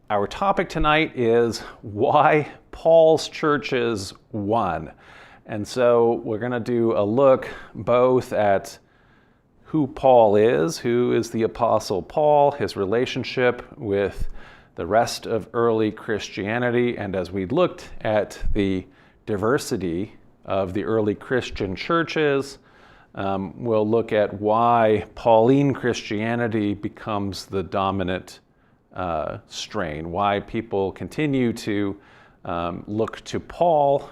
Our topic tonight is why Paul's churches won. And so we're going to do a look both at who Paul is, who is the Apostle Paul, his relationship with the rest of early Christianity, and as we looked at the diversity of the early Christian churches, we'll look at why Pauline Christianity becomes the dominant strain, why people continue to look to Paul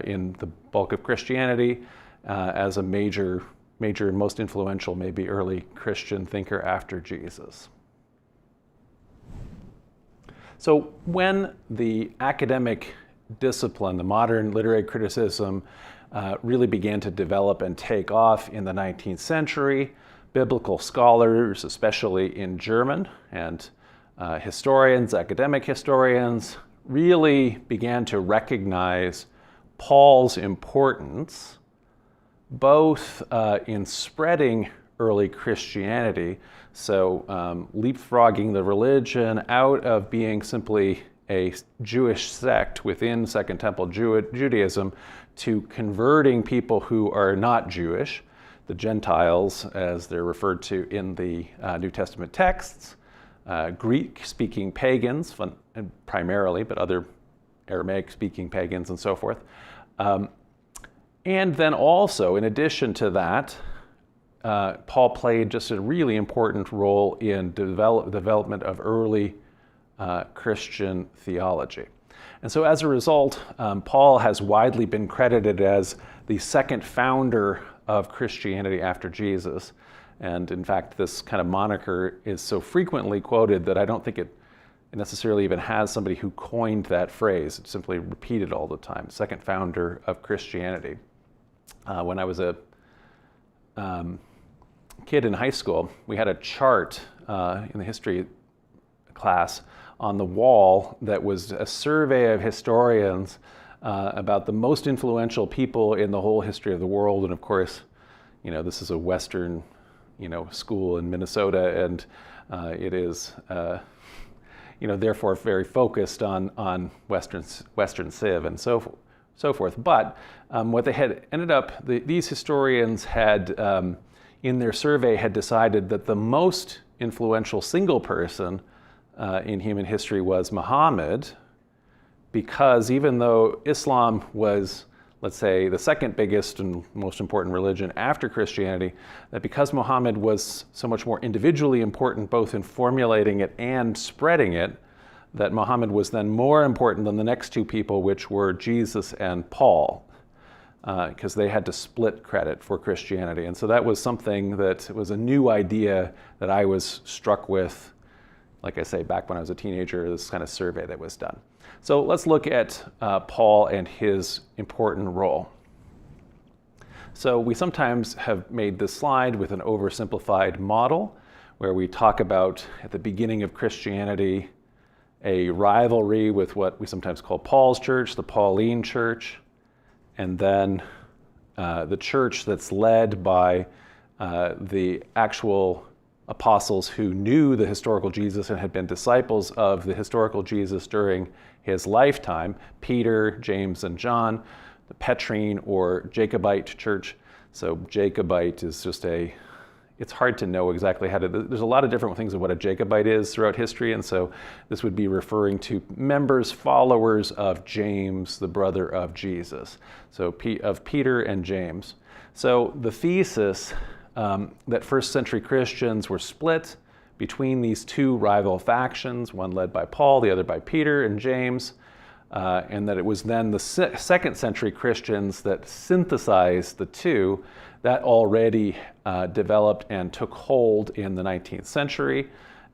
in the bulk of Christianity as a major and most influential, maybe early Christian thinker after Jesus. So when the academic discipline, the modern literary criticism, really began to develop and take off in the 19th century, biblical scholars, especially in German, and historians, academic historians, really began to recognize Paul's importance both in spreading early Christianity, so leapfrogging the religion out of being simply a Jewish sect within Second Temple Judaism to converting people who are not Jewish, the Gentiles as they're referred to in the New Testament texts, Greek-speaking pagans primarily, but other Aramaic-speaking pagans and so forth. And then also, in addition to that, Paul played just a really important role in development of early Christian theology. And so as a result, Paul has widely been credited as the second founder of Christianity after Jesus. And in fact, this kind of moniker is so frequently quoted that I don't think it necessarily even has somebody who coined that phrase. It's simply repeated all the time, second founder of Christianity. When I was a kid in high school, we had a chart in the history class on the wall that was a survey of historians about the most influential people in the whole history of the world. And of course, this is a Western, school in Minnesota, and it is, therefore very focused on Western Civ and so forth. But what they had ended up, these historians had, in their survey, had decided that the most influential single person in human history was Muhammad, because even though Islam was, let's say, the second biggest and most important religion after Christianity, that because Muhammad was so much more individually important both in formulating it and spreading it, that Muhammad was then more important than the next two people, which were Jesus and Paul, because they had to split credit for Christianity. And so that was something that was a new idea that I was struck with, like I say, back when I was a teenager, this kind of survey that was done. So let's look at Paul and his important role. So we sometimes have made this slide with an oversimplified model where we talk about, at the beginning of Christianity, a rivalry with what we sometimes call Paul's church, the Pauline church, and then the church that's led by the actual apostles who knew the historical Jesus and had been disciples of the historical Jesus during his lifetime, Peter, James, and John, the Petrine or Jacobite church. So Jacobite is just it's hard to know exactly there's a lot of different things of what a Jacobite is throughout history, and so this would be referring to members, followers of James, the brother of Jesus, so of Peter and James. So the thesis that first century Christians were split between these two rival factions, one led by Paul, the other by Peter and James, and that it was then the second century Christians that synthesized the two that already developed and took hold in the 19th century.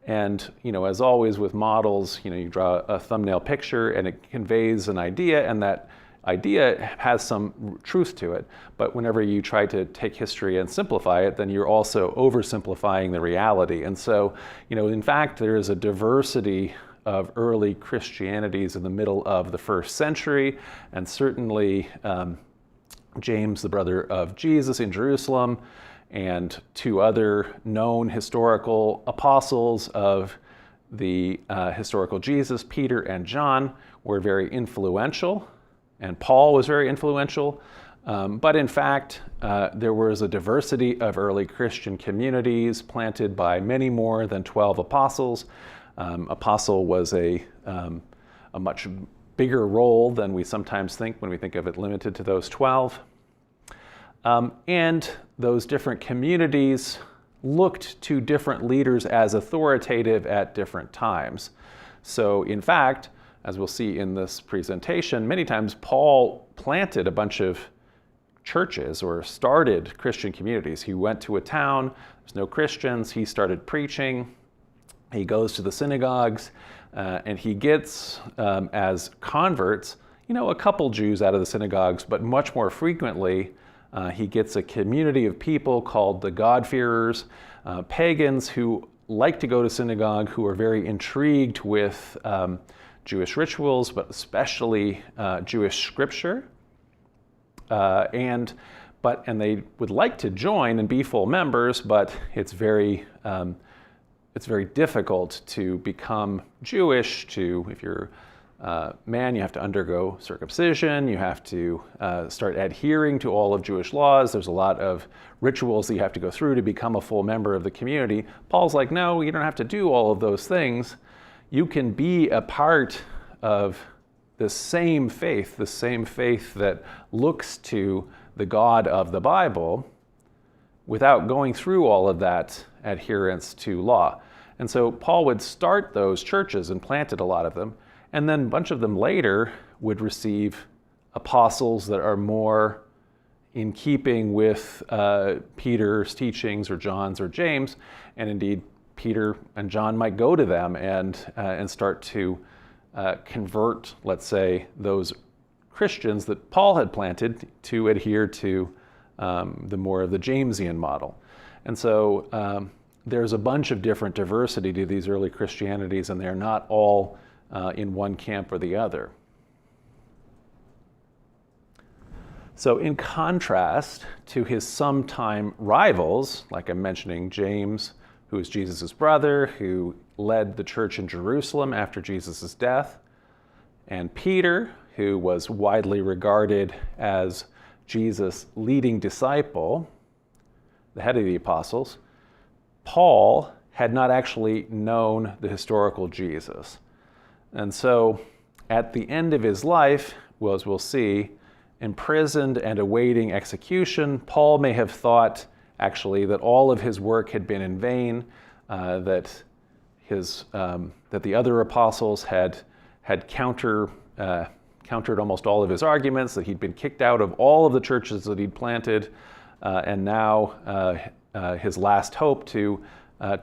And, as always with models, you draw a thumbnail picture and it conveys an idea, and that idea has some truth to it. But whenever you try to take history and simplify it, then you're also oversimplifying the reality. And so, in fact, there is a diversity of early Christianities in the middle of the first century, and certainly James, the brother of Jesus in Jerusalem, and two other known historical apostles of the historical Jesus, Peter and John, were very influential, and Paul was very influential. But in fact, there was a diversity of early Christian communities planted by many more than 12 apostles. Apostle was a much bigger role than we sometimes think when we think of it limited to those 12. And those different communities looked to different leaders as authoritative at different times. So in fact, as we'll see in this presentation, many times Paul planted a bunch of churches or started Christian communities. He went to a town, there's no Christians, he started preaching, he goes to the synagogues, and he gets, as converts, a couple Jews out of the synagogues, but much more frequently, he gets a community of people called the God-fearers, pagans who like to go to synagogue, who are very intrigued with Jewish rituals, but especially Jewish scripture. And they would like to join and be full members, but it's very difficult to become Jewish. If you're a man, you have to undergo circumcision. You have to start adhering to all of Jewish laws. There's a lot of rituals that you have to go through to become a full member of the community. Paul's like, no, you don't have to do all of those things. You can be a part of the same faith that looks to the God of the Bible without going through all of that adherence to law. And so Paul would start those churches and planted a lot of them, and then a bunch of them later would receive apostles that are more in keeping with Peter's teachings or John's or James, and indeed Peter and John might go to them and start to convert, let's say, those Christians that Paul had planted to adhere to the more of the Jamesian model. And so there's a bunch of different diversity to these early Christianities, and they're not all in one camp or the other. So in contrast to his sometime rivals, like I'm mentioning James, who is Jesus' brother, who led the church in Jerusalem after Jesus' death, and Peter, who was widely regarded as Jesus' leading disciple, the head of the apostles, Paul had not actually known the historical Jesus. And so at the end of his life, as we'll see, imprisoned and awaiting execution, Paul may have thought actually that all of his work had been in vain, that the other apostles had countered almost all of his arguments, that he'd been kicked out of all of the churches that he'd planted, and now his last hope to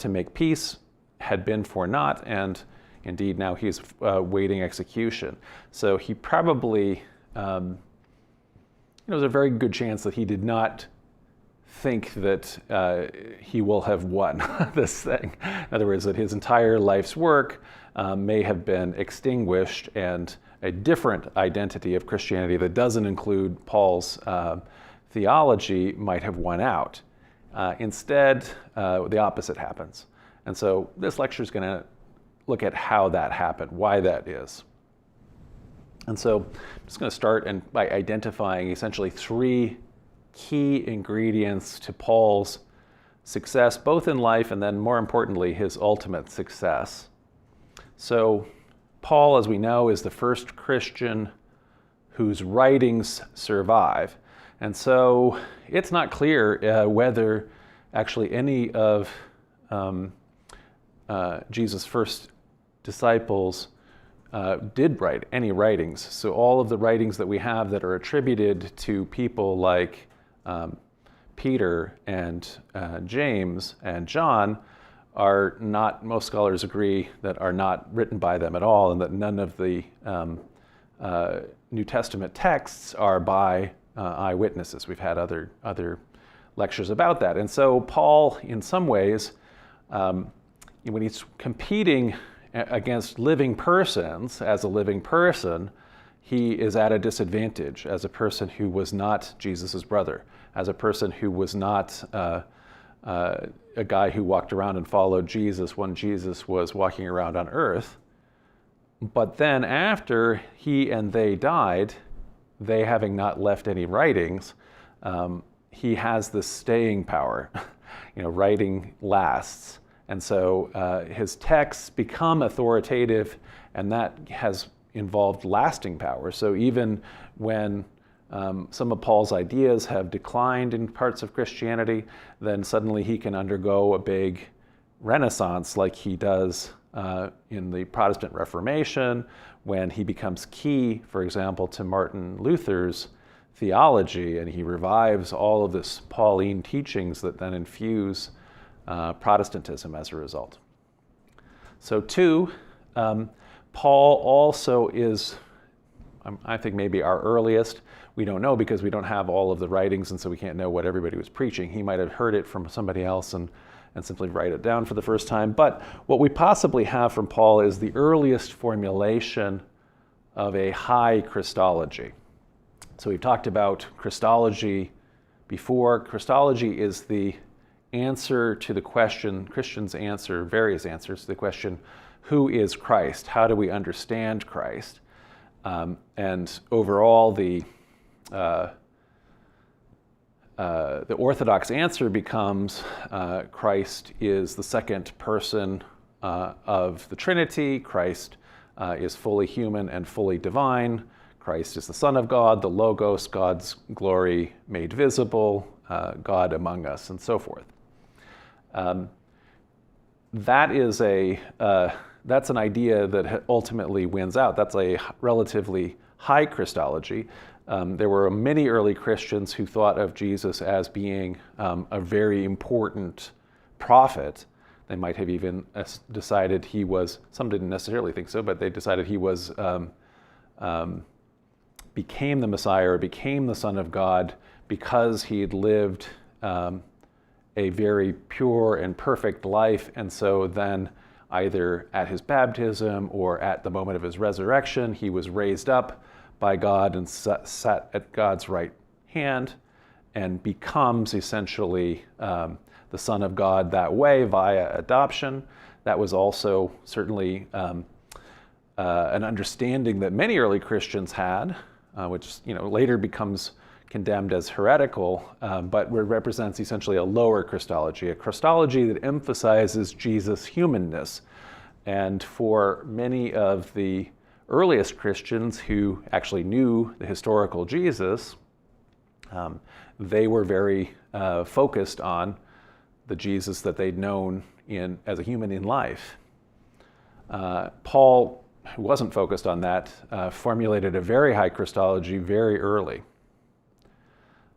make peace had been for naught, and indeed now he's waiting execution. So he probably, there's a very good chance that he did not think that he will have won this thing. In other words, that his entire life's work may have been extinguished, and a different identity of Christianity that doesn't include Paul's theology might have won out. Instead, the opposite happens. And so this lecture is going to look at how that happened, why that is. And so I'm just going to start by identifying essentially three key ingredients to Paul's success, both in life and then more importantly, his ultimate success. So Paul, as we know, is the first Christian whose writings survive. And so it's not clear whether actually any of Jesus' first disciples did write any writings. So all of the writings that we have that are attributed to people like Peter and James and John are not, most scholars agree, that are not written by them at all, and that none of the New Testament texts are by eyewitnesses. We've had other lectures about that. And so Paul, in some ways, when he's competing against living persons as a living person, he is at a disadvantage as a person who was not Jesus' brother, as a person who was not a guy who walked around and followed Jesus when Jesus was walking around on earth. But then after he and they died, they having not left any writings, he has this staying power. Writing lasts. And so his texts become authoritative, and that has involved lasting power. So even when some of Paul's ideas have declined in parts of Christianity, then suddenly he can undergo a big renaissance like he does in the Protestant Reformation, when he becomes key, for example, to Martin Luther's theology, and he revives all of this Pauline teachings that then infuse Protestantism as a result. So two, Paul also is, I think, maybe our earliest. We don't know because we don't have all of the writings, and so we can't know what everybody was preaching. He might have heard it from somebody else and simply write it down for the first time. But what we possibly have from Paul is the earliest formulation of a high Christology. So we've talked about Christology before. Christology is the answer to the question, Christians answer various answers to the question, who is Christ? How do we understand Christ? And overall, the orthodox answer becomes Christ is the second person of the Trinity. Christ is fully human and fully divine. Christ is the Son of God, the Logos, God's glory made visible, God among us, and so forth. That's an idea that ultimately wins out. That's a relatively high Christology. There were many early Christians who thought of Jesus as being a very important prophet. They might have even decided he was, some didn't necessarily think so, but they decided he was, became the Messiah or became the Son of God because he had lived a very pure and perfect life. And so then either at his baptism or at the moment of his resurrection, he was raised up by God and sat at God's right hand and becomes essentially the Son of God that way via adoption. That was also certainly an understanding that many early Christians had, which later becomes condemned as heretical, but represents essentially a lower Christology, a Christology that emphasizes Jesus' humanness. And for many of the earliest Christians who actually knew the historical Jesus, they were very focused on the Jesus that they'd known as a human in life. Paul, who wasn't focused on that, formulated a very high Christology very early.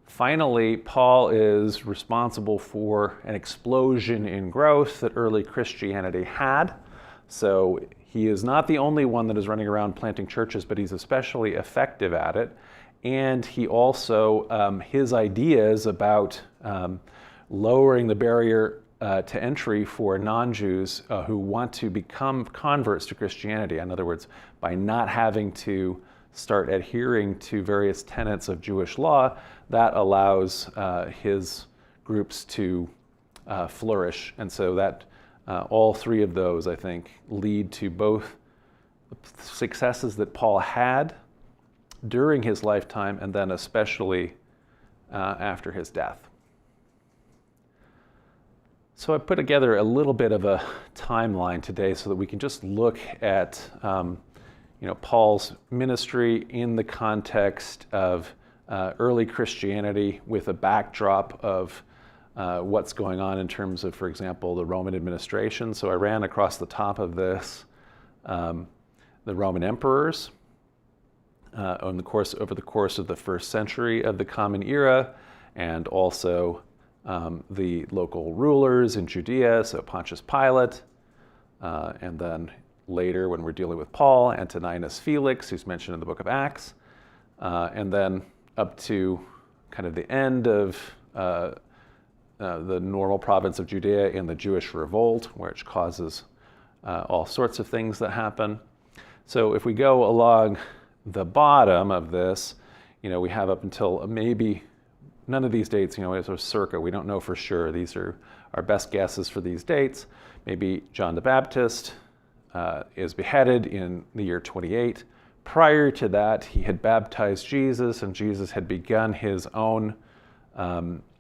Finally, Paul is responsible for an explosion in growth that early Christianity had. So he is not the only one that is running around planting churches, but he's especially effective at it. And he also, his ideas about lowering the barrier to entry for non-Jews who want to become converts to Christianity, in other words, by not having to start adhering to various tenets of Jewish law, that allows his groups to flourish. And so that all three of those, I think, lead to both successes that Paul had during his lifetime and then especially after his death. So I put together a little bit of a timeline today so that we can just look at Paul's ministry in the context of early Christianity with a backdrop of what's going on in terms of, for example, the Roman administration. So I ran across the top of this the Roman emperors over the course of the first century of the Common Era, and also the local rulers in Judea, so Pontius Pilate, and then later when we're dealing with Paul, Antoninus Felix, who's mentioned in the book of Acts, and then up to kind of the end of the normal province of Judea in the Jewish revolt, which causes all sorts of things that happen. So if we go along the bottom of this, we have up until maybe none of these dates, is circa. We don't know for sure. These are our best guesses for these dates. Maybe John the Baptist is beheaded in the year 28. Prior to that, he had baptized Jesus, and Jesus had begun his own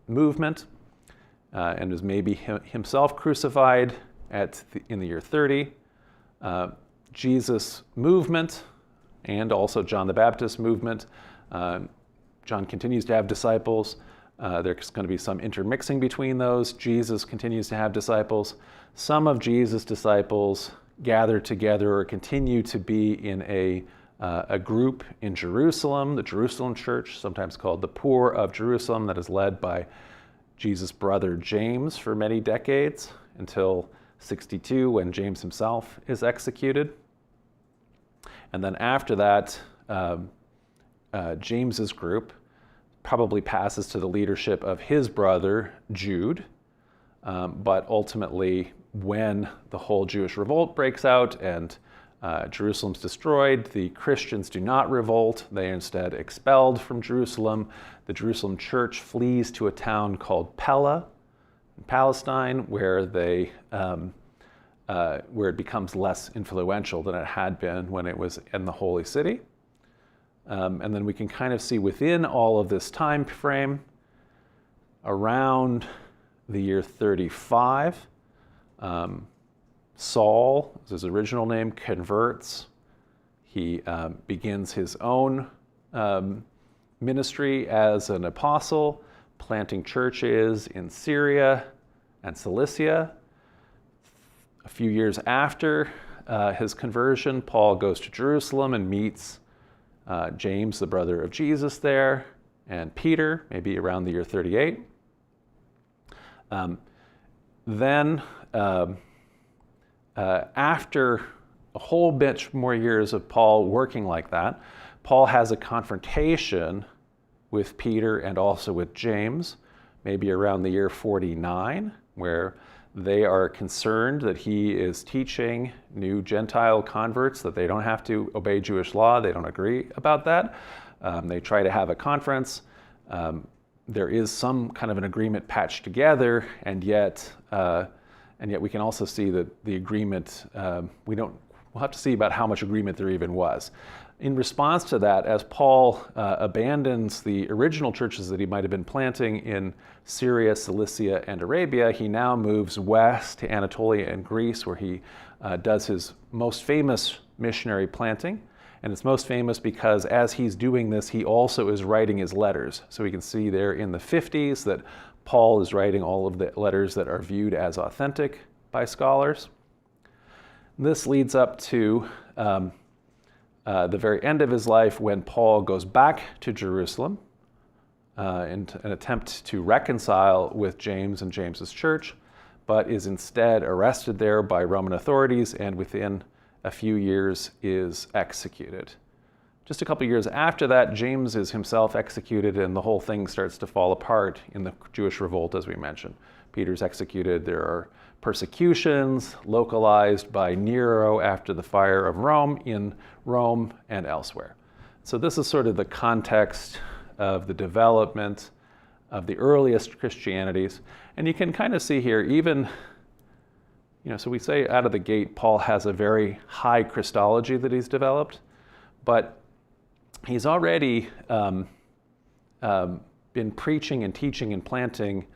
movement and was maybe himself crucified in the year 30. Jesus' movement and also John the Baptist movement. John continues to have disciples. There's going to be some intermixing between those. Jesus continues to have disciples. Some of Jesus' disciples gather together or continue to be in a group in Jerusalem, the Jerusalem church, sometimes called the Poor of Jerusalem, that is led by Jesus' brother James for many decades until 62 when James himself is executed. And then after that, James's group probably passes to the leadership of his brother Jude, but ultimately when the whole Jewish revolt breaks out and Jerusalem's destroyed, the Christians do not revolt. They are instead expelled from Jerusalem. The Jerusalem church flees to a town called Pella in Palestine, where it becomes less influential than it had been when it was in the Holy City. And then we can kind of see within all of this time frame, around the year 35, Saul, his original name, converts. He begins his own ministry as an apostle, planting churches in Syria and Cilicia. A few years after his conversion, Paul goes to Jerusalem and meets James, the brother of Jesus there, and Peter, maybe around the year 38. Then, after a whole bunch more years of Paul working like that, Paul has a confrontation with Peter and also with James, maybe around the year 49, where they are concerned that he is teaching new Gentile converts that they don't have to obey Jewish law. They don't agree about that. They try to have a conference. There is some kind of an agreement patched together, and yet we can also see that the agreement, we'll have to see about how much agreement there even was. In response to that, as Paul abandons the original churches that he might have been planting in Syria, Cilicia, and Arabia, he now moves west to Anatolia and Greece, where he does his most famous missionary planting. And it's most famous because as he's doing this, he also is writing his letters. So we can see there in the 50s that Paul is writing all of the letters that are viewed as authentic by scholars. This leads up to the very end of his life, when Paul goes back to Jerusalem in an attempt to reconcile with James and James's church, but is instead arrested there by Roman authorities and within a few years is executed. Just a couple years after that, James is himself executed, and the whole thing starts to fall apart in the Jewish revolt, as we mentioned. Peter's executed. There are persecutions localized by Nero after the fire of Rome, in Rome and elsewhere. So this is sort of the context of the development of the earliest Christianities. And you can kind of see here, even, so we say out of the gate, Paul has a very high Christology that he's developed, but he's already been preaching and teaching and planting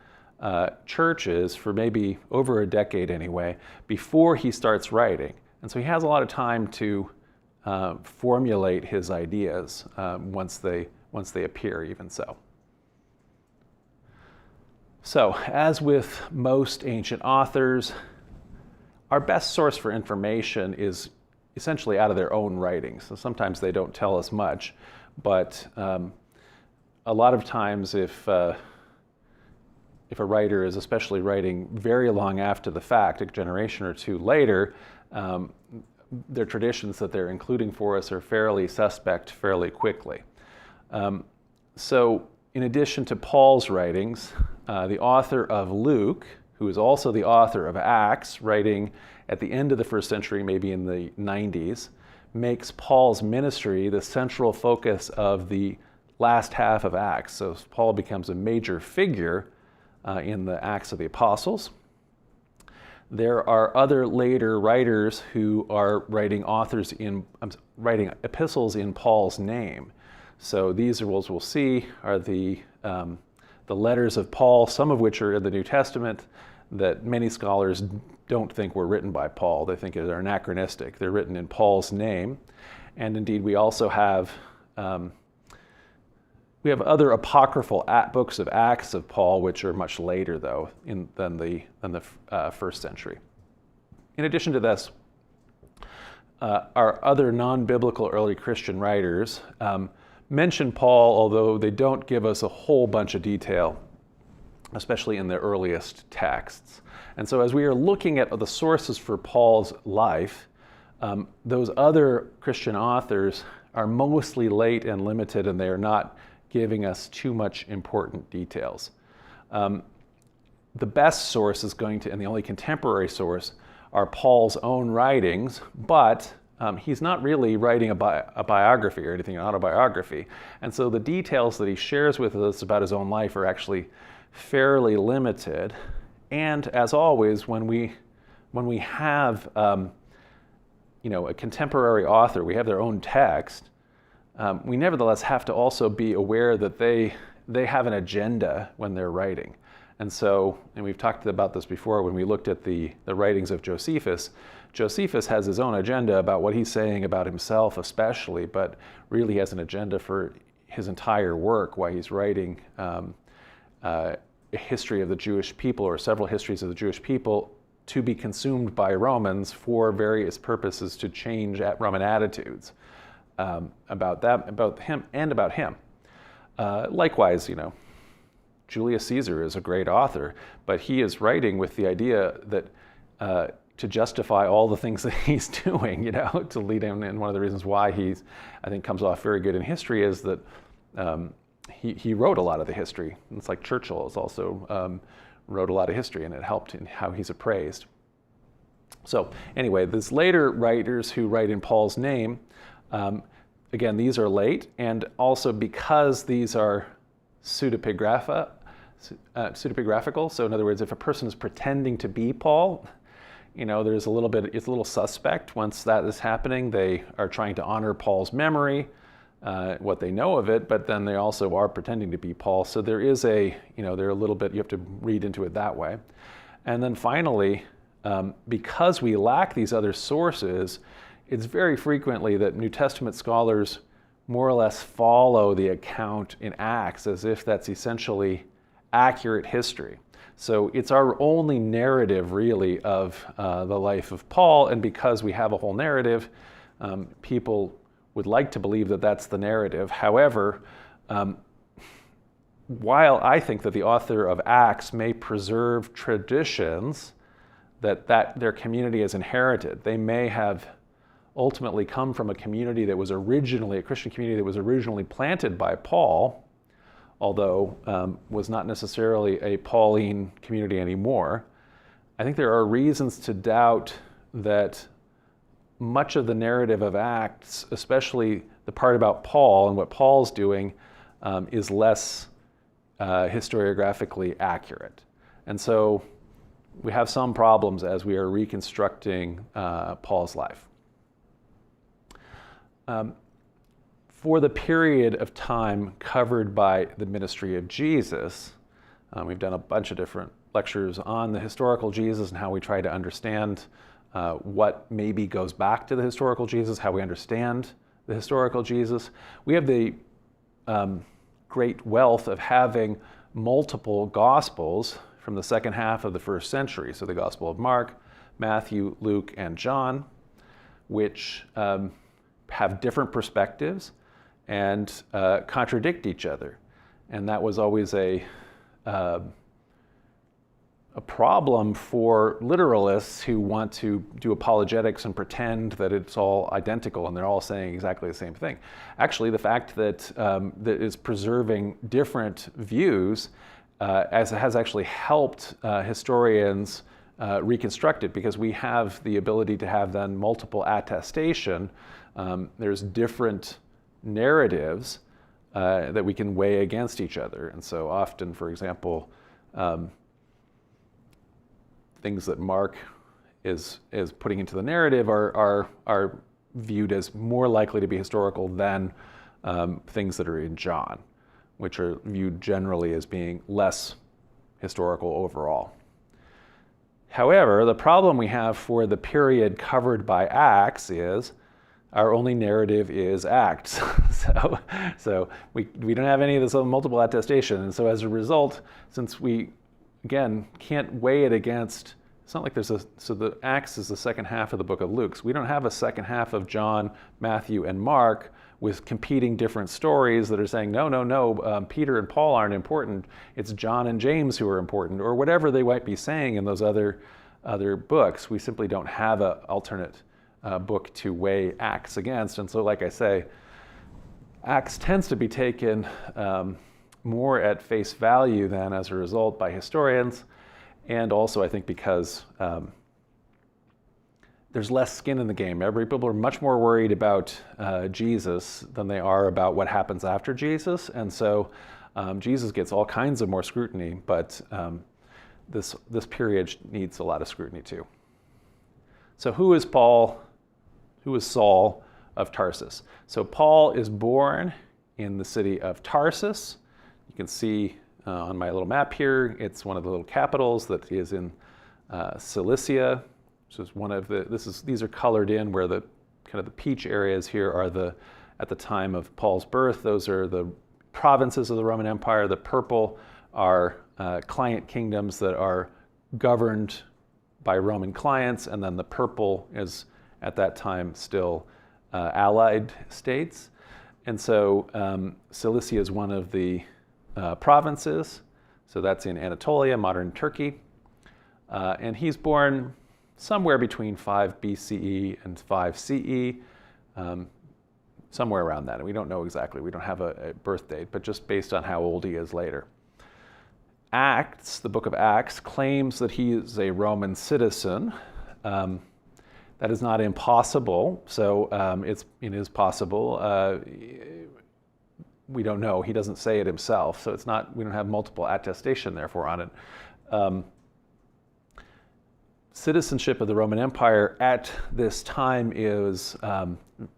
churches for maybe over a decade anyway, before he starts writing. And so he has a lot of time to formulate his ideas once they appear, even so. So, as with most ancient authors, our best source for information is essentially out of their own writings. So sometimes they don't tell us much, but a lot of times if a writer is especially writing very long after the fact, a generation or two later, their traditions that they're including for us are fairly suspect fairly quickly. So in addition to Paul's writings, the author of Luke, who is also the author of Acts, writing at the end of the first century, maybe in the 90s, makes Paul's ministry the central focus of the last half of Acts. So Paul becomes a major figure in the Acts of the Apostles. There are other later writers who are writing epistles in Paul's name. So these, as we'll see, are the letters of Paul, some of which are in the New Testament, that many scholars don't think were written by Paul. They think they're anachronistic. They're written in Paul's name. And indeed, we also have other apocryphal books of Acts of Paul, which are much later, though, than the first century. In addition to this, our other non-biblical early Christian writers mention Paul, although they don't give us a whole bunch of detail, especially in the earliest texts. And so as we are looking at the sources for Paul's life, those other Christian authors are mostly late and limited, and they are not giving us too much important details. The best source is going to, and the only contemporary source, are Paul's own writings, but he's not really writing a biography or anything, an autobiography. And so the details that he shares with us about his own life are actually fairly limited. And as always, when we have a contemporary author, we have their own text, we nevertheless have to also be aware that they have an agenda when they're writing. And so, and we've talked about this before when we looked at the writings of Josephus. Josephus has his own agenda about what he's saying about himself especially, but really has an agenda for his entire work, why he's writing a history of the Jewish people, or several histories of the Jewish people, to be consumed by Romans for various purposes to change Roman attitudes about him. Likewise, Julius Caesar is a great author, but he is writing with the idea that to justify all the things that he's doing, to lead him. And one of the reasons why I think comes off very good in history is that he wrote a lot of the history. It's like Churchill has also wrote a lot of history, and it helped in how he's appraised. So anyway, these later writers who write in Paul's name, again, these are late, and also because these are pseudepigraphical. So in other words, if a person is pretending to be Paul, it's a little suspect once that is happening. They are trying to honor Paul's memory, what they know of it, but then they also are pretending to be Paul. So there is they're a little bit, you have to read into it that way. And then finally, because we lack these other sources, it's very frequently that New Testament scholars more or less follow the account in Acts as if that's essentially accurate history. So it's our only narrative, really, of the life of Paul, and because we have a whole narrative, people would like to believe that that's the narrative. However, while I think that the author of Acts may preserve traditions that their community has inherited, they may have ultimately come from a community that was originally, a Christian community that was originally planted by Paul, although was not necessarily a Pauline community anymore. I think there are reasons to doubt that much of the narrative of Acts, especially the part about Paul and what Paul's doing, is less historiographically accurate. And so we have some problems as we are reconstructing Paul's life. For the period of time covered by the ministry of Jesus, we've done a bunch of different lectures on the historical Jesus and how we try to understand what maybe goes back to the historical Jesus, how we understand the historical Jesus. We have the great wealth of having multiple Gospels from the second half of the first century. So the Gospel of Mark, Matthew, Luke, and John, which have different perspectives and contradict each other. And that was always a problem for literalists who want to do apologetics and pretend that it's all identical and they're all saying exactly the same thing. Actually, the fact that that is preserving different views has actually helped historians reconstruct it, because we have the ability to have then multiple attestation. There's different narratives that we can weigh against each other. And so often, for example, things that Mark is putting into the narrative are viewed as more likely to be historical than things that are in John, which are viewed generally as being less historical overall. However, the problem we have for the period covered by Acts is our only narrative is Acts. so we don't have any of this multiple attestation. And so as a result, since we, again, can't weigh it against, it's not like so the Acts is the second half of the book of Luke. So we don't have a second half of John, Matthew, and Mark with competing different stories that are saying, no, Peter and Paul aren't important. It's John and James who are important, or whatever they might be saying in those other books. We simply don't have an alternate book to weigh Acts against. And so, like I say, Acts tends to be taken more at face value than as a result by historians, and also I think because there's less skin in the game. People are much more worried about Jesus than they are about what happens after Jesus. And so Jesus gets all kinds of more scrutiny, but this period needs a lot of scrutiny too. So who is Paul? Who is Saul of Tarsus? So Paul is born in the city of Tarsus. You can see on my little map here, it's one of the little capitals that is in Cilicia. So it's one of these are colored in where the kind of the peach areas here are at the time of Paul's birth. Those are the provinces of the Roman Empire. The purple are client kingdoms that are governed by Roman clients, and then the purple is at that time still allied states. And so Cilicia is one of the provinces. So that's in Anatolia, modern Turkey. And he's born somewhere between 5 BCE and 5 CE, somewhere around that. And we don't know exactly. We don't have a birth date, but just based on how old he is later. Acts, the book of Acts, claims that he is a Roman citizen. That is not impossible. So it is possible. We don't know. He doesn't say it himself. So it's not. We don't have multiple attestation, therefore, on it. Citizenship of the Roman Empire at this time is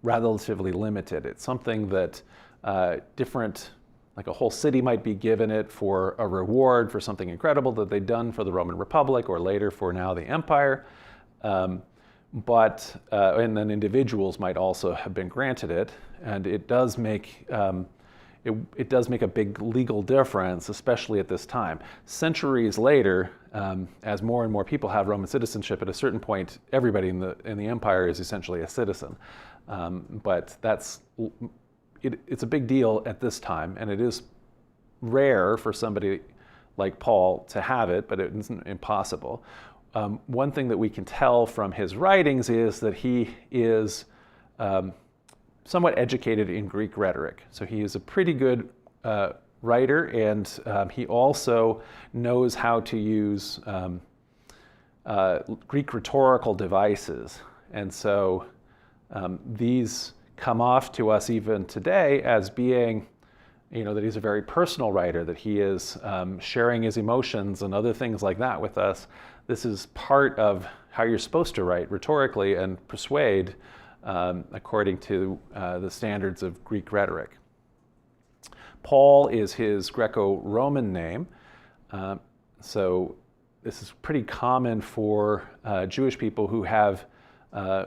relatively limited. It's something that like a whole city might be given it for a reward for something incredible that they'd done for the Roman Republic, or later for now the empire. And then individuals might also have been granted it, and it does make it does make a big legal difference, especially at this time. Centuries later, as more and more people have Roman citizenship, at a certain point, everybody in the empire is essentially a citizen. But it's a big deal at this time, and it is rare for somebody like Paul to have it, but it isn't impossible. One thing that we can tell from his writings is that he is somewhat educated in Greek rhetoric. So he is a pretty good writer, and he also knows how to use Greek rhetorical devices. And so these come off to us even today as being, that he's a very personal writer, that he is sharing his emotions and other things like that with us. This is part of how you're supposed to write rhetorically and persuade according to the standards of Greek rhetoric. Paul is his Greco-Roman name. So this is pretty common for Jewish people who have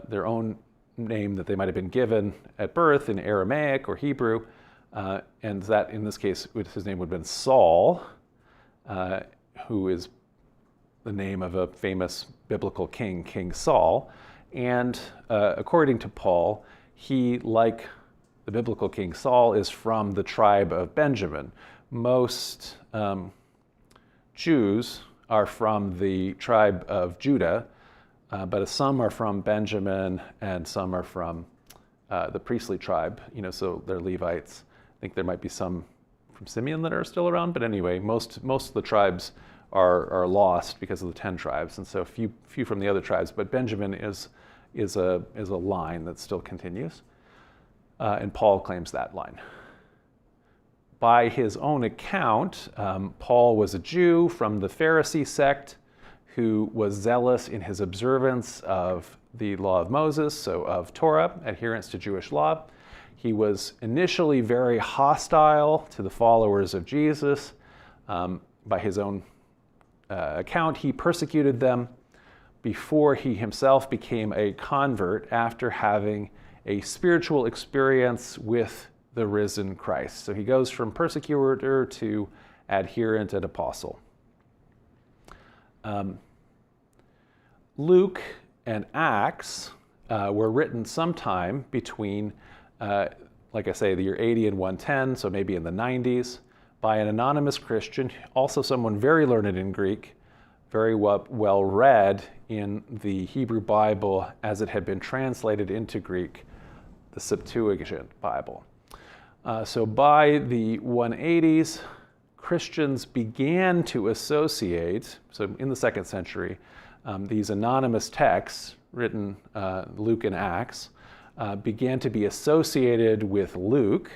their own name that they might have been given at birth in Aramaic or Hebrew. And that, in this case, his name would have been Saul, who is the name of a famous biblical king, King Saul. And according to Paul, he, like the biblical King Saul, is from the tribe of Benjamin. Most Jews are from the tribe of Judah, but some are from Benjamin and some are from the priestly tribe, so they're Levites. I think there might be some from Simeon that are still around, but anyway, most of the tribes are lost because of the 10 tribes, and so few from the other tribes. But Benjamin is a line that still continues, and Paul claims that line. by his own account, Paul was a Jew from the Pharisee sect who was zealous in his observance of the law of Moses, so of Torah, adherence to Jewish law. He was initially very hostile to the followers of Jesus. By his own account, he persecuted them before he himself became a convert after having a spiritual experience with the risen Christ. So he goes from persecutor to adherent and apostle. Luke and Acts were written sometime between, like I say, the year 80 and 110, so maybe in the 90s, by an anonymous Christian, also someone very learned in Greek, very well read in the Hebrew Bible as it had been translated into Greek, the Septuagint Bible. So by the 180s, Christians began to associate, so in the 2nd century, these anonymous texts written, Luke and Acts, began to be associated with Luke.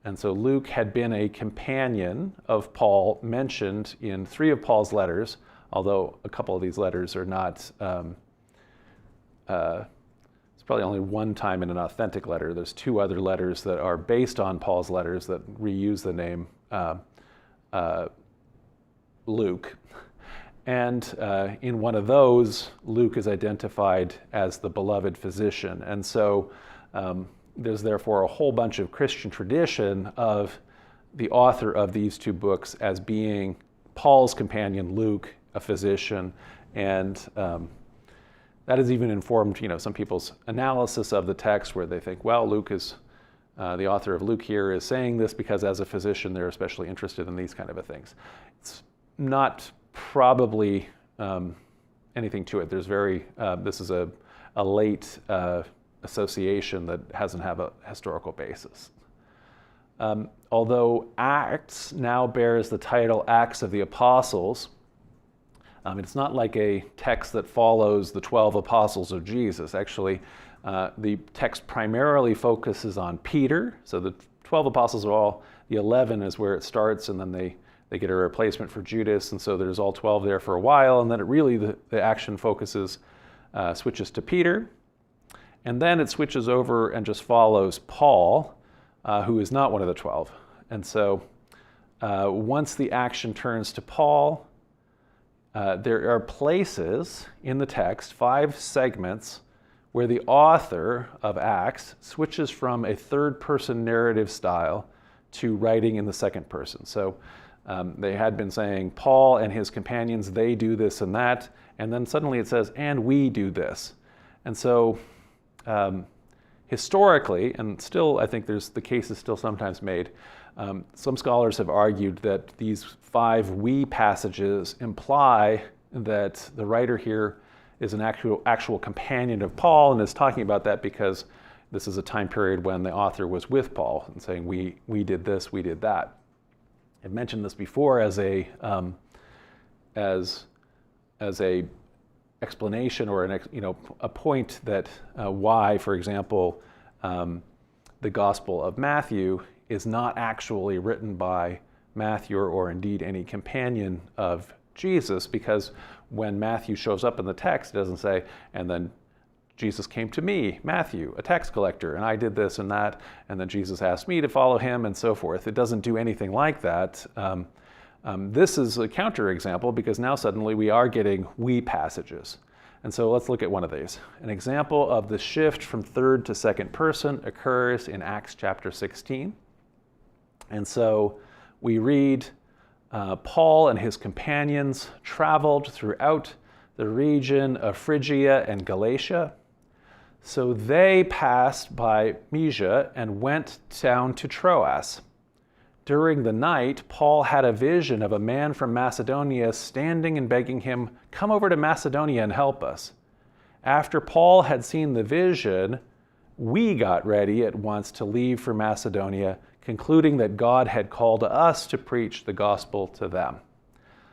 And so Luke had been a companion of Paul mentioned in 3 of Paul's letters, although a couple of these letters are not, it's probably only one time in an authentic letter. There's 2 other letters that are based on Paul's letters that reuse the name Luke. And in one of those, Luke is identified as the beloved physician. And so there's therefore a whole bunch of Christian tradition of the author of these 2 books as being Paul's companion, Luke, a physician. And that has even informed, some people's analysis of the text where they think, well, Luke is, the author of Luke here is saying this because as a physician, they're especially interested in these kind of things. It's not probably anything to it. There's this is a late association that hasn't have a historical basis. Although Acts now bears the title Acts of the Apostles, it's not like a text that follows the 12 apostles of Jesus. Actually, the text primarily focuses on Peter. So the 12 apostles are all, the 11 is where it starts, and then they get a replacement for Judas, and so there's all 12 there for a while, and then it really, the action focuses, switches to Peter, and then it switches over and just follows Paul, who is not one of the 12. And so once the action turns to Paul, there are places in the text, 5 segments, where the author of Acts switches from a third-person narrative style to writing in the second person. So they had been saying, Paul and his companions, they do this and that, and then suddenly it says, and we do this. And so historically, and still I think the case is still sometimes made, some scholars have argued that these 5 we passages imply that the writer here is an actual companion of Paul and is talking about that because this is a time period when the author was with Paul and saying, we did this, we did that. I've mentioned this before as a explanation or a point that why, for example, the Gospel of Matthew is not actually written by Matthew or indeed any companion of Jesus, because when Matthew shows up in the text, it doesn't say, and then Jesus came to me, Matthew, a tax collector, and I did this and that, and then Jesus asked me to follow him and so forth. It doesn't do anything like that. This is a counterexample because now suddenly we are getting we passages. And so let's look at one of these. An example of the shift from third to second person occurs in Acts chapter 16. And so we read, Paul and his companions traveled throughout the region of Phrygia and Galatia. So they passed by Mysia and went down to Troas. During the night, Paul had a vision of a man from Macedonia standing and begging him, "Come over to Macedonia and help us." After Paul had seen the vision, we got ready at once to leave for Macedonia, concluding that God had called us to preach the gospel to them.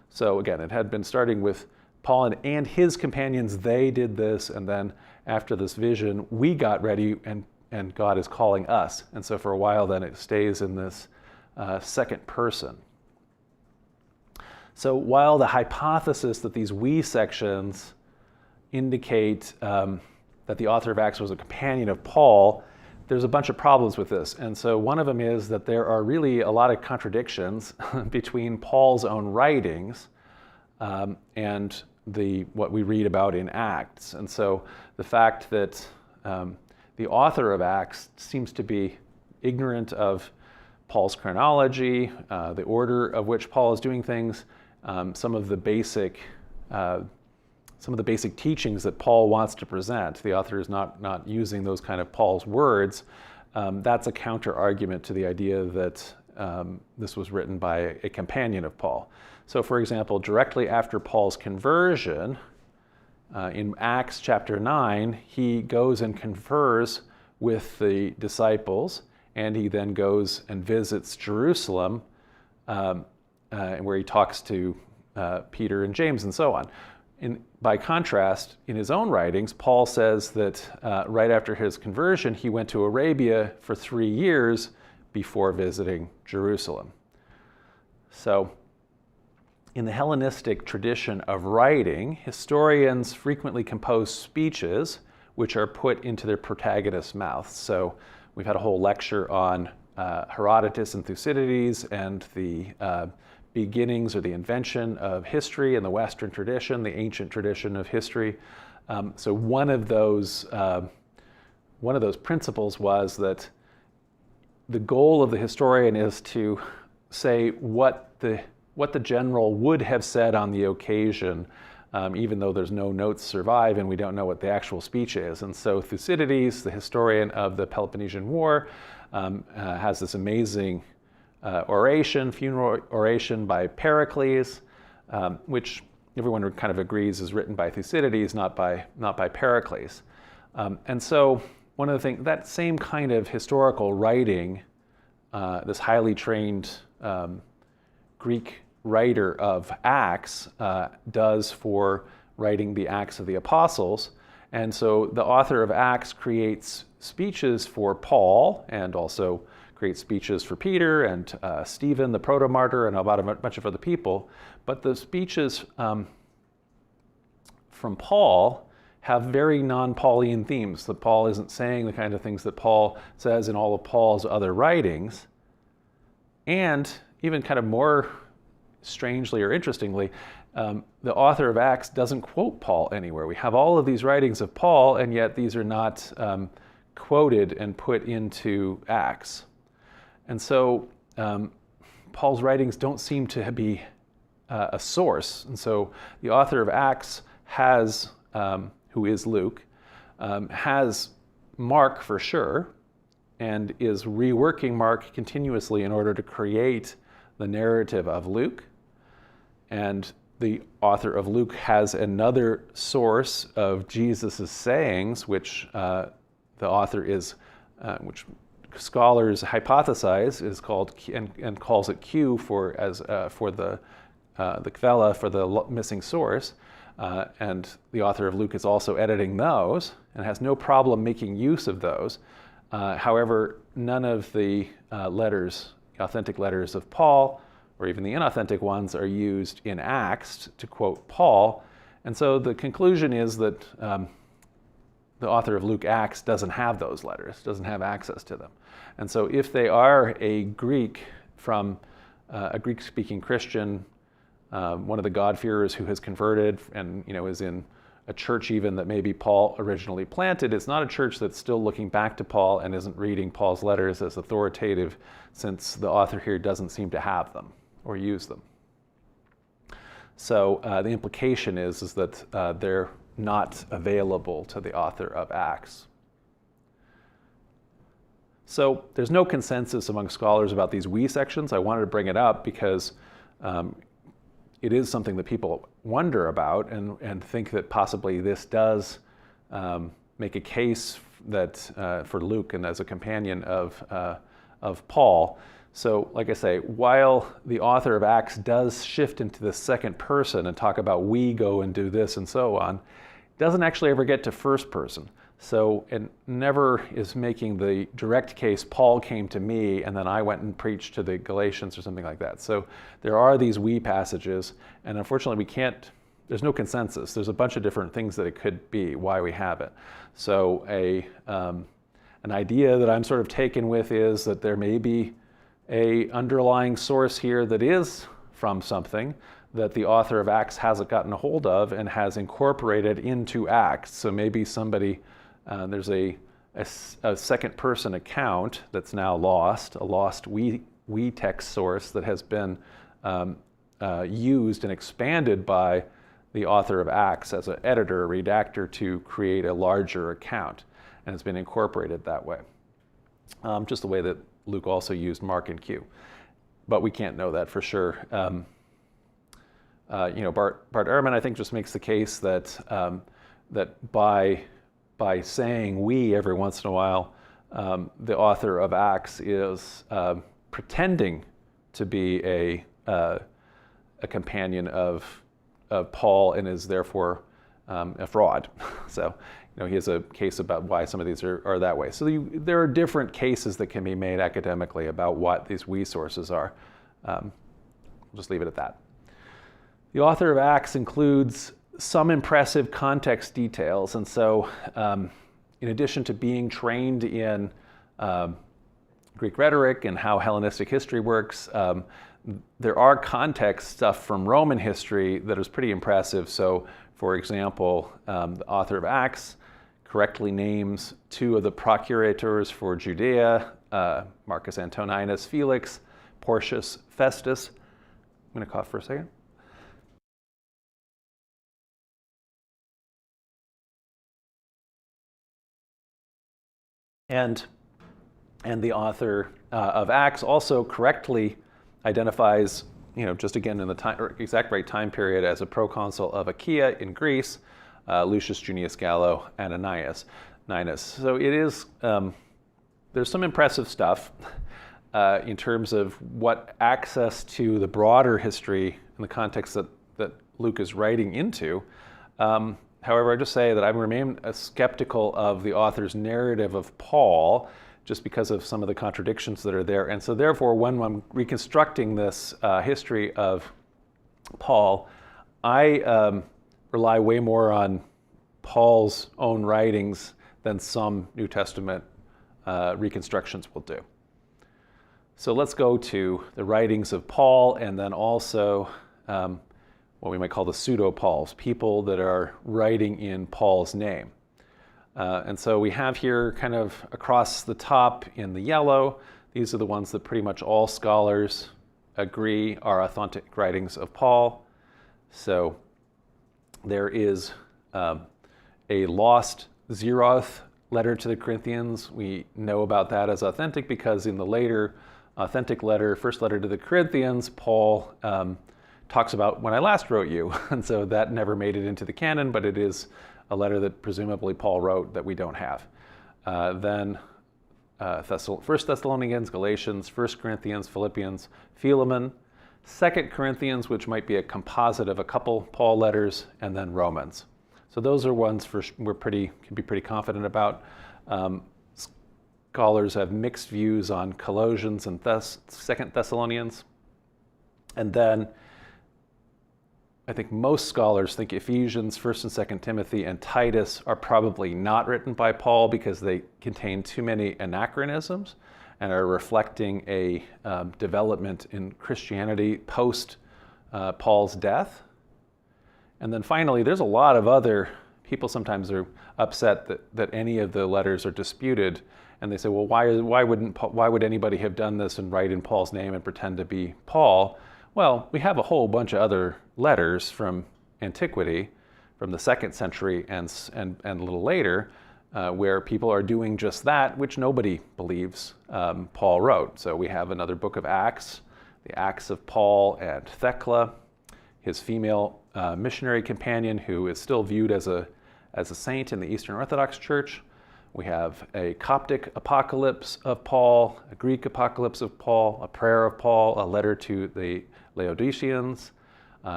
So again, it had been starting with Paul and his companions. They did this, and then after this vision, we got ready, and God is calling us. And so for a while then it stays in this second person. So while the hypothesis that these we sections indicate that the author of Acts was a companion of Paul, there's a bunch of problems with this. And so one of them is that there are really a lot of contradictions between Paul's own writings and what we read about in Acts. And so the fact that the author of Acts seems to be ignorant of Paul's chronology, the order of which Paul is doing things, some of the basic teachings that Paul wants to present. The author is not using those kind of Paul's words. That's a counter argument to the idea that this was written by a companion of Paul. So for example, directly after Paul's conversion, in Acts chapter 9, he goes and confers with the disciples, and he then goes and visits Jerusalem, where he talks to Peter and James and so on. By contrast, in his own writings, Paul says that right after his conversion, he went to Arabia for 3 years before visiting Jerusalem. So, in the Hellenistic tradition of writing, historians frequently compose speeches which are put into their protagonist's mouth. So, we've had a whole lecture on Herodotus and Thucydides and the beginnings or the invention of history in the Western tradition, the ancient tradition of history. So one of those principles was that the goal of the historian is to say what the general would have said on the occasion, even though there's no notes survive and we don't know what the actual speech is. And so Thucydides, the historian of the Peloponnesian War, has this amazing funeral oration by Pericles, which everyone kind of agrees is written by Thucydides, not by Pericles. And so one of the things, that same kind of historical writing, this highly trained Greek writer of Acts does for writing the Acts of the Apostles. And so the author of Acts creates speeches for Paul and also creates speeches for Peter and Stephen, the proto-martyr, and about a bunch of other people. But the speeches from Paul have very non-Pauline themes, that Paul isn't saying the kind of things that Paul says in all of Paul's other writings. And even kind of more strangely or interestingly, the author of Acts doesn't quote Paul anywhere. We have all of these writings of Paul, and yet these are not quoted and put into Acts. And so Paul's writings don't seem to be a source. And so the author of Acts has, who is Luke, has Mark for sure, and is reworking Mark continuously in order to create the narrative of Luke. And the author of Luke has another source of Jesus' sayings, which the author is, which scholars hypothesize is called and calls it Q for the kvela, for the missing source, and the author of Luke is also editing those and has no problem making use of those. However, none of the authentic letters of Paul, or even the inauthentic ones, are used in Acts to quote Paul. And so the conclusion is that the author of Luke Acts doesn't have those letters, doesn't have access to them. And so if they are a Greek from a Greek-speaking Christian, one of the God-fearers who has converted and is in a church even that maybe Paul originally planted, it's not a church that's still looking back to Paul and isn't reading Paul's letters as authoritative, since the author here doesn't seem to have them or use them. So the implication is that they're not available to the author of Acts. So there's no consensus among scholars about these we sections. I wanted to bring it up because it is something that people wonder about and think that possibly this does make a case that for Luke and as a companion of Paul. So like I say, while the author of Acts does shift into the second person and talk about we go and do this and so on, it doesn't actually ever get to first person. So it never is making the direct case, Paul came to me and then I went and preached to the Galatians or something like that. So there are these we passages, and unfortunately there's no consensus. There's a bunch of different things that it could be, why we have it. So an idea that I'm sort of taken with is that there may be a underlying source here that is from something that the author of Acts hasn't gotten a hold of and has incorporated into Acts. So maybe somebody, there's a second person account that's now lost, a lost we text source that has been used and expanded by the author of Acts as an editor, a redactor, to create a larger account, and it's been incorporated that way. Just the way that Luke also used Mark and Q. But we can't know that for sure. Bart Ehrman, I think, just makes the case that that by saying we every once in a while, the author of Acts is pretending to be a companion of Paul and is therefore a fraud. So, he has a case about why some of these are that way. So there are different cases that can be made academically about what these we sources are. We'll just leave it at that. The author of Acts includes some impressive context details, and so in addition to being trained in Greek rhetoric and how Hellenistic history works, there are context stuff from Roman history that is pretty impressive. So, for example, the author of Acts correctly names two of the procurators for Judea, Marcus Antoninus Felix, Porcius Festus. I'm going to cough for a second. And the author of Acts also correctly identifies, just again in the exact right time period, as a proconsul of Achaia in Greece, Lucius Junius Gallo and Ananias. So it is, there's some impressive stuff in terms of what access to the broader history in the context that Luke is writing into. However, I just say that I remain skeptical of the author's narrative of Paul, just because of some of the contradictions that are there. And so therefore, when I'm reconstructing this history of Paul, I rely way more on Paul's own writings than some New Testament reconstructions will do. So let's go to the writings of Paul, and then also what we might call the pseudo-Pauls, people that are writing in Paul's name. And so we have here kind of across the top in the yellow, these are the ones that pretty much all scholars agree are authentic writings of Paul. So there is a lost Zeroth letter to the Corinthians. We know about that as authentic because in the later authentic letter, first letter to the Corinthians, Paul talks about when I last wrote you. And so that never made it into the canon, but it is a letter that presumably Paul wrote that we don't have. Then 1 Thessalonians, Galatians, 1 Corinthians, Philippians, Philemon, 2 Corinthians, which might be a composite of a couple Paul letters, and then Romans. So those are ones can be pretty confident about. Scholars have mixed views on Colossians and 2 Thessalonians. And then I think most scholars think Ephesians, 1 and 2 Timothy, and Titus are probably not written by Paul because they contain too many anachronisms and are reflecting a development in Christianity post Paul's death. And then finally, there's a lot of other people sometimes are upset that any of the letters are disputed, and they say, well, why would anybody have done this and write in Paul's name and pretend to be Paul? Well, we have a whole bunch of other letters from antiquity, from the 2nd century and a little later, where people are doing just that, which nobody believes Paul wrote. So we have another book of Acts, the Acts of Paul and Thecla, his female missionary companion who is still viewed as a saint in the Eastern Orthodox Church. We have a Coptic apocalypse of Paul, a Greek apocalypse of Paul, a prayer of Paul, a letter to the Laodiceans.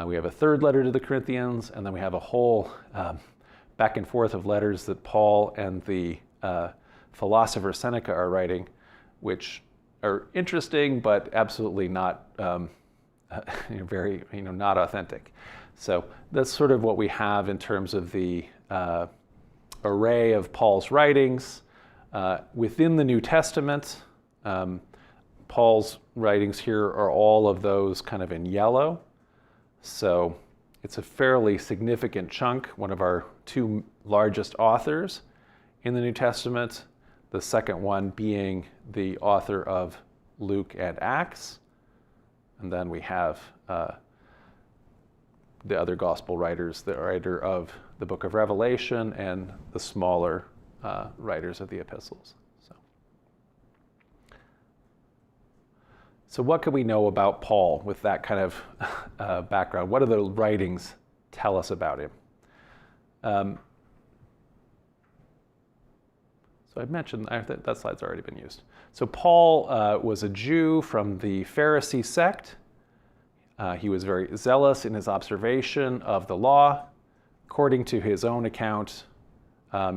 We have a third letter to the Corinthians, and then we have a whole back and forth of letters that Paul and the philosopher Seneca are writing, which are interesting, but absolutely not very, not authentic. So that's sort of what we have in terms of the array of Paul's writings. Within the New Testament, Paul's writings here are all of those kind of in yellow. So it's a fairly significant chunk, one of our two largest authors in the New Testament, the second one being the author of Luke and Acts. And then we have the other gospel writers, the writer of the book of Revelation and the smaller writers of the epistles. So what can we know about Paul with that kind of background? What do the writings tell us about him? So I mentioned, that slide's already been used. So Paul was a Jew from the Pharisee sect. He was very zealous in his observation of the law. According to his own account,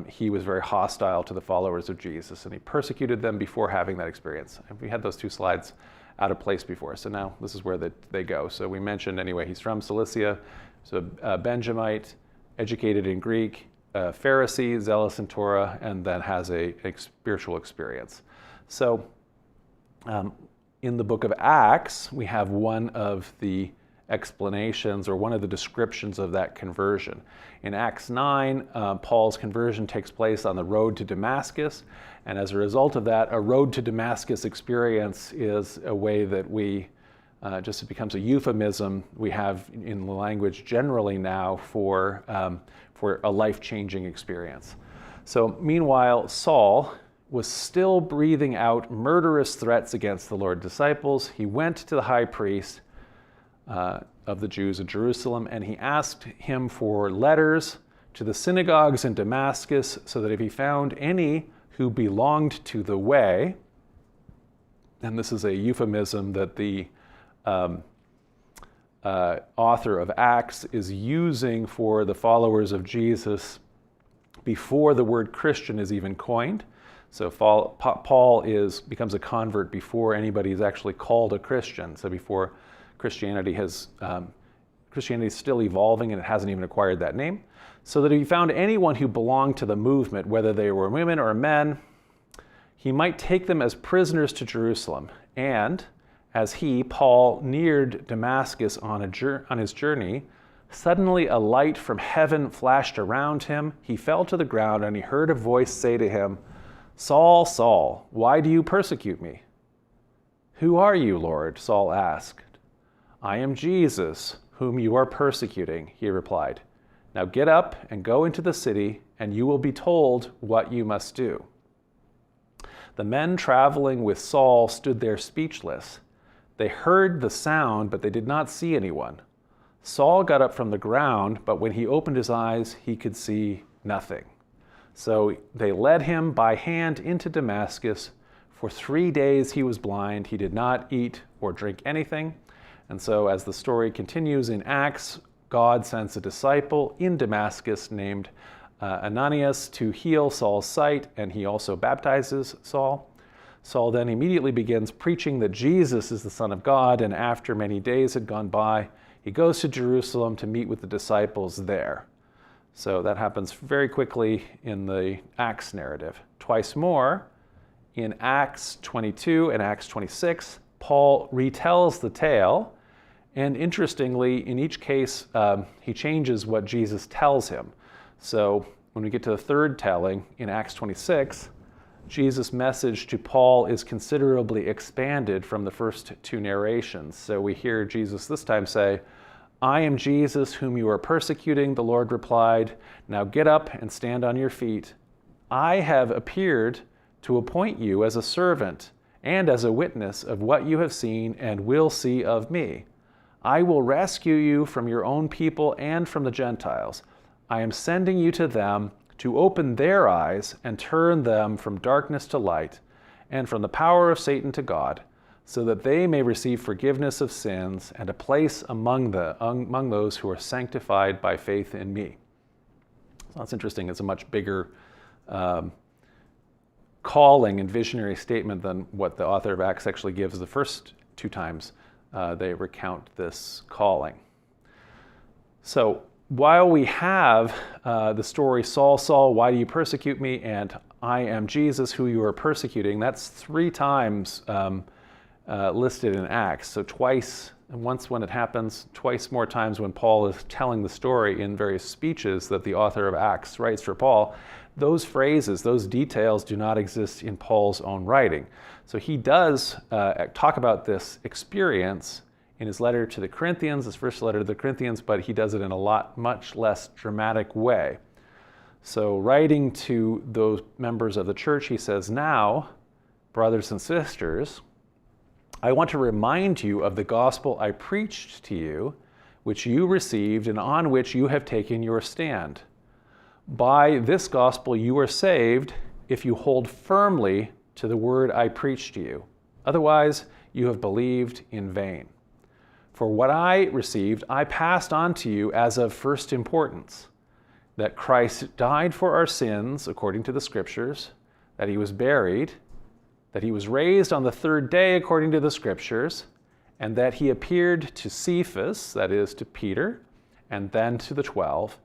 he was very hostile to the followers of Jesus, and he persecuted them before having that experience. And we had those two slides out of place before, so now this is where they go. So we mentioned, anyway, he's from Cilicia, so a Benjamite, educated in Greek, Pharisee, zealous in Torah, and then has a spiritual experience. So in the book of Acts, we have one of the explanations or one of the descriptions of that conversion. In Acts 9, Paul's conversion takes place on the road to Damascus, and as a result of that, a road to Damascus experience is a way that we, just it becomes a euphemism we have in the language generally now for a life-changing experience. So meanwhile, Saul was still breathing out murderous threats against the Lord's disciples. He went to the high priest of the Jews in Jerusalem, and he asked him for letters to the synagogues in Damascus so that if he found any who belonged to the way, and this is a euphemism that the author of Acts is using for the followers of Jesus before the word Christian is even coined. So Paul becomes a convert before anybody is actually called a Christian. So before Christianity is still evolving and it hasn't even acquired that name. So that if he found anyone who belonged to the movement, whether they were women or men, he might take them as prisoners to Jerusalem. And as Paul, neared Damascus on his journey, suddenly a light from heaven flashed around him. He fell to the ground and he heard a voice say to him, "Saul, Saul, why do you persecute me?" "Who are you, Lord?" Saul asked. "I am Jesus, whom you are persecuting," he replied. "Now get up and go into the city, and you will be told what you must do." The men traveling with Saul stood there speechless. They heard the sound, but they did not see anyone. Saul got up from the ground, but when he opened his eyes, he could see nothing. So they led him by hand into Damascus. For 3 days he was blind. He did not eat or drink anything. And so as the story continues in Acts, God sends a disciple in Damascus named Ananias to heal Saul's sight, and he also baptizes Saul. Saul then immediately begins preaching that Jesus is the Son of God, and after many days had gone by, he goes to Jerusalem to meet with the disciples there. So that happens very quickly in the Acts narrative. Twice more, in Acts 22 and Acts 26, Paul retells the tale, and interestingly, in each case, he changes what Jesus tells him. So when we get to the third telling, in Acts 26, Jesus' message to Paul is considerably expanded from the first two narrations. So we hear Jesus this time say, "I am Jesus whom you are persecuting," the Lord replied. "Now get up and stand on your feet. I have appeared to appoint you as a servant and as a witness of what you have seen and will see of me. I will rescue you from your own people and from the Gentiles. I am sending you to them to open their eyes and turn them from darkness to light and from the power of Satan to God, so that they may receive forgiveness of sins and a place among those who are sanctified by faith in me." So that's interesting. It's a much bigger calling and visionary statement than what the author of Acts actually gives the first two times they recount this calling. So while we have the story, Saul, Saul, why do you persecute me? And I am Jesus, who you are persecuting. That's 3 times listed in Acts. So twice, and once when it happens, twice more times when Paul is telling the story in various speeches that the author of Acts writes for Paul. Those phrases, those details do not exist in Paul's own writing. So he does talk about this experience in his letter to the Corinthians, his first letter to the Corinthians, but he does it in a much less dramatic way. So writing to those members of the church, he says, now, brothers and sisters, I want to remind you of the gospel I preached to you, which you received and on which you have taken your stand. By this gospel you are saved if you hold firmly to the word I preached to you. Otherwise, you have believed in vain. For what I received, I passed on to you as of first importance, that Christ died for our sins according to the Scriptures, that he was buried, that he was raised on the 3rd day according to the Scriptures, and that he appeared to Cephas, that is, to Peter, and then to the 12.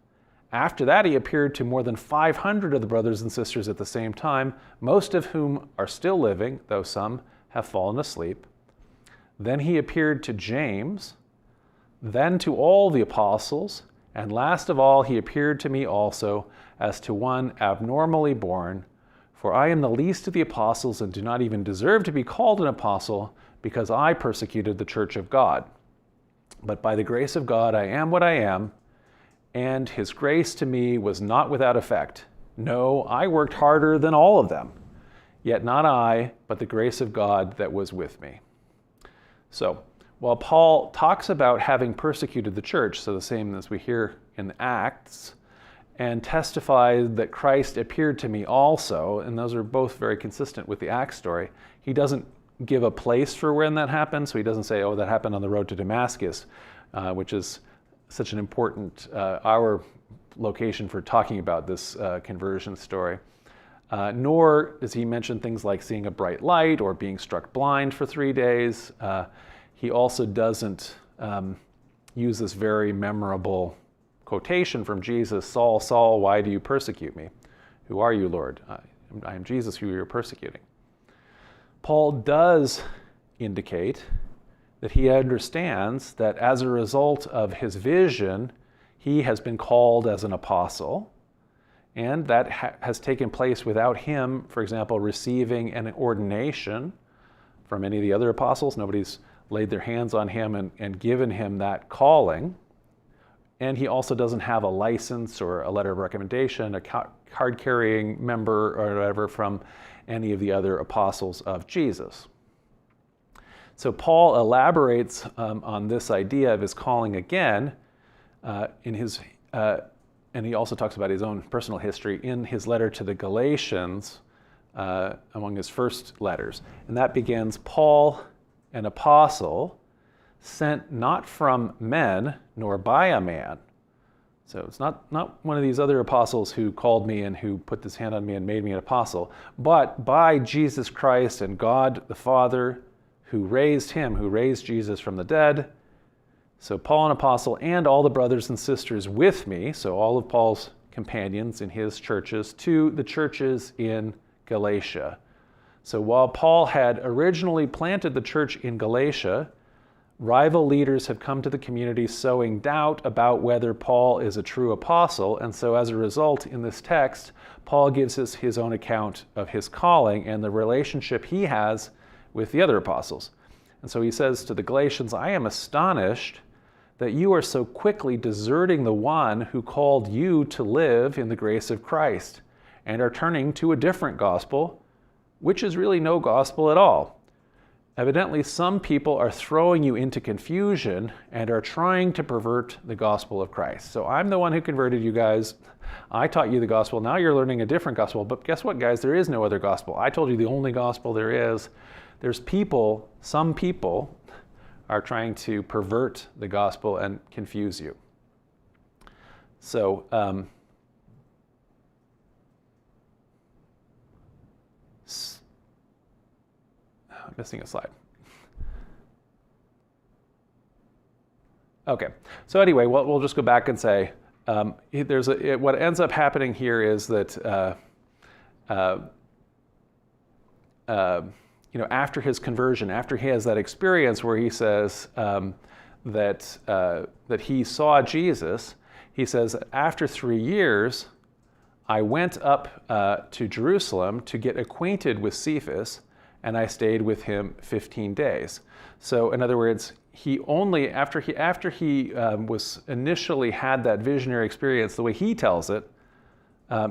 After that, he appeared to more than 500 of the brothers and sisters at the same time, most of whom are still living, though some have fallen asleep. Then he appeared to James, then to all the apostles, and last of all, he appeared to me also as to one abnormally born. For I am the least of the apostles and do not even deserve to be called an apostle, because I persecuted the church of God. But by the grace of God I am what I am, and his grace to me was not without effect. No, I worked harder than all of them. Yet not I, but the grace of God that was with me. So, while Paul talks about having persecuted the church, so the same as we hear in Acts, and testified that Christ appeared to me also, and those are both very consistent with the Acts story, he doesn't give a place for when that happened, so he doesn't say, oh, that happened on the road to Damascus, which is such an important, our location for talking about this conversion story. Nor does he mention things like seeing a bright light or being struck blind for 3 days. He also doesn't use this very memorable quotation from Jesus, Saul, Saul, why do you persecute me? Who are you, Lord? I am Jesus who you're persecuting. Paul does indicate that he understands that as a result of his vision, he has been called as an apostle, and that has taken place without him, for example, receiving an ordination from any of the other apostles. Nobody's laid their hands on him and given him that calling. And he also doesn't have a license or a letter of recommendation, a card-carrying member or whatever from any of the other apostles of Jesus. So Paul elaborates on this idea of his calling again in his, and he also talks about his own personal history in his letter to the Galatians, among his first letters. And that begins, Paul, an apostle, sent not from men, nor by a man. So it's not one of these other apostles who called me and who put his hand on me and made me an apostle, but by Jesus Christ and God the Father, who raised him, who raised Jesus from the dead. So Paul, an apostle, and all the brothers and sisters with me, so all of Paul's companions in his churches, to the churches in Galatia. So while Paul had originally planted the church in Galatia, rival leaders have come to the community sowing doubt about whether Paul is a true apostle, and so as a result, in this text, Paul gives us his own account of his calling and the relationship he has with the other apostles. And so he says to the Galatians, I am astonished that you are so quickly deserting the one who called you to live in the grace of Christ, and are turning to a different gospel, which is really no gospel at all. Evidently, some people are throwing you into confusion and are trying to pervert the gospel of Christ. So I'm the one who converted you guys. I taught you the gospel. Now you're learning a different gospel. But guess what, guys? There is no other gospel. I told you the only gospel there is. There's people, some people, are trying to pervert the gospel and confuse you. So I'm missing a slide. Okay, so anyway, we'll just go back and say what ends up happening here is that after his conversion, after he has that experience where he says that he saw Jesus, he says, after 3 years, I went up to Jerusalem to get acquainted with Cephas, and I stayed with him 15 days. So in other words, after he was initially had that visionary experience, the way he tells it,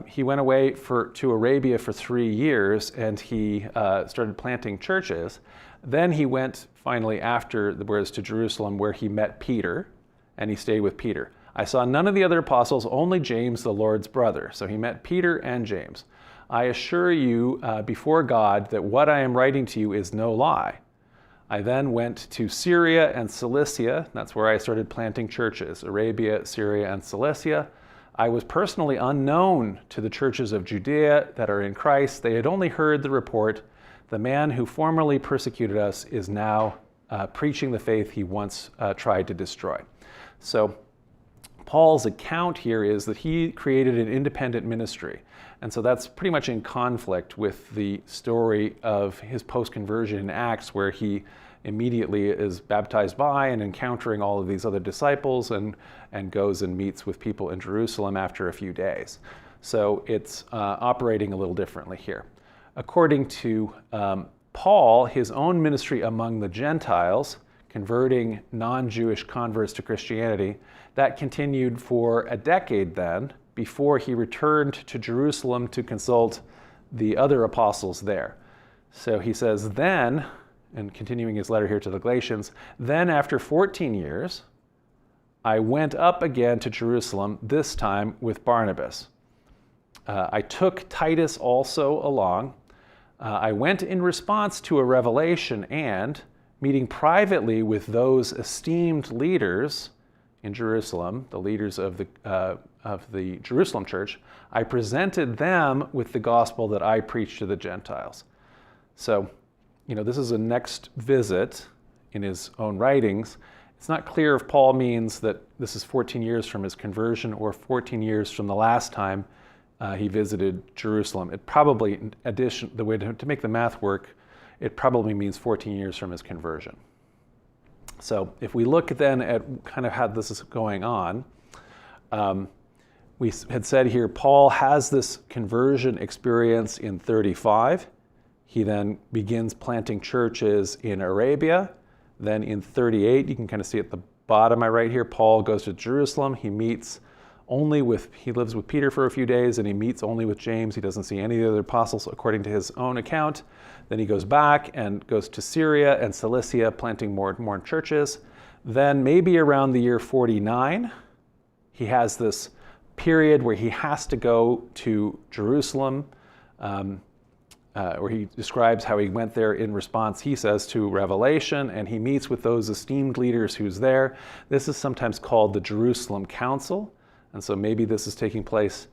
he went away to Arabia for 3 years, and he started planting churches. Then he went finally afterwards to Jerusalem, where he met Peter, and he stayed with Peter. I saw none of the other apostles, only James, the Lord's brother. So he met Peter and James. I assure you before God that what I am writing to you is no lie. I then went to Syria and Cilicia. That's where I started planting churches, Arabia, Syria, and Cilicia. I was personally unknown to the churches of Judea that are in Christ. They had only heard the report. The man who formerly persecuted us is now preaching the faith he once tried to destroy. So Paul's account here is that he created an independent ministry. And so that's pretty much in conflict with the story of his post-conversion in Acts, where he immediately is baptized by and encountering all of these other disciples and goes and meets with people in Jerusalem after a few days. So it's operating a little differently here. According to Paul, his own ministry among the Gentiles, converting non-Jewish converts to Christianity, that continued for a decade then, before he returned to Jerusalem to consult the other apostles there. So he says, then, and continuing his letter here to the Galatians, then after 14 years, I went up again to Jerusalem, this time with Barnabas. I took Titus also along. I went in response to a revelation, and meeting privately with those esteemed leaders in Jerusalem, the leaders of the Jerusalem church, I presented them with the gospel that I preached to the Gentiles. So, this is a next visit in his own writings. It's not clear if Paul means that this is 14 years from his conversion or 14 years from the last time he visited Jerusalem. It probably, in addition, the way to make the math work, it probably means 14 years from his conversion. So if we look then at kind of how this is going on, we had said here, Paul has this conversion experience in 35. He then begins planting churches in Arabia. Then in 38, you can kind of see at the bottom right here, Paul goes to Jerusalem. He lives with Peter for a few days, and he meets only with James. He doesn't see any of the other apostles according to his own account. Then he goes back and goes to Syria and Cilicia, planting more churches. Then maybe around the year 49, he has this period where he has to go to Jerusalem, where he describes how he went there in response, he says, to revelation, and he meets with those esteemed leaders who's there. This is sometimes called the Jerusalem Council, and so maybe this is taking place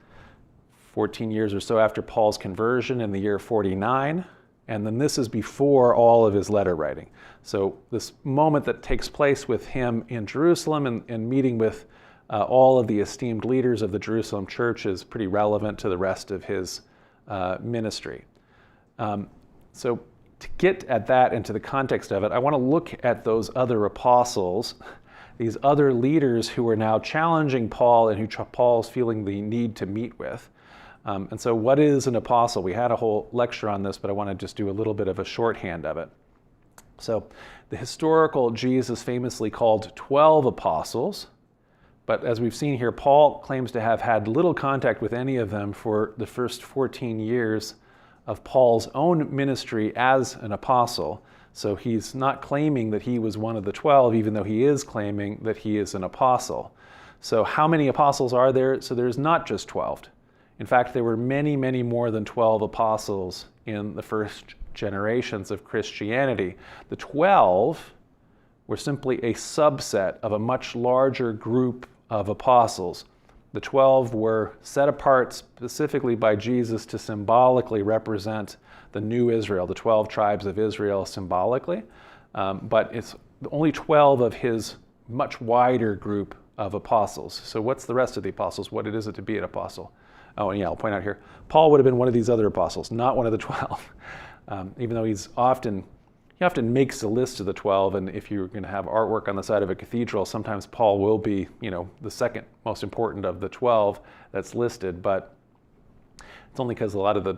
14 years or so after Paul's conversion in the year 49, and then this is before all of his letter writing. So this moment that takes place with him in Jerusalem and meeting with all of the esteemed leaders of the Jerusalem church is pretty relevant to the rest of his ministry. So to get at that and to the context of it, I want to look at those other apostles, these other leaders who are now challenging Paul and who Paul's feeling the need to meet with. And so what is an apostle? We had a whole lecture on this, but I want to just do a little bit of a shorthand of it. So the historical Jesus famously called 12 apostles, but as we've seen here, Paul claims to have had little contact with any of them for the first 14 years of Paul's own ministry as an apostle. So he's not claiming that he was one of the 12, even though he is claiming that he is an apostle. So how many apostles are there? So there's not just 12. In fact, there were many, many more than 12 apostles in the first generations of Christianity. The 12 were simply a subset of a much larger group of apostles. The 12 were set apart specifically by Jesus to symbolically represent the new Israel, the 12 tribes of Israel symbolically, but it's only 12 of his much wider group of apostles. So what's the rest of the apostles? What is it to be an apostle? Oh, and yeah, I'll point out here, Paul would have been one of these other apostles, not one of the 12. Even though he often makes a list of the 12, and if you're going to have artwork on the side of a cathedral, sometimes Paul will be, the second most important of the 12 that's listed, but it's only because a lot of the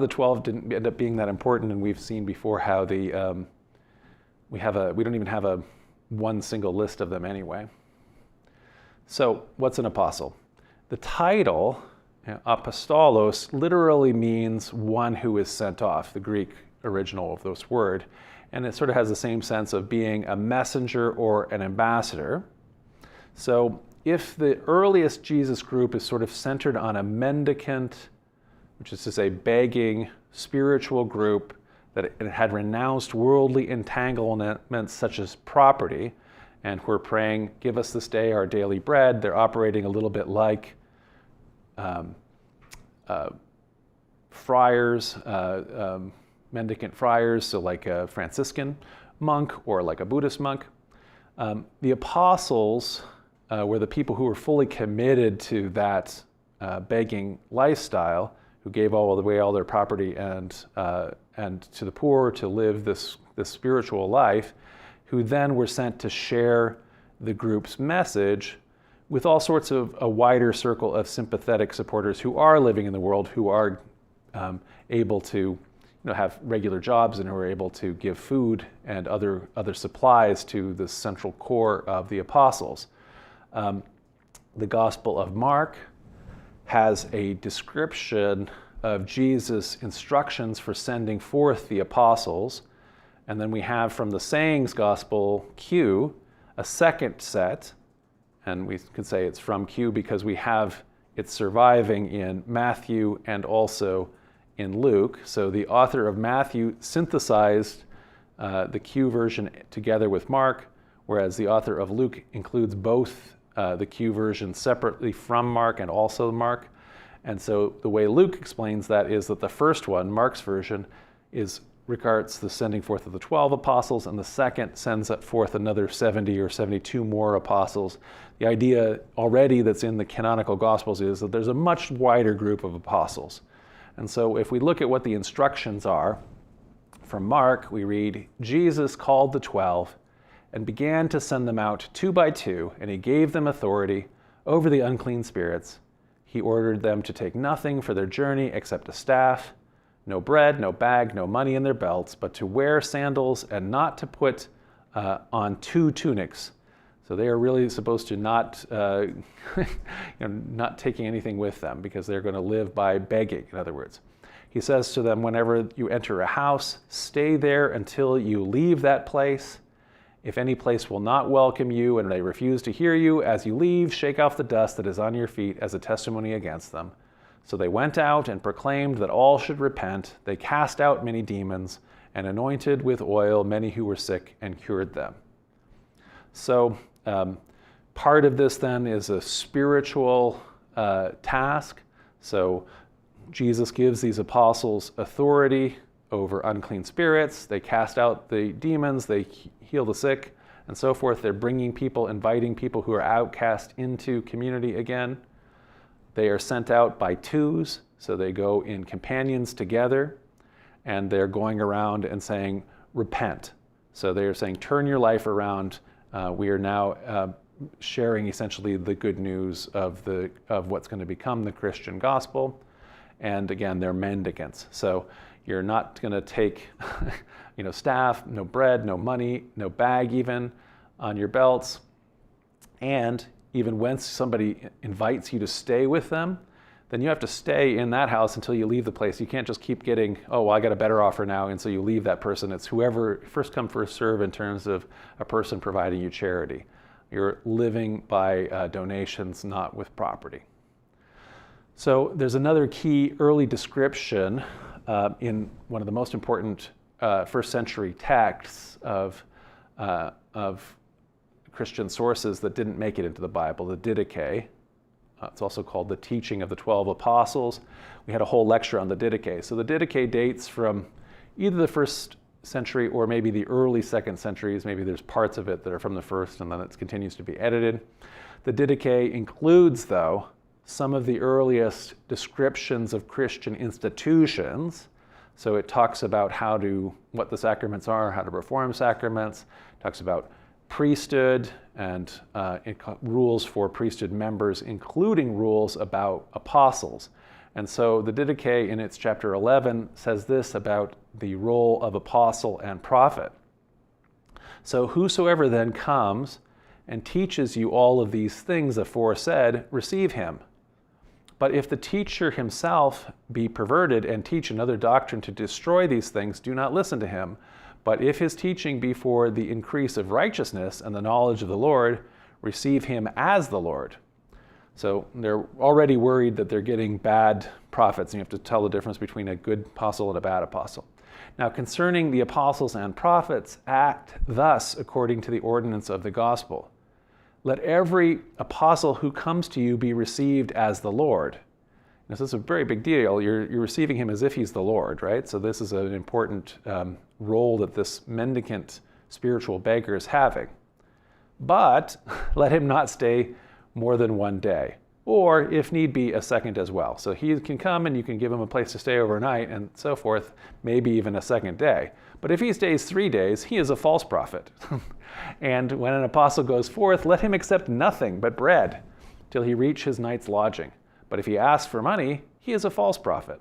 12 didn't end up being that important, and we've seen before how we don't even have one single list of them anyway. So what's an apostle? The title, apostolos, literally means one who is sent off, the Greek original of this word, and it sort of has the same sense of being a messenger or an ambassador. So if the earliest Jesus group is sort of centered on a mendicant, which is to say begging, spiritual group that it had renounced worldly entanglements such as property, and who are praying, give us this day our daily bread, they're operating a little bit like friars, mendicant friars, so like a Franciscan monk or like a Buddhist monk. The apostles were the people who were fully committed to that begging lifestyle, who gave away all their property and to the poor to live this spiritual life, who then were sent to share the group's message with all sorts of a wider circle of sympathetic supporters who are living in the world, who are able to have regular jobs and who are able to give food and other supplies to the central core of the apostles. The Gospel of Mark has a description of Jesus' instructions for sending forth the apostles. And then we have from the Sayings Gospel, Q, a second set. And we could say it's from Q because we have it surviving in Matthew and also in Luke. So the author of Matthew synthesized the Q version together with Mark, whereas the author of Luke includes both the Q version separately from Mark and also Mark. And so the way Luke explains that is that the first one, Mark's version, regards the sending forth of the 12 apostles, and the second sends forth another 70 or 72 more apostles. The idea already that's in the canonical Gospels is that there's a much wider group of apostles. And so if we look at what the instructions are, from Mark we read, Jesus called the 12 and began to send them out 2 by 2, and he gave them authority over the unclean spirits. He ordered them to take nothing for their journey except a staff, no bread, no bag, no money in their belts, but to wear sandals and not to put on 2 tunics. So they are really supposed to not taking anything with them because they're going to live by begging, in other words. He says to them, whenever you enter a house, stay there until you leave that place. If any place will not welcome you and they refuse to hear you, as you leave, shake off the dust that is on your feet as a testimony against them. So they went out and proclaimed that all should repent. They cast out many demons and anointed with oil many who were sick and cured them. So part of this then is a spiritual task. So Jesus gives these apostles authority over unclean spirits. They cast out the demons, they heal the sick, and so forth. They're bringing people, inviting people who are outcast into community again. They are sent out by 2s, so they go in companions together, and they're going around and saying, repent. So they are saying, turn your life around. We are now sharing essentially the good news of what's going to become the Christian gospel. And again, they're mendicants. So you're not going to take staff, no bread, no money, no bag even on your belts. And even when somebody invites you to stay with them, then you have to stay in that house until you leave the place. You can't just keep getting, I got a better offer now, and so you leave that person. It's whoever, first come, first serve in terms of a person providing you charity. You're living by donations, not with property. So there's another key early description in one of the most important first century texts of Christian sources that didn't make it into the Bible, the Didache, It's also called the teaching of the 12 apostles. We had a whole lecture on the Didache. So the Didache dates from either the first century or maybe the early second centuries. Maybe there's parts of it that are from the first and then it continues to be edited. The Didache includes, though, some of the earliest descriptions of Christian institutions. So it talks about what the sacraments are, how to perform sacraments. It talks about priesthood and rules for priesthood members, including rules about apostles. And so the Didache in its chapter 11 says this about the role of apostle and prophet. So whosoever then comes and teaches you all of these things aforesaid, receive him. But if the teacher himself be perverted and teach another doctrine to destroy these things, do not listen to him. But if his teaching be for the increase of righteousness and the knowledge of the Lord, receive him as the Lord. So they're already worried that they're getting bad prophets, and you have to tell the difference between a good apostle and a bad apostle. Now, concerning the apostles and prophets, act thus according to the ordinance of the gospel. Let every apostle who comes to you be received as the Lord. Now, this is a very big deal. You're receiving him as if he's the Lord, right? So this is an important role that this mendicant spiritual beggar is having. But let him not stay more than one day, or if need be, a second as well. So he can come and you can give him a place to stay overnight and so forth, maybe even a second day. But if he stays 3 days, he is a false prophet. And when an apostle goes forth, let him accept nothing but bread till he reach his night's lodging. But if he asks for money, he is a false prophet.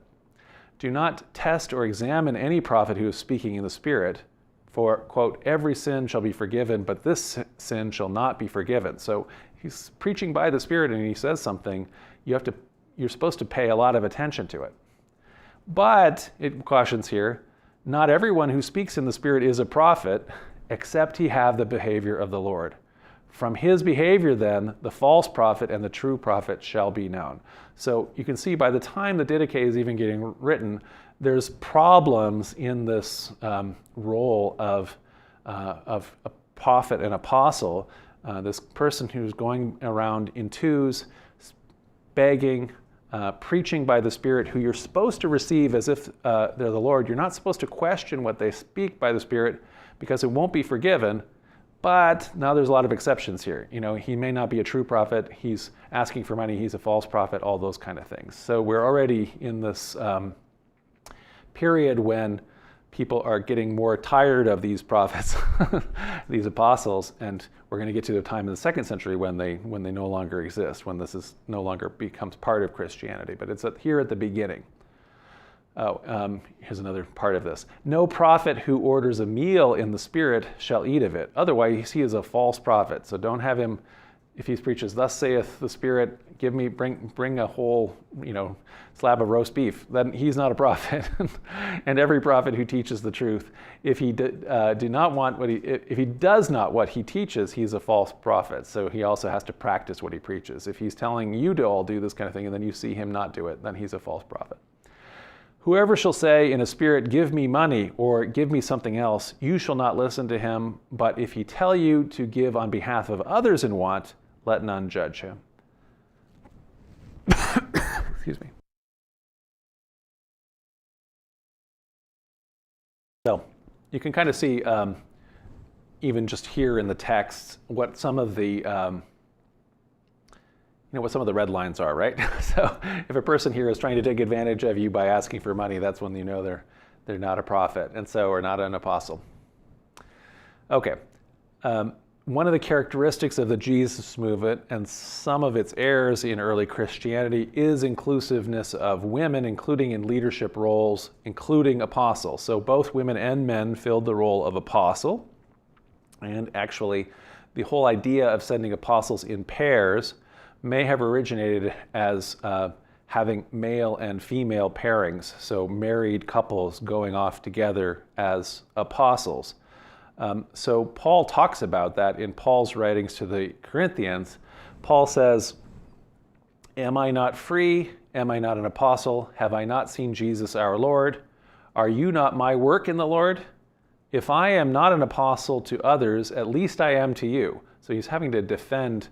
Do not test or examine any prophet who is speaking in the Spirit, for, quote, every sin shall be forgiven, but this sin shall not be forgiven. So he's preaching by the Spirit and he says something, you're supposed to pay a lot of attention to it. But, it cautions here, not everyone who speaks in the Spirit is a prophet, except he have the behavior of the Lord. From his behavior, then, the false prophet and the true prophet shall be known. So you can see by the time the Didache is even getting written, there's problems in this role of a prophet and apostle. This person who's going around in twos, begging, preaching by the Spirit, who you're supposed to receive as if they're the Lord. You're not supposed to question what they speak by the Spirit because it won't be forgiven. But now there's a lot of exceptions here. You know, he may not be a true prophet. He's asking for money. He's a false prophet, all those kind of things. So we're already in this period when people are getting more tired of these prophets, these apostles, and we're going to get to the time in the second century when they no longer exist, when this is no longer becomes part of Christianity. But it's here at the beginning. Here's another part of this. No prophet who orders a meal in the Spirit shall eat of it. Otherwise, he is a false prophet. So don't have him, if he preaches, thus saith the Spirit, bring a whole, slab of roast beef, then he's not a prophet. And every prophet who teaches the truth, if he does not what he teaches, he's a false prophet. So he also has to practice what he preaches. If he's telling you to all do this kind of thing and then you see him not do it, then he's a false prophet. Whoever shall say in a spirit, give me money, or give me something else, you shall not listen to him. But if he tell you to give on behalf of others in want, let none judge him. Excuse me. So you can kind of see, even just here in the text, what some of the what some of the red lines are, right? So if a person here is trying to take advantage of you by asking for money, that's when you know they're not a prophet, and so or not an apostle. Okay. One of the characteristics of the Jesus movement and some of its errors in early Christianity is inclusiveness of women, including in leadership roles, including apostles. So both women and men filled the role of apostle. And actually, the whole idea of sending apostles in pairs may have originated as having male and female pairings, so married couples going off together as apostles. So Paul talks about that in Paul's writings to the Corinthians. Paul says, am I not free? Am I not an apostle? Have I not seen Jesus our Lord? Are you not my work in the Lord? If I am not an apostle to others, at least I am to you. So he's having to defend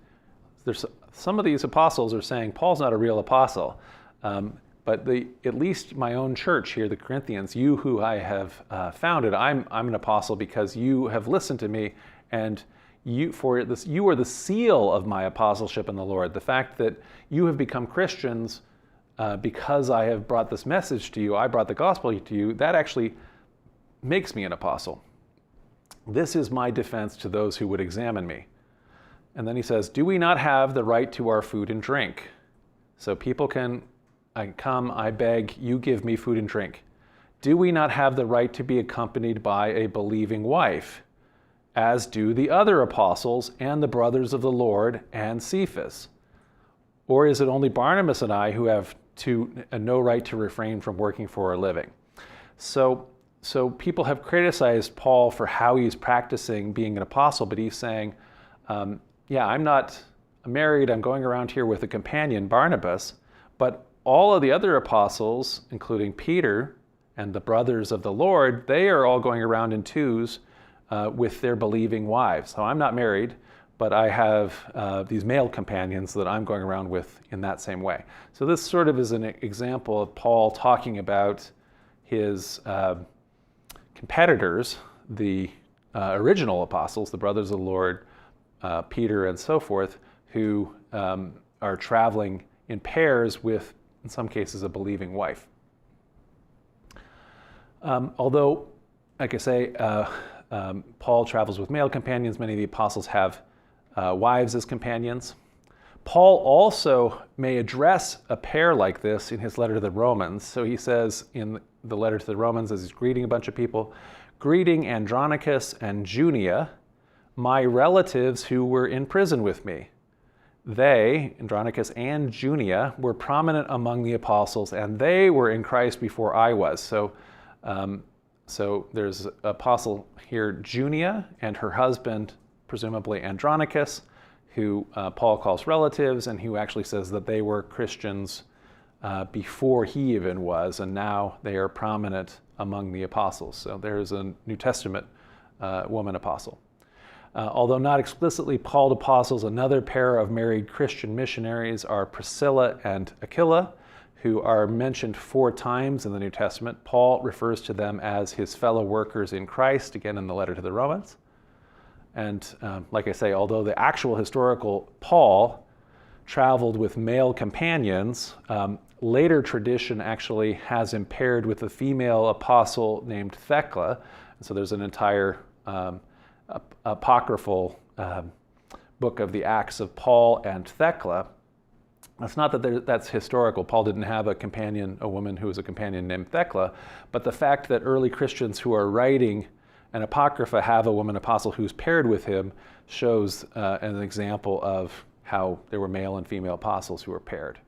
there's some of these apostles are saying Paul's not a real apostle, but at least my own church here, the Corinthians, you who I have founded, I'm an apostle because you have listened to me, and you are the seal of my apostleship in the Lord. The fact that you have become Christians because I have brought this message to you, I brought the gospel to you, that actually makes me an apostle. This is my defense to those who would examine me. And then he says, do we not have the right to our food and drink? So people I come, I beg, you give me food and drink. Do we not have the right to be accompanied by a believing wife, as do the other apostles and the brothers of the Lord and Cephas? Or is it only Barnabas and I who have no right to refrain from working for a living? So people have criticized Paul for how he's practicing being an apostle, but he's saying, yeah, I'm not married, I'm going around here with a companion, Barnabas, but all of the other apostles, including Peter and the brothers of the Lord, they are all going around in twos with their believing wives. So I'm not married, but I have these male companions that I'm going around with in that same way. So this sort of is an example of Paul talking about his competitors, the original apostles, the brothers of the Lord, Peter and so forth, who are traveling in pairs with, in some cases, a believing wife. Although, like I say, Paul travels with male companions, many of the apostles have wives as companions. Paul also may address a pair like this in his letter to the Romans. So he says in the letter to the Romans, as he's greeting a bunch of people, greeting Andronicus and Junia, my relatives who were in prison with me. They, Andronicus and Junia, were prominent among the apostles, and they were in Christ before I was. So there's apostle here, Junia, and her husband, presumably Andronicus, who Paul calls relatives, and who actually says that they were Christians before he even was, and now they are prominent among the apostles. So there's a New Testament woman apostle. Although not explicitly called apostles, another pair of married Christian missionaries are Priscilla and Aquila, who are mentioned 4 times in the New Testament. Paul refers to them as his fellow workers in Christ, again in the letter to the Romans. And like I say, although the actual historical Paul traveled with male companions, later tradition actually has him paired with a female apostle named Thecla. And so there's an entire apocryphal book of the Acts of Paul and Thecla. It's not that that's historical. Paul didn't have a woman who was a companion named Thecla, but the fact that early Christians who are writing an apocrypha have a woman apostle who's paired with him shows an example of how there were male and female apostles who were paired.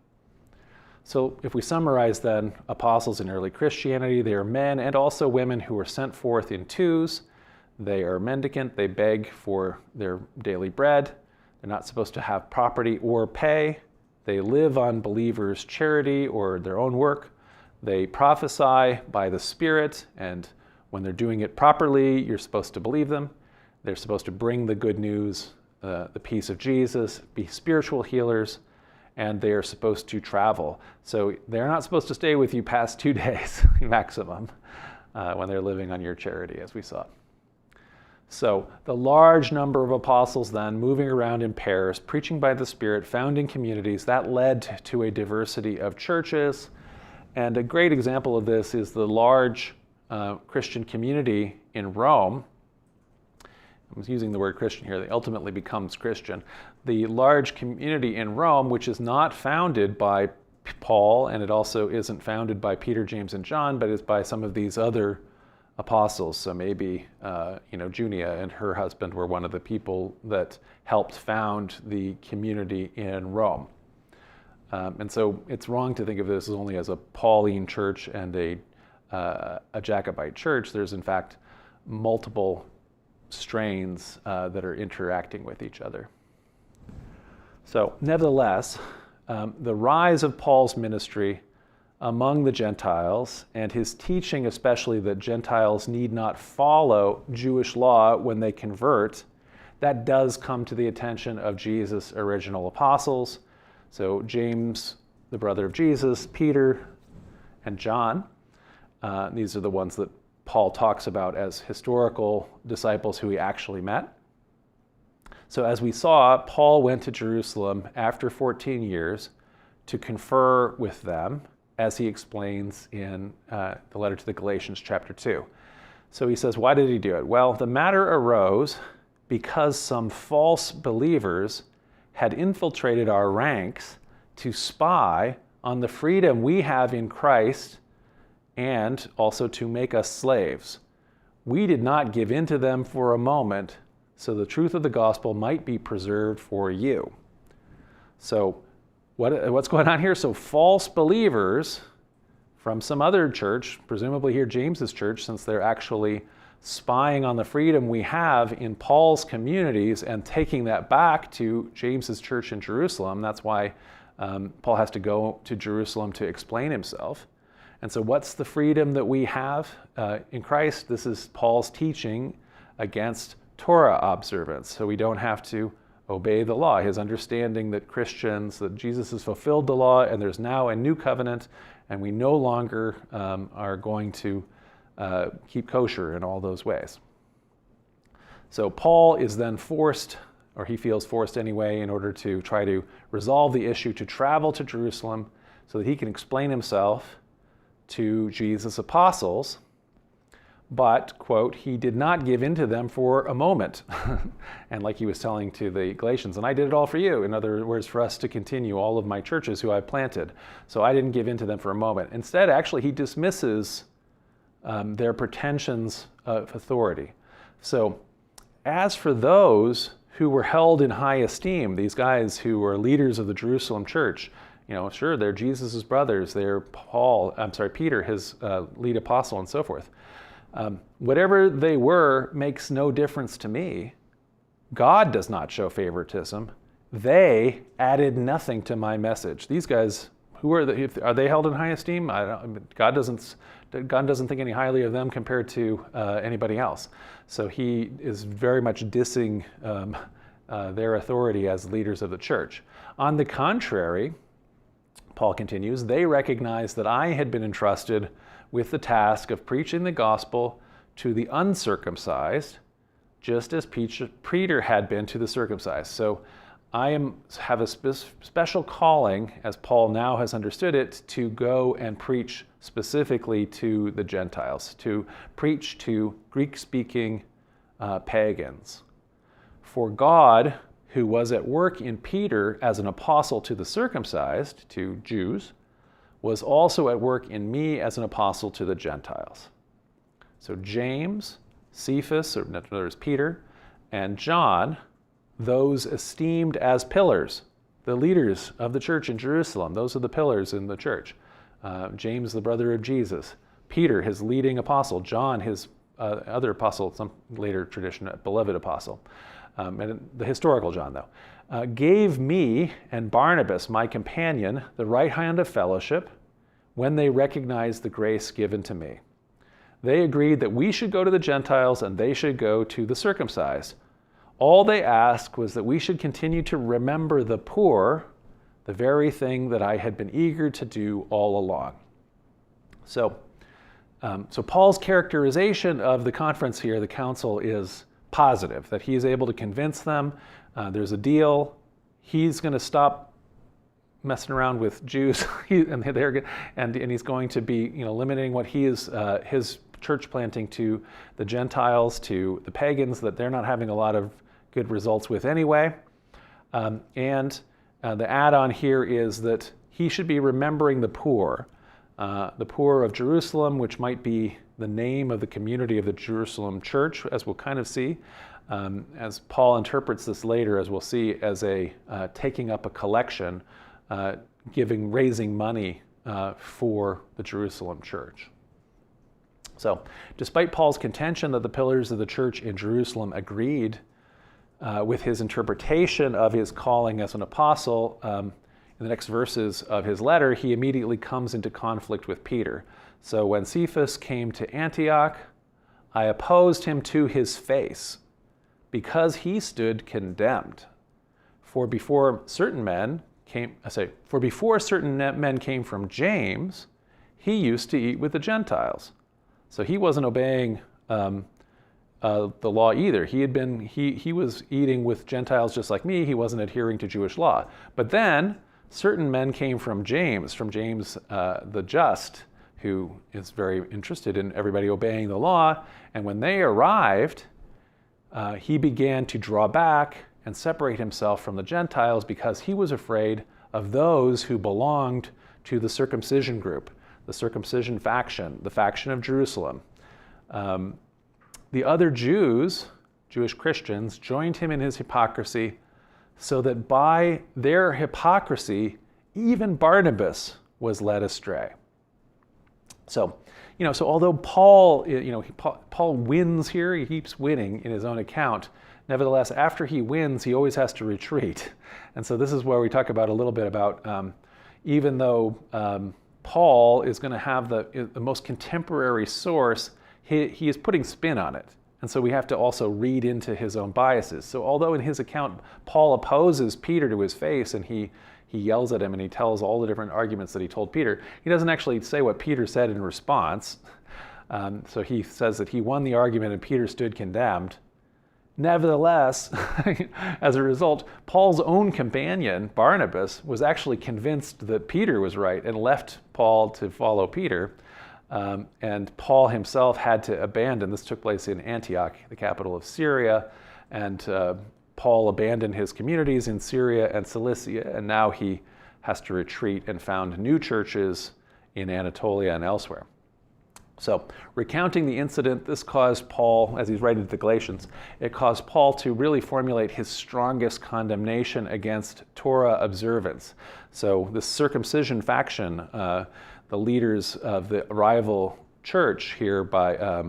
So if we summarize then, apostles in early Christianity, they are men and also women who are sent forth in twos. They are mendicant, they beg for their daily bread. They're not supposed to have property or pay. They live on believers' charity or their own work. They prophesy by the Spirit, and when they're doing it properly, you're supposed to believe them. They're supposed to bring the good news, the peace of Jesus, be spiritual healers, and they are supposed to travel. So they're not supposed to stay with you past 2 days maximum when they're living on your charity, as we saw. So the large number of apostles then moving around in pairs, preaching by the Spirit, founding communities, that led to a diversity of churches. And a great example of this is the large Christian community in Rome. I'm using the word Christian here, they ultimately becomes Christian. The large community in Rome, which is not founded by Paul, and it also isn't founded by Peter, James, and John, but is by some of these other apostles. So maybe Junia and her husband were one of the people that helped found the community in Rome. And so it's wrong to think of this as only as a Pauline church and a Jacobite church. There's in fact multiple strains that are interacting with each other. So nevertheless, the rise of Paul's ministry among the Gentiles, and his teaching especially that Gentiles need not follow Jewish law when they convert, that does come to the attention of Jesus' original apostles. So James, the brother of Jesus, Peter, and John. These are the ones that Paul talks about as historical disciples who he actually met. So as we saw, Paul went to Jerusalem after 14 years to confer with them, as he explains in the letter to the Galatians chapter 2. So he says, why did he do it? Well, the matter arose because some false believers had infiltrated our ranks to spy on the freedom we have in Christ and also to make us slaves. We did not give in to them for a moment, so the truth of the gospel might be preserved for you. So what's going on here? So false believers from some other church, presumably here James's church, since they're actually spying on the freedom we have in Paul's communities and taking that back to James's church in Jerusalem. That's why Paul has to go to Jerusalem to explain himself. And so what's the freedom that we have in Christ? This is Paul's teaching against Torah observance. So we don't have to obey the law. His understanding that Christians, that Jesus has fulfilled the law and there's now a new covenant and we no longer are going to keep kosher in all those ways. So Paul is then forced, or he feels forced anyway, in order to try to resolve the issue, to travel to Jerusalem so that he can explain himself to Jesus' apostles. But, quote, he did not give in to them for a moment. And like he was telling to the Galatians, and I did it all for you. In other words, for us to continue all of my churches who I've planted. So I didn't give in to them for a moment. Instead, actually, he dismisses their pretensions of authority. So as for those who were held in high esteem, these guys who were leaders of the Jerusalem church, sure, they're Jesus' brothers, they're Peter, his lead apostle, and so forth. Whatever they were makes no difference to me. God does not show favoritism. They added nothing to my message. These guys, are they held in high esteem? God doesn't think any highly of them compared to anybody else. So he is very much dissing their authority as leaders of the church. On the contrary, Paul continues, they recognized that I had been entrusted with the task of preaching the gospel to the uncircumcised, just as Peter had been to the circumcised. So I have a special calling, as Paul now has understood it, to go and preach specifically to the Gentiles, to preach to Greek-speaking pagans. For God, who was at work in Peter as an apostle to the circumcised, to Jews, was also at work in me as an apostle to the Gentiles. So James, Cephas, or in other words, Peter, and John, those esteemed as pillars, the leaders of the church in Jerusalem, those are the pillars in the church. James, the brother of Jesus, Peter, his leading apostle, John, his other apostle, some later tradition, beloved apostle, and the historical John, though, gave me and Barnabas, my companion, the right hand of fellowship when they recognized the grace given to me. They agreed that we should go to the Gentiles and they should go to the circumcised. All they asked was that we should continue to remember the poor, the very thing that I had been eager to do all along. So Paul's characterization of the conference here, the council, is positive, that he is able to convince them there's a deal. He's going to stop messing around with Jews, and he's going to be limiting what he is his church planting to the Gentiles, to the pagans that they're not having a lot of good results with anyway. And the add-on here is that he should be remembering the poor of Jerusalem, which might be the name of the community of the Jerusalem church, as we'll kind of see, as Paul interprets this later, as we'll see, as a taking up a collection, raising money for the Jerusalem church. So, despite Paul's contention that the pillars of the church in Jerusalem agreed with his interpretation of his calling as an apostle, in the next verses of his letter, he immediately comes into conflict with Peter. So when Cephas came to Antioch, I opposed him to his face, because he stood condemned. For before certain men came from James, he used to eat with the Gentiles. So he wasn't obeying the law either. He was eating with Gentiles just like me. He wasn't adhering to Jewish law. But then certain men came from James the just, who is very interested in everybody obeying the law. And when they arrived, he began to draw back and separate himself from the Gentiles because he was afraid of those who belonged to the circumcision group, the circumcision faction, the faction of Jerusalem. The other Jews, Jewish Christians, joined him in his hypocrisy, so that by their hypocrisy, even Barnabas was led astray. So although Paul wins here, he keeps winning in his own account. Nevertheless, after he wins, he always has to retreat. And so this is where we talk about a little bit about, even though Paul is going to have the most contemporary source, he is putting spin on it. And so we have to also read into his own biases. So although in his account, Paul opposes Peter to his face and he yells at him and he tells all the different arguments that he told Peter, he doesn't actually say what Peter said in response. So he says that he won the argument and Peter stood condemned. Nevertheless, as a result, Paul's own companion, Barnabas, was actually convinced that Peter was right and left Paul to follow Peter. And Paul himself had to abandon. This took place in Antioch, the capital of Syria. And Paul abandoned his communities in Syria and Cilicia, and now he has to retreat and found new churches in Anatolia and elsewhere. So, recounting the incident, this caused Paul, as he's writing to the Galatians, it caused Paul to really formulate his strongest condemnation against Torah observance. So, the circumcision faction, the leaders of the rival church here by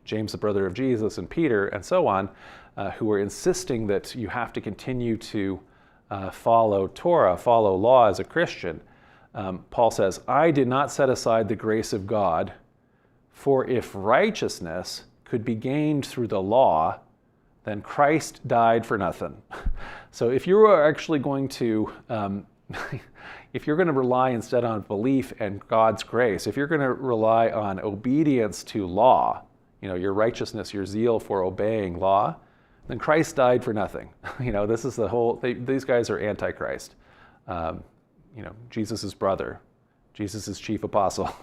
James, the brother of Jesus, and Peter, and so on, who were insisting that you have to continue to follow Torah, follow law as a Christian. Paul says, I did not set aside the grace of God, for if righteousness could be gained through the law, then Christ died for nothing. So if you are actually going to, if you're going to rely instead on belief and God's grace, if you're going to rely on obedience to law, your righteousness, your zeal for obeying law, then Christ died for nothing. This is the whole, these guys are antichrist. Jesus' brother, Jesus' chief apostle,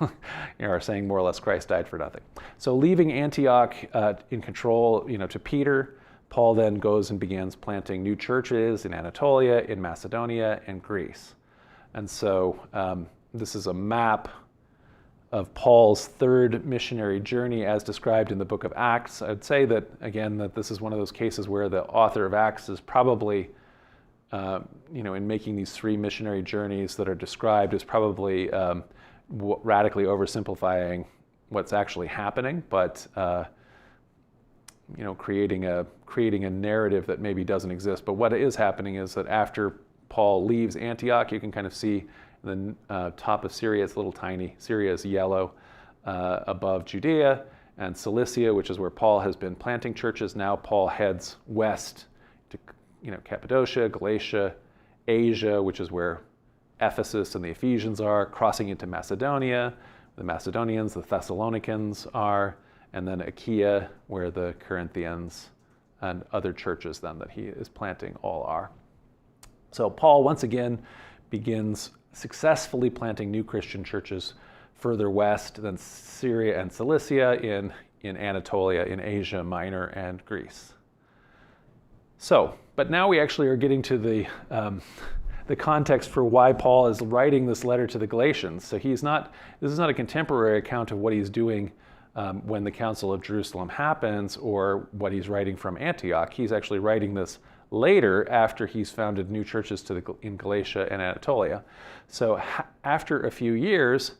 are saying more or less Christ died for nothing. So leaving Antioch in control, to Peter, Paul then goes and begins planting new churches in Anatolia, in Macedonia, and Greece. And so this is a map of Paul's third missionary journey as described in the book of Acts. I'd say that, again, that this is one of those cases where the author of Acts is probably, in making these three missionary journeys that are described, is probably radically oversimplifying what's actually happening, but creating a narrative that maybe doesn't exist. But what is happening is that after Paul leaves Antioch, you can kind of see the top of Syria, it's a little tiny. Syria is yellow above Judea, and Cilicia, which is where Paul has been planting churches. Now Paul heads west to Cappadocia, Galatia, Asia, which is where Ephesus and the Ephesians are, crossing into Macedonia, the Macedonians, the Thessalonians are, and then Achaia, where the Corinthians and other churches then that he is planting all are. So Paul once again begins successfully planting new Christian churches further west than Syria and Cilicia in Anatolia, in Asia Minor and Greece. So, but now we actually are getting to the context for why Paul is writing this letter to the Galatians. So this is not a contemporary account of what he's doing when the Council of Jerusalem happens or what he's writing from Antioch. He's actually writing this later after he's founded new churches in Galatia and Anatolia. So after a few years,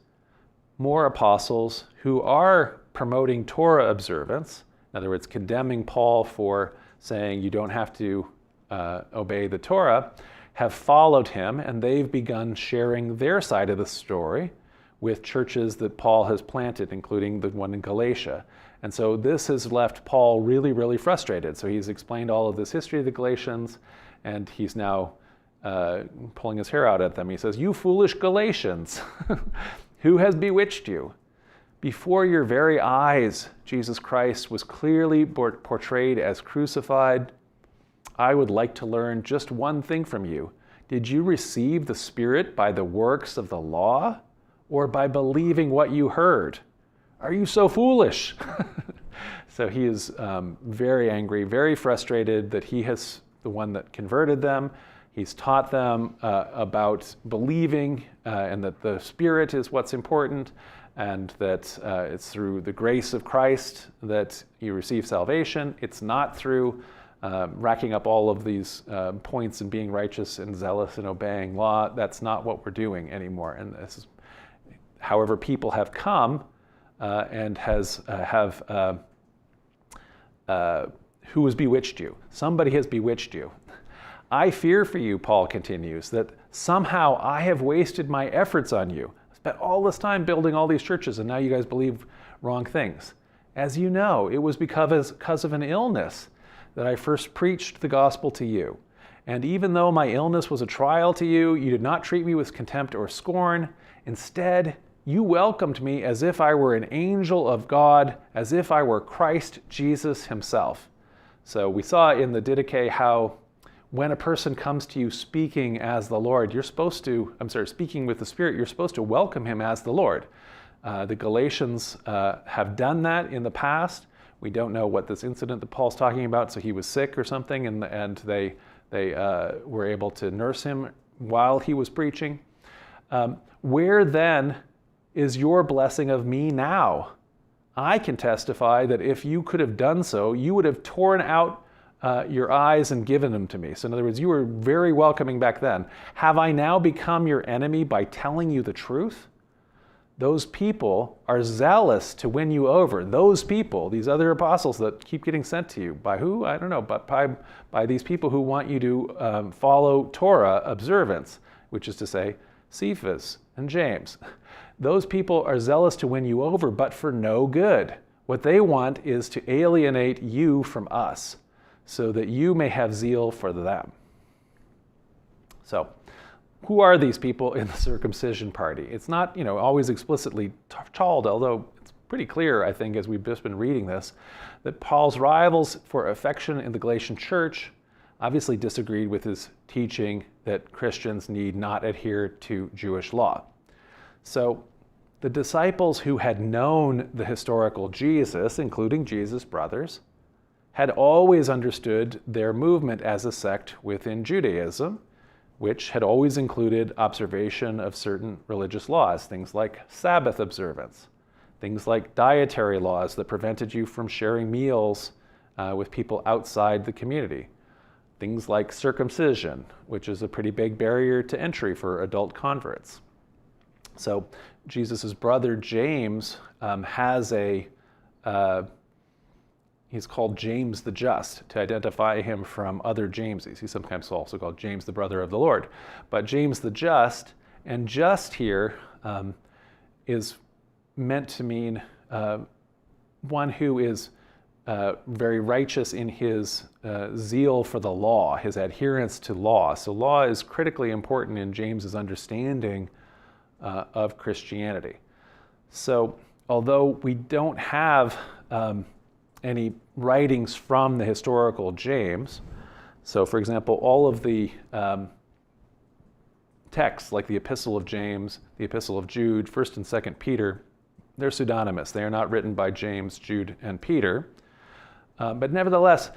more apostles who are promoting Torah observance, in other words, condemning Paul for saying you don't have to obey the Torah, have followed him, and they've begun sharing their side of the story with churches that Paul has planted, including the one in Galatia. And so this has left Paul really, really frustrated. So he's explained all of this history of the Galatians, and he's now pulling his hair out at them. He says, "You foolish Galatians, who has bewitched you? Before your very eyes, Jesus Christ was clearly portrayed as crucified. I would like to learn just one thing from you. Did you receive the Spirit by the works of the law, or by believing what you heard? Are you so foolish?" So he is very angry, very frustrated that he has the one that converted them. He's taught them about believing and that the Spirit is what's important, and that it's through the grace of Christ that you receive salvation. It's not through racking up all of these points and being righteous and zealous and obeying law. That's not what we're doing anymore. And this is, however, people have come and who has bewitched you? Somebody has bewitched you. I fear for you, Paul continues, that somehow I have wasted my efforts on you. I spent all this time building all these churches, and now you guys believe wrong things. As you know, it was because of an illness that I first preached the gospel to you. And even though my illness was a trial to you, you did not treat me with contempt or scorn. Instead, you welcomed me as if I were an angel of God, as if I were Christ Jesus himself. So we saw in the Didache how when a person comes to you speaking as the Lord, speaking with the Spirit, you're supposed to welcome him as the Lord. The Galatians have done that in the past. We don't know what this incident that Paul's talking about, so he was sick or something, and they were able to nurse him while he was preaching. Where then is your blessing of me now? I can testify that if you could have done so, you would have torn out your eyes and given them to me. So in other words, you were very welcoming back then. Have I now become your enemy by telling you the truth? Those people are zealous to win you over. Those people, these other apostles that keep getting sent to you. By who? I don't know, but by these people who want you to follow Torah observance, which is to say, Cephas and James. Those people are zealous to win you over, but for no good. What they want is to alienate you from us, so that you may have zeal for them. So, who are these people in the circumcision party? It's not, always explicitly told, although it's pretty clear, I think, as we've just been reading this, that Paul's rivals for affection in the Galatian church obviously disagreed with his teaching that Christians need not adhere to Jewish law. So the disciples who had known the historical Jesus, including Jesus' brothers, had always understood their movement as a sect within Judaism, which had always included observation of certain religious laws, things like Sabbath observance, things like dietary laws that prevented you from sharing meals with people outside the community, things like circumcision, which is a pretty big barrier to entry for adult converts. So Jesus' brother James has he's called James the Just to identify him from other Jameses. He's sometimes also called James the brother of the Lord. But James the Just, and just here is meant to mean one who is very righteous in his zeal for the law, his adherence to law. So law is critically important in James's understanding of Christianity. So although we don't have any writings from the historical James, so for example, all of the texts like the Epistle of James, the Epistle of Jude, 1st and 2nd Peter, they're pseudonymous. They are not written by James, Jude, and Peter. But nevertheless,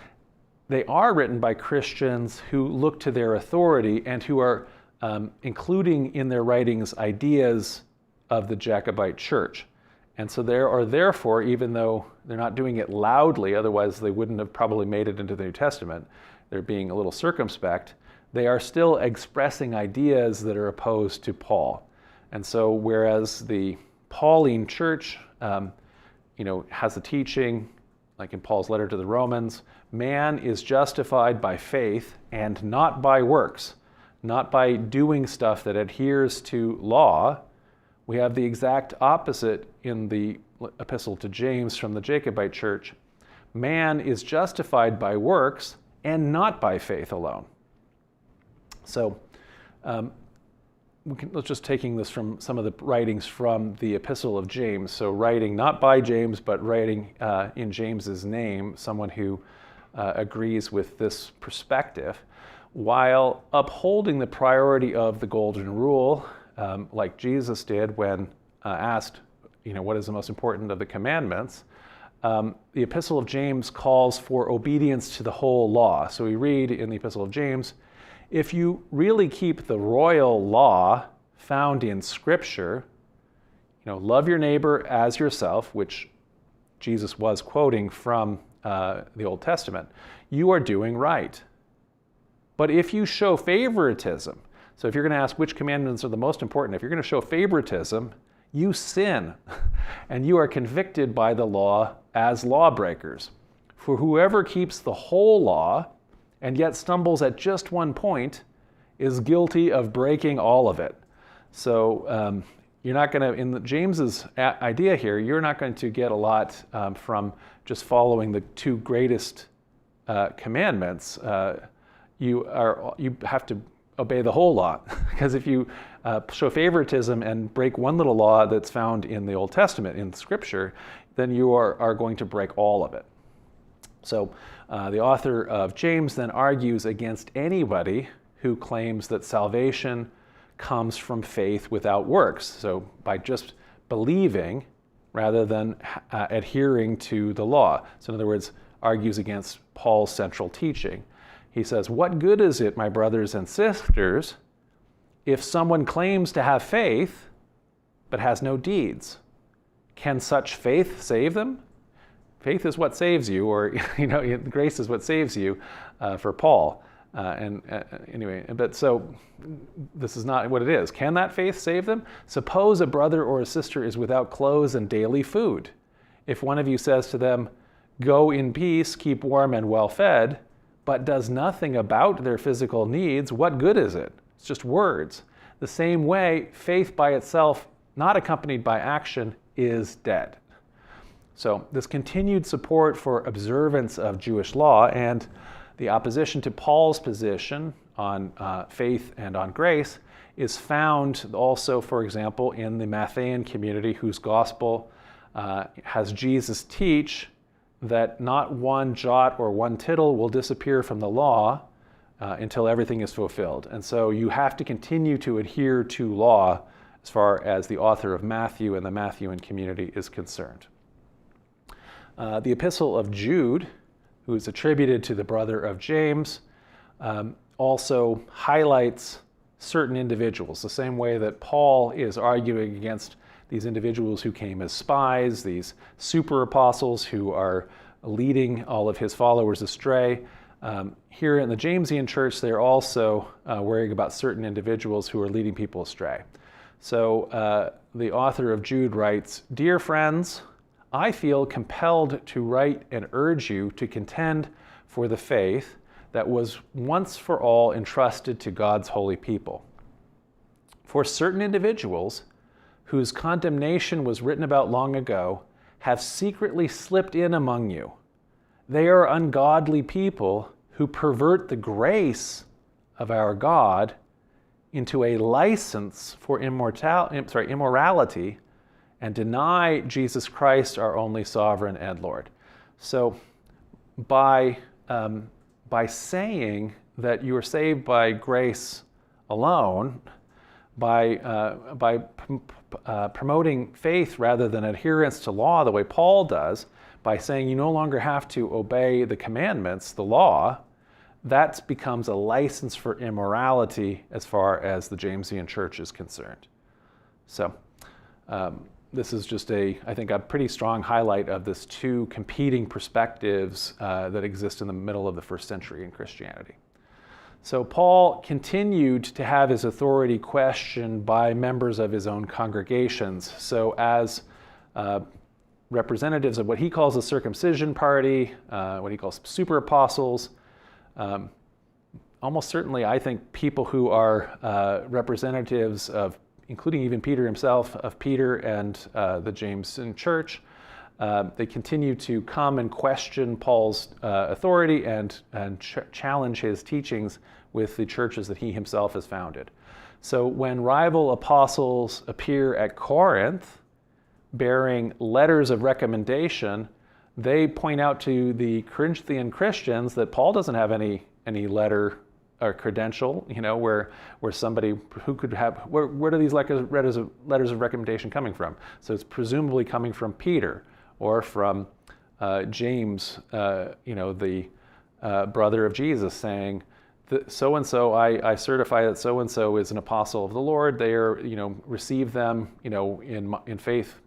they are written by Christians who look to their authority and who are including in their writings ideas of the Jacobite church. And so there are therefore, even though they're not doing it loudly, otherwise they wouldn't have probably made it into the New Testament, they're being a little circumspect, they are still expressing ideas that are opposed to Paul. And so whereas the Pauline church has a teaching, like in Paul's letter to the Romans, man is justified by faith and not by works, not by doing stuff that adheres to law, We have the exact opposite in the epistle to James from the Jacobite church. Man is justified by works and not by faith alone. So let's just taking this from some of the writings from the epistle of James. So writing not by James, but writing in James's name, someone who agrees with this perspective, while upholding the priority of the golden rule, like Jesus did when asked, what is the most important of the commandments. The epistle of James calls for obedience to the whole law. So we read in the epistle of James, if you really keep the royal law found in Scripture, love your neighbor as yourself, which Jesus was quoting from the Old Testament, you are doing right. But if you show favoritism, so if you're going to ask which commandments are the most important, if you're going to show favoritism, you sin, and you are convicted by the law as lawbreakers. For whoever keeps the whole law and yet stumbles at just one point is guilty of breaking all of it. So you're not going to, in James's idea here, you're not going to get a lot from just following the two greatest commandments. You have to obey the whole law, because if you show favoritism and break one little law that's found in the Old Testament, in Scripture, then you are going to break all of it. So the author of James then argues against anybody who claims that salvation comes from faith without works, so by just believing rather than adhering to the law. So in other words, argues against Paul's central teaching. He says, what good is it, my brothers and sisters, if someone claims to have faith but has no deeds? Can such faith save them? Faith is what saves you, or grace is what saves you for Paul. Anyway, but so this is not what it is. Can that faith save them? Suppose a brother or a sister is without clothes and daily food. If one of you says to them, go in peace, keep warm and well fed, but does nothing about their physical needs, what good is it? It's just words. The same way, faith by itself, not accompanied by action, is dead. So this continued support for observance of Jewish law and the opposition to Paul's position on faith and on grace is found also, for example, in the Matthean community, whose gospel has Jesus teach that not one jot or one tittle will disappear from the law until everything is fulfilled. And so you have to continue to adhere to law as far as the author of Matthew and the Matthean community is concerned. The epistle of Jude, who is attributed to the brother of James, also highlights certain individuals, the same way that Paul is arguing against these individuals who came as spies, these super apostles who are leading all of his followers astray. Here in the Jamesian church, they're also worrying about certain individuals who are leading people astray. So the author of Jude writes, "Dear friends, I feel compelled to write and urge you to contend for the faith that was once for all entrusted to God's holy people. For certain individuals, whose condemnation was written about long ago, have secretly slipped in among you. They are ungodly people who pervert the grace of our God into a license for immorality and deny Jesus Christ, our only sovereign and Lord." So by saying that you are saved by grace alone, by promoting faith rather than adherence to law the way Paul does, by saying you no longer have to obey the commandments, the law, that becomes a license for immorality as far as the Jamesian church is concerned. So this is just I think a pretty strong highlight of this two competing perspectives that exist in the middle of the first century in Christianity. So Paul continued to have his authority questioned by members of his own congregations. So as representatives of what he calls the circumcision party, what he calls super apostles, almost certainly I think people who are representatives of including even Peter himself, of Peter and the Jameson church. They continue to come and question Paul's authority and challenge his teachings with the churches that he himself has founded. So when rival apostles appear at Corinth bearing letters of recommendation, they point out to the Corinthian Christians that Paul doesn't have any letter or credential, where somebody who could have, where do these letters of recommendation coming from? So it's presumably coming from Peter or from James, the brother of Jesus, saying, so-and-so, I certify that so-and-so is an apostle of the Lord. They are, receive them, in faith,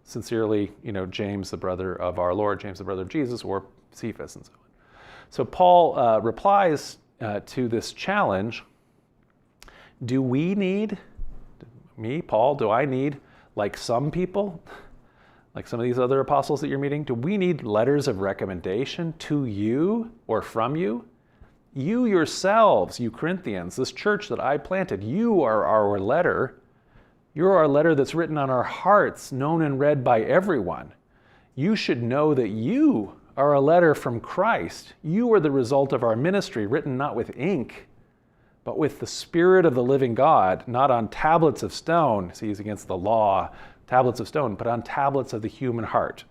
sincerely, James, the brother of our Lord, James, the brother of Jesus, or Cephas, and so on. So Paul replies to this challenge. Do we need, me, Paul, do I need, like some people, like some of these other apostles that you're meeting, do we need letters of recommendation to you or from you? You yourselves, you Corinthians, this church that I planted, you are our letter. You're our letter that's written on our hearts, known and read by everyone. You should know that you are a letter from Christ. You are the result of our ministry, written not with ink, but with the Spirit of the living God, not on tablets of stone. See, he's against the law, tablets of stone, but on tablets of the human heart.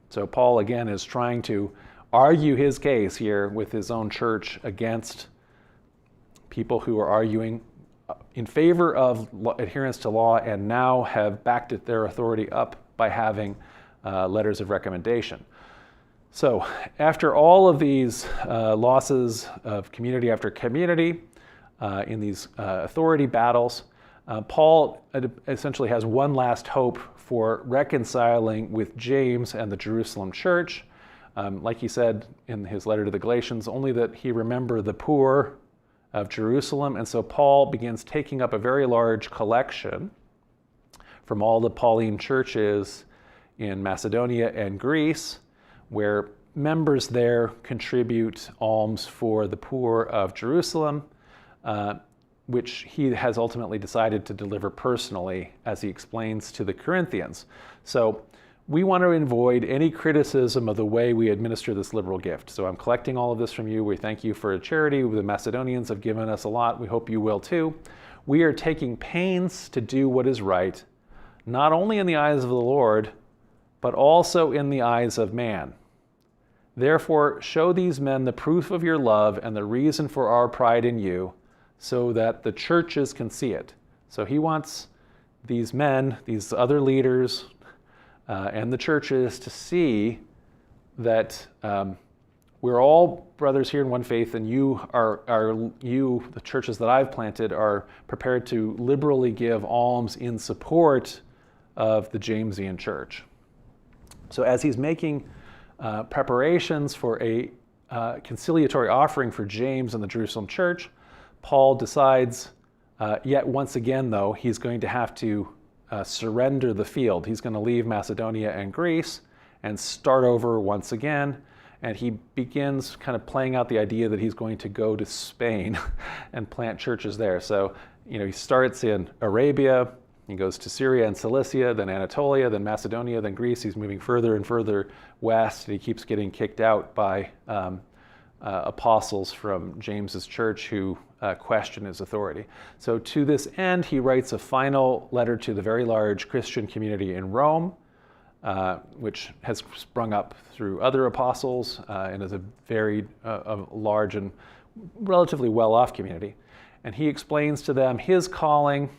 So Paul, again, is trying to argue his case here with his own church against people who are arguing in favor of adherence to law and now have backed their authority up by having letters of recommendation. So after all of these losses of community after community in these authority battles, Paul essentially has one last hope for reconciling with James and the Jerusalem church. Like he said in his letter to the Galatians, only that he remember the poor of Jerusalem. And so Paul begins taking up a very large collection from all the Pauline churches in Macedonia and Greece, where members there contribute alms for the poor of Jerusalem, which he has ultimately decided to deliver personally, as he explains to the Corinthians. So we want to avoid any criticism of the way we administer this liberal gift. So I'm collecting all of this from you. We thank you for a charity. The Macedonians have given us a lot. We hope you will too. We are taking pains to do what is right, not only in the eyes of the Lord, but also in the eyes of man. Therefore, show these men the proof of your love and the reason for our pride in you, so that the churches can see it. So he wants these men, these other leaders, and the churches to see that we're all brothers here in one faith, and you, the churches that I've planted, are prepared to liberally give alms in support of the Jamesian church. So as he's making preparations for a conciliatory offering for James and the Jerusalem church, Paul decides, yet once again, though, he's going to have to surrender the field. He's going to leave Macedonia and Greece and start over once again. And he begins kind of playing out the idea that he's going to go to Spain and plant churches there. So, he starts in Arabia, he goes to Syria and Cilicia, then Anatolia, then Macedonia, then Greece. He's moving further and further west, and he keeps getting kicked out by apostles from James's church who question his authority. So to this end, he writes a final letter to the very large Christian community in Rome, which has sprung up through other apostles and is a very large and relatively well-off community. And he explains to them his calling,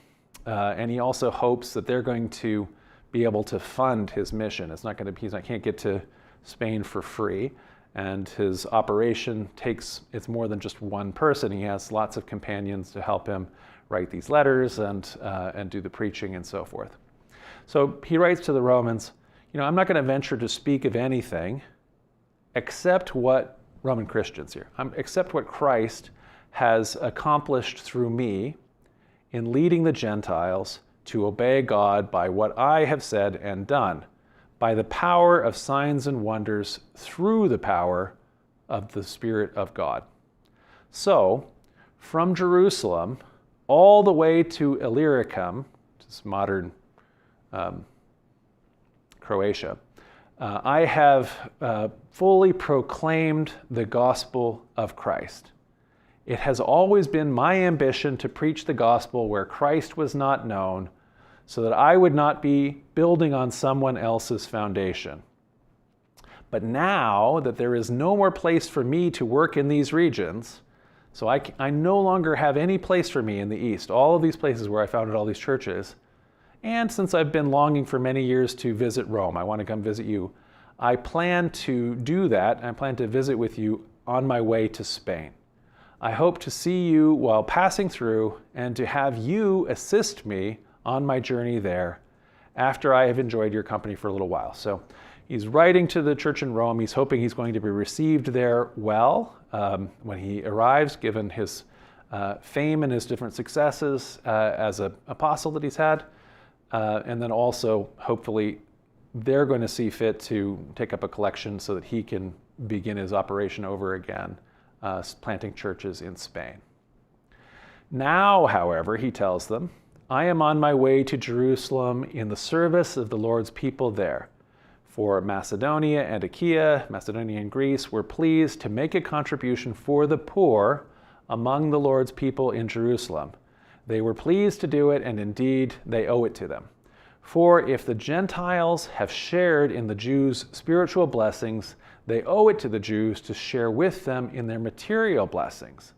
and he also hopes that they're going to be able to fund his mission. He can't get to Spain for free. And his operation it's more than just one person. He has lots of companions to help him write these letters and do the preaching and so forth. So he writes to the Romans, I'm not going to venture to speak of anything except what Roman Christians here, except what Christ has accomplished through me in leading the Gentiles to obey God by what I have said and done, by the power of signs and wonders through the power of the Spirit of God. So, from Jerusalem all the way to Illyricum, is modern Croatia. I have fully proclaimed the gospel of Christ. It has always been my ambition to preach the gospel where Christ was not known, so that I would not be building on someone else's foundation. But now that there is no more place for me to work in these regions, so I no longer have any place for me in the East, all of these places where I founded all these churches, and since I've been longing for many years to visit Rome, I want to come visit you, I plan to do that. I plan to visit with you on my way to Spain. I hope to see you while passing through and to have you assist me on my journey there after I have enjoyed your company for a little while. So he's writing to the church in Rome. He's hoping he's going to be received there well when he arrives, given his fame and his different successes as an apostle that he's had. And then also, hopefully, they're going to see fit to take up a collection so that he can begin his operation over again, planting churches in Spain. Now, however, he tells them, I am on my way to Jerusalem in the service of the Lord's people there. For Macedonia and Achaia, Macedonia and Greece, were pleased to make a contribution for the poor among the Lord's people in Jerusalem. They were pleased to do it, and indeed they owe it to them. For if the Gentiles have shared in the Jews' spiritual blessings, they owe it to the Jews to share with them in their material blessings.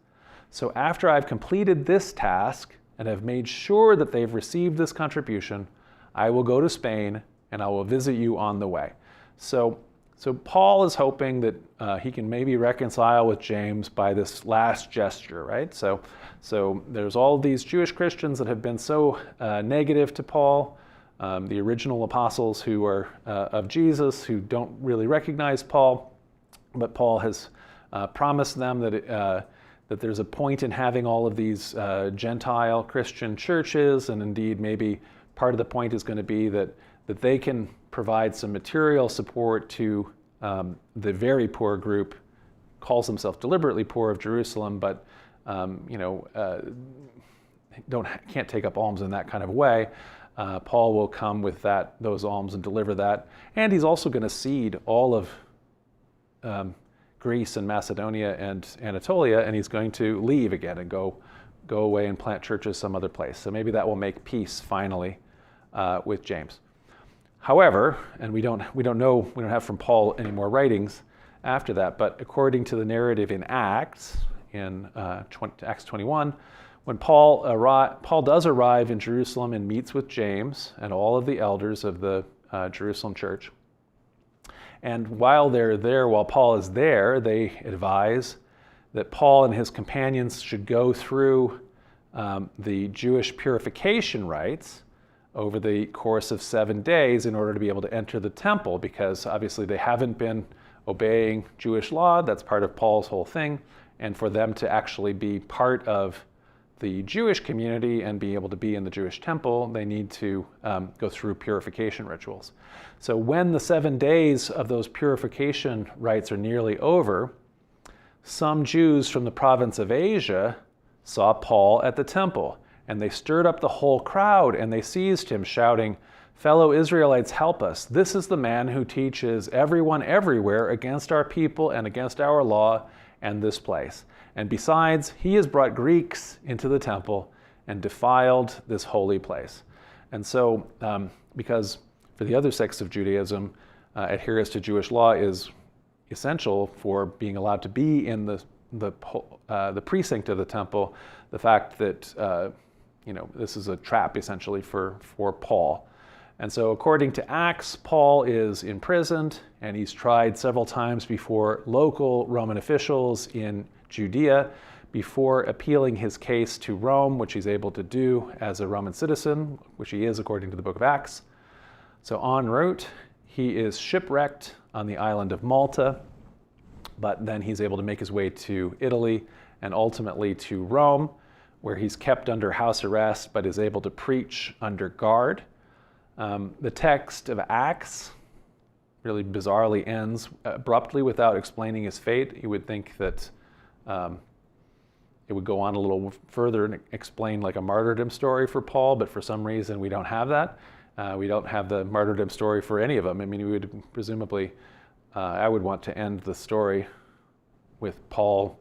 So after I've completed this task and have made sure that they've received this contribution, I will go to Spain and I will visit you on the way. So Paul is hoping that he can maybe reconcile with James by this last gesture, right? So there's all these Jewish Christians that have been so negative to Paul, the original apostles who are of Jesus, who don't really recognize Paul, but Paul has promised them that there's a point in having all of these Gentile Christian churches, and indeed maybe part of the point is going to be that they can provide some material support to the very poor group, calls himself deliberately poor, of Jerusalem, but can't take up alms in that kind of way. Paul will come with those alms and deliver that, and he's also going to cede all of Greece and Macedonia and Anatolia, and he's going to leave again and go away and plant churches some other place. So maybe that will make peace finally with James. However, and we don't have from Paul any more writings after that, but according to the narrative in Acts, in Acts 21, when Paul does arrive in Jerusalem and meets with James and all of the elders of the Jerusalem church. And while Paul is there, they advise that Paul and his companions should go through the Jewish purification rites over the course of 7 days in order to be able to enter the temple, because obviously they haven't been obeying Jewish law. That's part of Paul's whole thing. And for them to actually be part of the Jewish community and be able to be in the Jewish temple, they need to go through purification rituals. So when the 7 days of those purification rites are nearly over, some Jews from the province of Asia saw Paul at the temple, and they stirred up the whole crowd, and they seized him, shouting, "Fellow Israelites, help us. This is the man who teaches everyone everywhere against our people and against our law and this place. And besides, he has brought Greeks into the temple and defiled this holy place." And so, because for the other sects of Judaism, adherence to Jewish law is essential for being allowed to be in the precinct of the temple, the fact that this is a trap essentially for Paul. And so according to Acts, Paul is imprisoned, and he's tried several times before local Roman officials in Judea before appealing his case to Rome, which he's able to do as a Roman citizen, which he is according to the book of Acts. So en route, he is shipwrecked on the island of Malta, but then he's able to make his way to Italy and ultimately to Rome, where he's kept under house arrest but is able to preach under guard. The text of Acts really bizarrely ends abruptly without explaining his fate. You would think that it would go on a little further and explain like a martyrdom story for Paul, but for some reason we don't have that. We don't have the martyrdom story for any of them. I mean, we would presumably, I would want to end the story with Paul,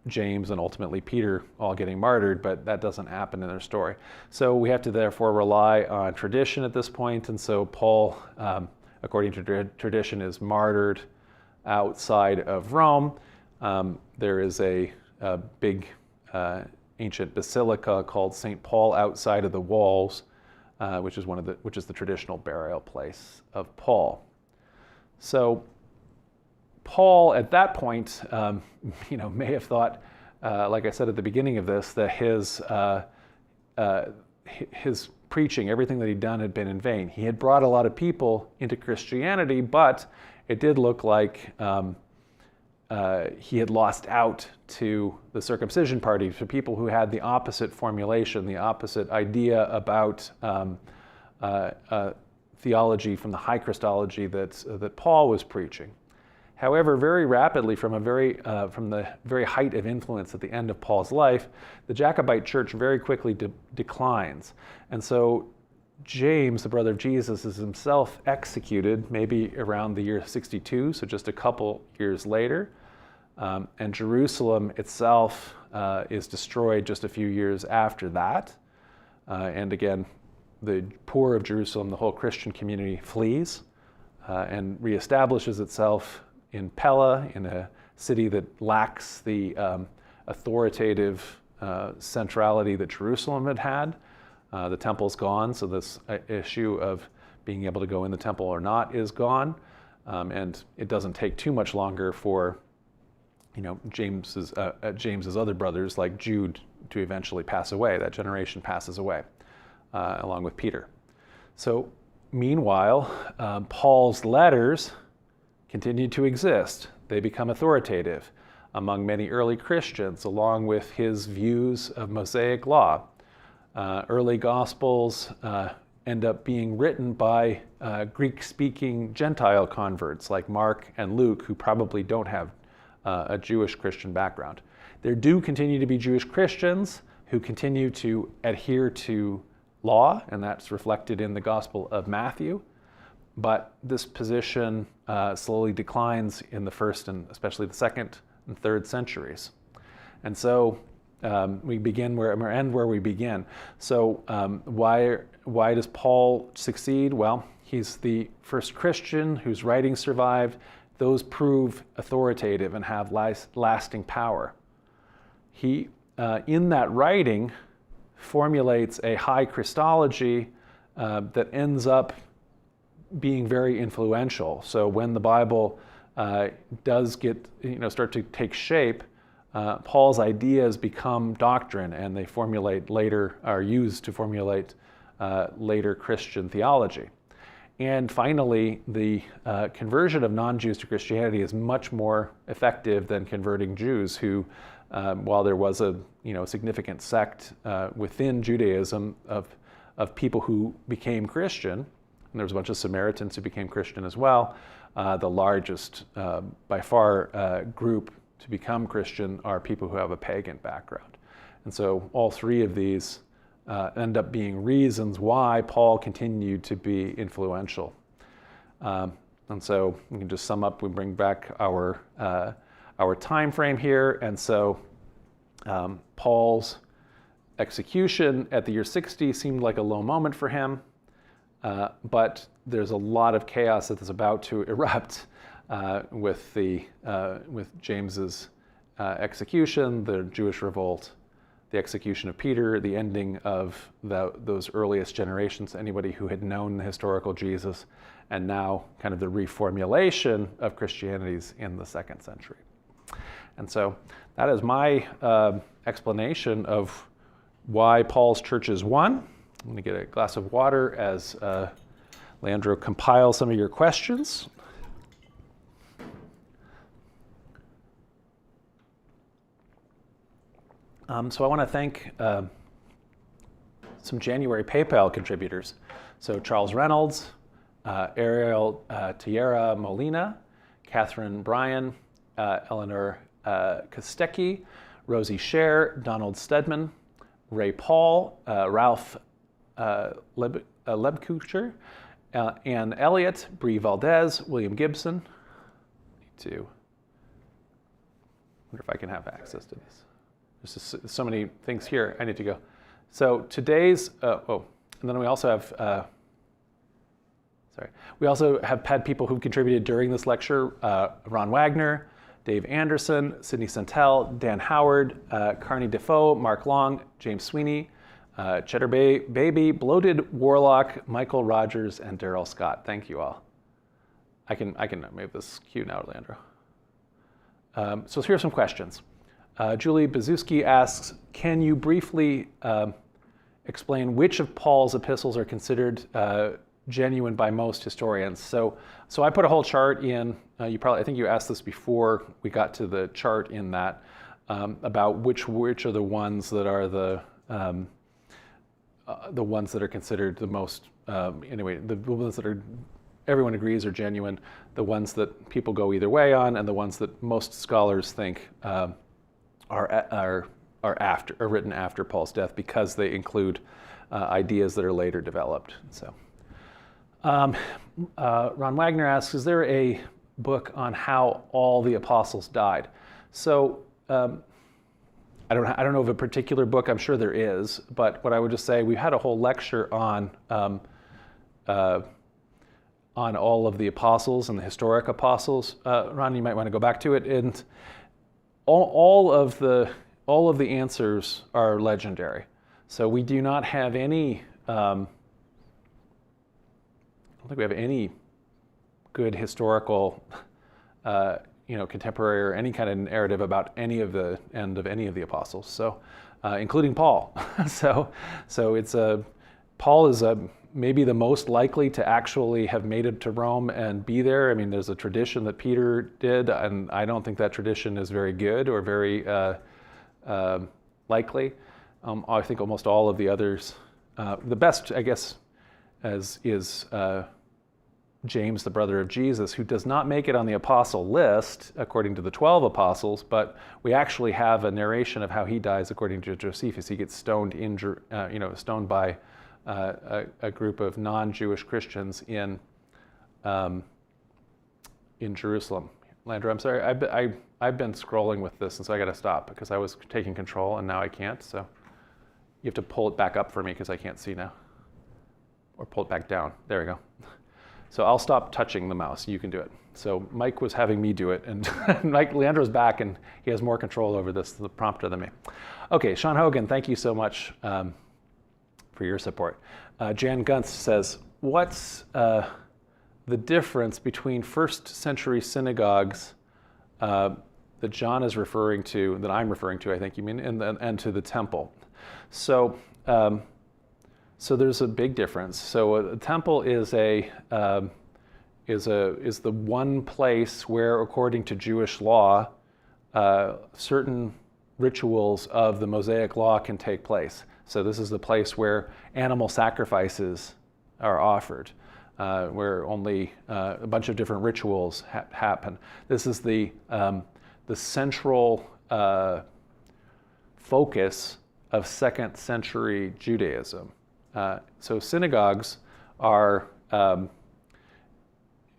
James, and ultimately Peter all getting martyred, but that doesn't happen in their story. So we have to therefore rely on tradition at this point, and so Paul, according to tradition, is martyred outside of Rome. There is a big ancient basilica called St. Paul outside of the walls, which is the traditional burial place of Paul. So Paul, at that point, may have thought, like I said at the beginning of this, that his preaching, everything that he'd done, had been in vain. He had brought a lot of people into Christianity, but it did look like he had lost out to the circumcision party, to people who had the opposite formulation, the opposite idea about theology from the high Christology that Paul was preaching. However, very rapidly, from the very height of influence at the end of Paul's life, the Jacobite church very quickly declines. And so James, the brother of Jesus, is himself executed maybe around the year 62, so just a couple years later. And Jerusalem itself is destroyed just a few years after that. And again, the poor of Jerusalem, the whole Christian community, flees and reestablishes itself in Pella, in a city that lacks the authoritative centrality that Jerusalem had had. The temple's gone, so this issue of being able to go in the temple or not is gone. And it doesn't take too much longer for James's other brothers, like Jude, to eventually pass away. That generation passes away, along with Peter. So meanwhile, Paul's letters continue to exist. They become authoritative among many early Christians, along with his views of Mosaic law. Early Gospels end up being written by Greek-speaking Gentile converts like Mark and Luke, who probably don't have a Jewish Christian background. There do continue to be Jewish Christians who continue to adhere to law, and that's reflected in the Gospel of Matthew. But this position slowly declines in the first and especially the second and third centuries. And so we begin where we end where we begin. So why does Paul succeed? Well, he's the first Christian whose writings survived. Those prove authoritative and have lasting power. He, in that writing, formulates a high Christology that ends up being very influential. So when the Bible does start to take shape, Paul's ideas become doctrine, and they are used to formulate later Christian theology. And finally, the conversion of non-Jews to Christianity is much more effective than converting Jews, who, while there was a significant sect within Judaism of people who became Christian, and there was a bunch of Samaritans who became Christian as well. The largest, by far, group to become Christian are people who have a pagan background. And so all three of these end up being reasons why Paul continued to be influential. And so we can just sum up, we bring back our time frame here. And so Paul's execution at the year 60 seemed like a low moment for him. But there's a lot of chaos that is about to erupt with James's execution, the Jewish revolt, the execution of Peter, the ending of those earliest generations, anybody who had known the historical Jesus, and now kind of the reformulation of Christianities in the 2nd century. And so that is my explanation of why Paul's churches won. I'm going to get a glass of water as Leandro compiles some of your questions. So I want to thank some January PayPal contributors. So Charles Reynolds, Ariel Tierra Molina, Catherine Bryan, Eleanor Kostecki, Rosie Scher, Donald Stedman, Ray Paul, Ralph Lebkucher, Ann Elliott, Bree Valdez, William Gibson. Need to wonder if I can have access to this. There's just so many things here. I need to go. So today's, and then we also have, we also have had people who've contributed during this lecture, Ron Wagner, Dave Anderson, Sydney Santel, Dan Howard, Carney Defoe, Mark Long, James Sweeney, Cheddar Baby, Bloated Warlock, Michael Rogers, and Daryl Scott. Thank you all. I can move this cue now, Leandro. So here are some questions. Julie Bazuski asks, can you briefly explain which of Paul's epistles are considered genuine by most historians? So I put a whole chart in. I think you asked this before we got to the chart in that about which are the ones that are the ones that are considered the most anyway. The ones that are everyone agrees are genuine, the ones that people go either way on, and the ones that most scholars think are written after Paul's death because they include ideas that are later developed. So, Ron Wagner asks, is there a book on how all the apostles died? So, I don't know of a particular book. I'm sure there is, but what I would just say, we had a whole lecture on all of the apostles and the historic apostles. Ron, you might want to go back to it. And all of the answers are legendary. So we do not have any. I don't think we have any good historical, contemporary or any kind of narrative about any of the end of any of the apostles. So, including Paul. so it's Paul is maybe the most likely to actually have made it to Rome and be there. I mean, there's a tradition that Peter did, and I don't think that tradition is very good or very likely. I think almost all of the others, the best, I guess, is James, the brother of Jesus, who does not make it on the apostle list according to the 12 apostles, but we actually have a narration of how he dies according to Josephus. He gets stoned stoned by a group of non-Jewish Christians in Jerusalem. Landra, I'm sorry, I've been scrolling with this, and so I got to stop because I was taking control and now I can't. So you have to pull it back up for me because I can't see now, or pull it back down. There we go. So I'll stop touching the mouse. You can do it. So Mike was having me do it, and Leandro's back, and he has more control over this, the prompter, than me. Okay, Sean Hogan, thank you so much for your support. Jan Gunst says, what's the difference between first century synagogues that John is referring to, that I'm referring to, I think you mean, and to the temple? So there's a big difference. So a temple is the one place where, according to Jewish law, certain rituals of the Mosaic law can take place. So this is the place where animal sacrifices are offered, where only a bunch of different rituals happen. This is the central focus of 2nd century Judaism. So synagogues are,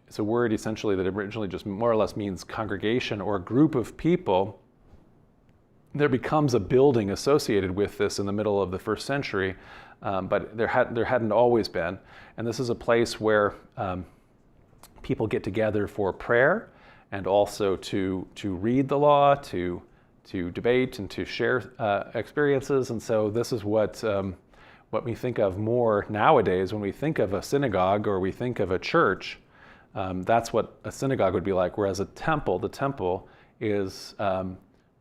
it's a word essentially that originally just more or less means congregation or a group of people. There becomes a building associated with this in the middle of the 1st century, but there hadn't always been. And this is a place where people get together for prayer and also to read the law, to debate and to share experiences. And so this is what we think of more nowadays when we think of a synagogue or we think of a church. That's what a synagogue would be like, whereas the temple is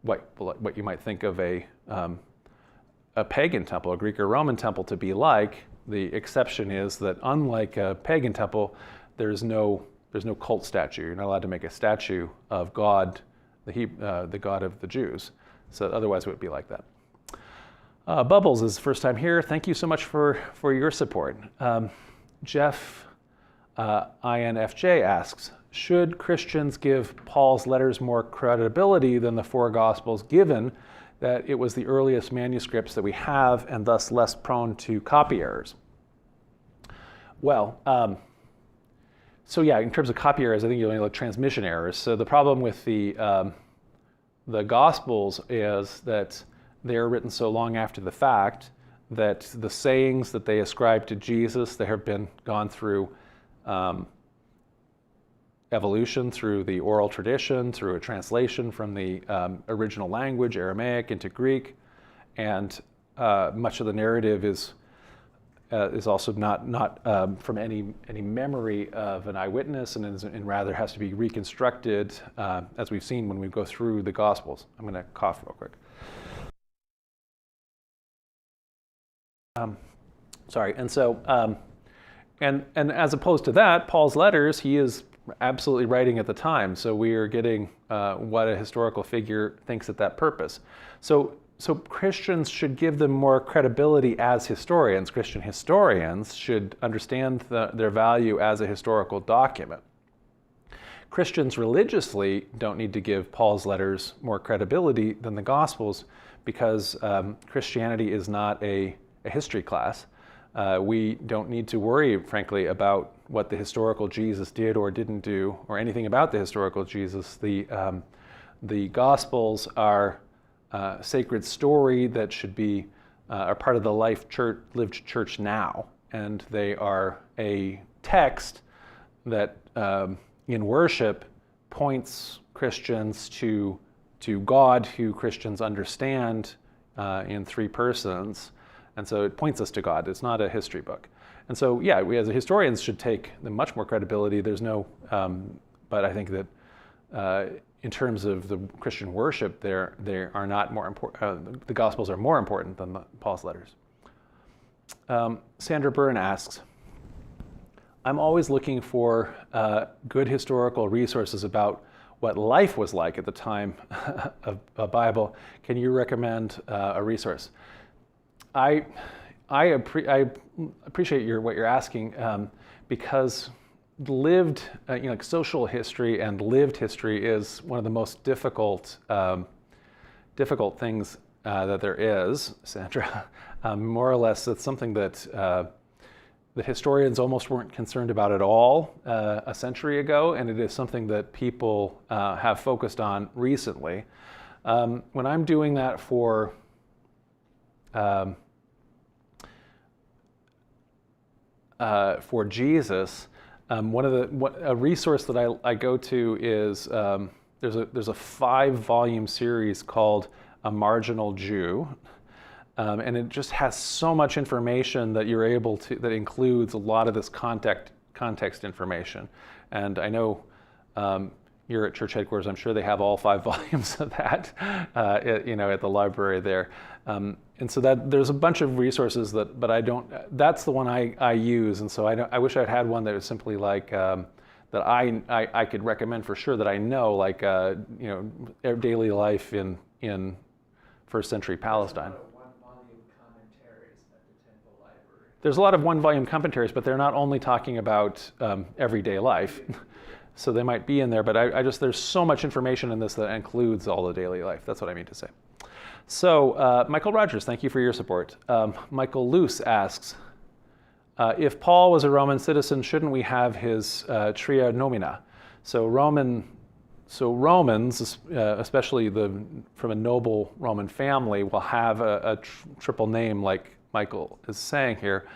what you might think of a pagan temple, a Greek or Roman temple to be like. The exception is that unlike a pagan temple, there's no cult statue. You're not allowed to make a statue of God, the God of the Jews. So otherwise it would be like that. Bubbles is first time here. Thank you so much for your support. Jeff INFJ asks, should Christians give Paul's letters more credibility than the four Gospels, given that it was the earliest manuscripts that we have and thus less prone to copy errors? Well, so yeah, in terms of copy errors, I think you only look at transmission errors. So the problem with the Gospels is that they're written so long after the fact that the sayings that they ascribe to Jesus, they have been gone through evolution, through the oral tradition, through a translation from the original language, Aramaic, into Greek, and much of the narrative is also not from any memory of an eyewitness, and rather has to be reconstructed, as we've seen when we go through the Gospels. I'm going to cough real quick. Sorry, and so, and as opposed to that, Paul's letters, he is absolutely writing at the time, so we are getting what a historical figure thinks at that purpose. So Christians should give them more credibility as historians. Christian historians should understand their value as a historical document. Christians religiously don't need to give Paul's letters more credibility than the Gospels, because Christianity is not a history class. We don't need to worry, frankly, about what the historical Jesus did or didn't do, or anything about the historical Jesus. The Gospels are sacred story that should be a part of the lived church now, and they are a text that in worship points Christians to God, who Christians understand in three persons. And so it points us to God. It's not a history book. And so, yeah, we as historians should take much more credibility. There's no, but I think that in terms of the Christian worship, they are not more important. The Gospels are more important than Paul's letters. Sandra Byrne asks, I'm always looking for good historical resources about what life was like at the time of the Bible. Can you recommend a resource? I appreciate what you're asking, because lived, like social history and lived history is one of the most difficult things that there is, Sandra. More or less, it's something that historians almost weren't concerned about at all a century ago, and it is something that people have focused on recently. When I'm doing that for Jesus, a resource that I go to is there's a 5-volume series called A Marginal Jew, and it just has so much information that you're able to, that includes a lot of this context information. And I know you're at church headquarters. I'm sure they have all 5 volumes of that, at the library there. And so that there's a bunch of resources but I don't. That's the one I use, and so I wish I'd had one that was simply like that I could recommend for sure, that I know, like daily life in first century Palestine. There's a lot of one-volume commentaries, but they're not only talking about everyday life. So they might be in there, but there's so much information in this that includes all the daily life. That's what I mean to say. So Michael Rogers, thank you for your support. Michael Luce asks, if Paul was a Roman citizen, shouldn't we have his tria nomina? So Romans, especially from a noble Roman family, will have a triple name, like Michael is saying here,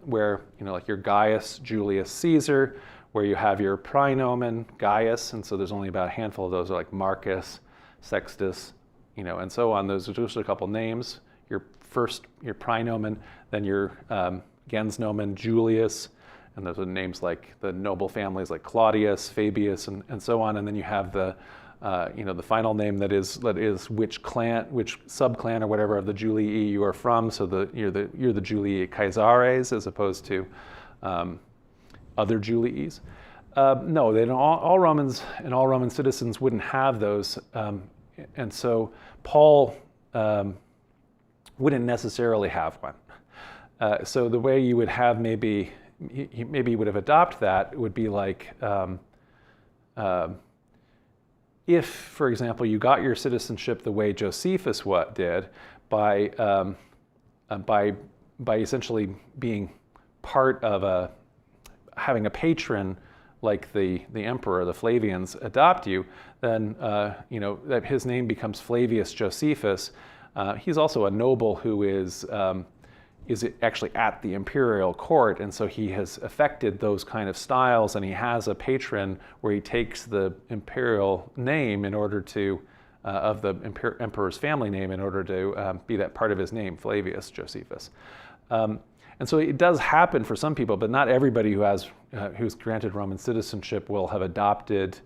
where like your Gaius Julius Caesar, where you have your praenomen Gaius, and so there's only about a handful of those, like Marcus, Sextus, and so on. Those are just a couple names. Your praenomen, then your gens nomen Julius, and those are names like the noble families like Claudius, Fabius, and so on. And then you have the final name that is which clan, which subclan or whatever of the Julii you are from. So you're the Julii Caesares as opposed to other Juliis. No, they don't. All Romans and all Roman citizens wouldn't have those, and so Paul wouldn't necessarily have one. So the way you would have he would have adopted that would be like if, for example, you got your citizenship the way Josephus did, by essentially being part of having a patron like the emperor, the Flavians, adopt you, then that his name becomes Flavius Josephus. He's also a noble who is actually at the imperial court, and so he has affected those kind of styles, and he has a patron where he takes the imperial name in order to, of the emperor's family name, in order to be that part of his name, Flavius Josephus. And so it does happen for some people, but not everybody who's granted Roman citizenship will have adopted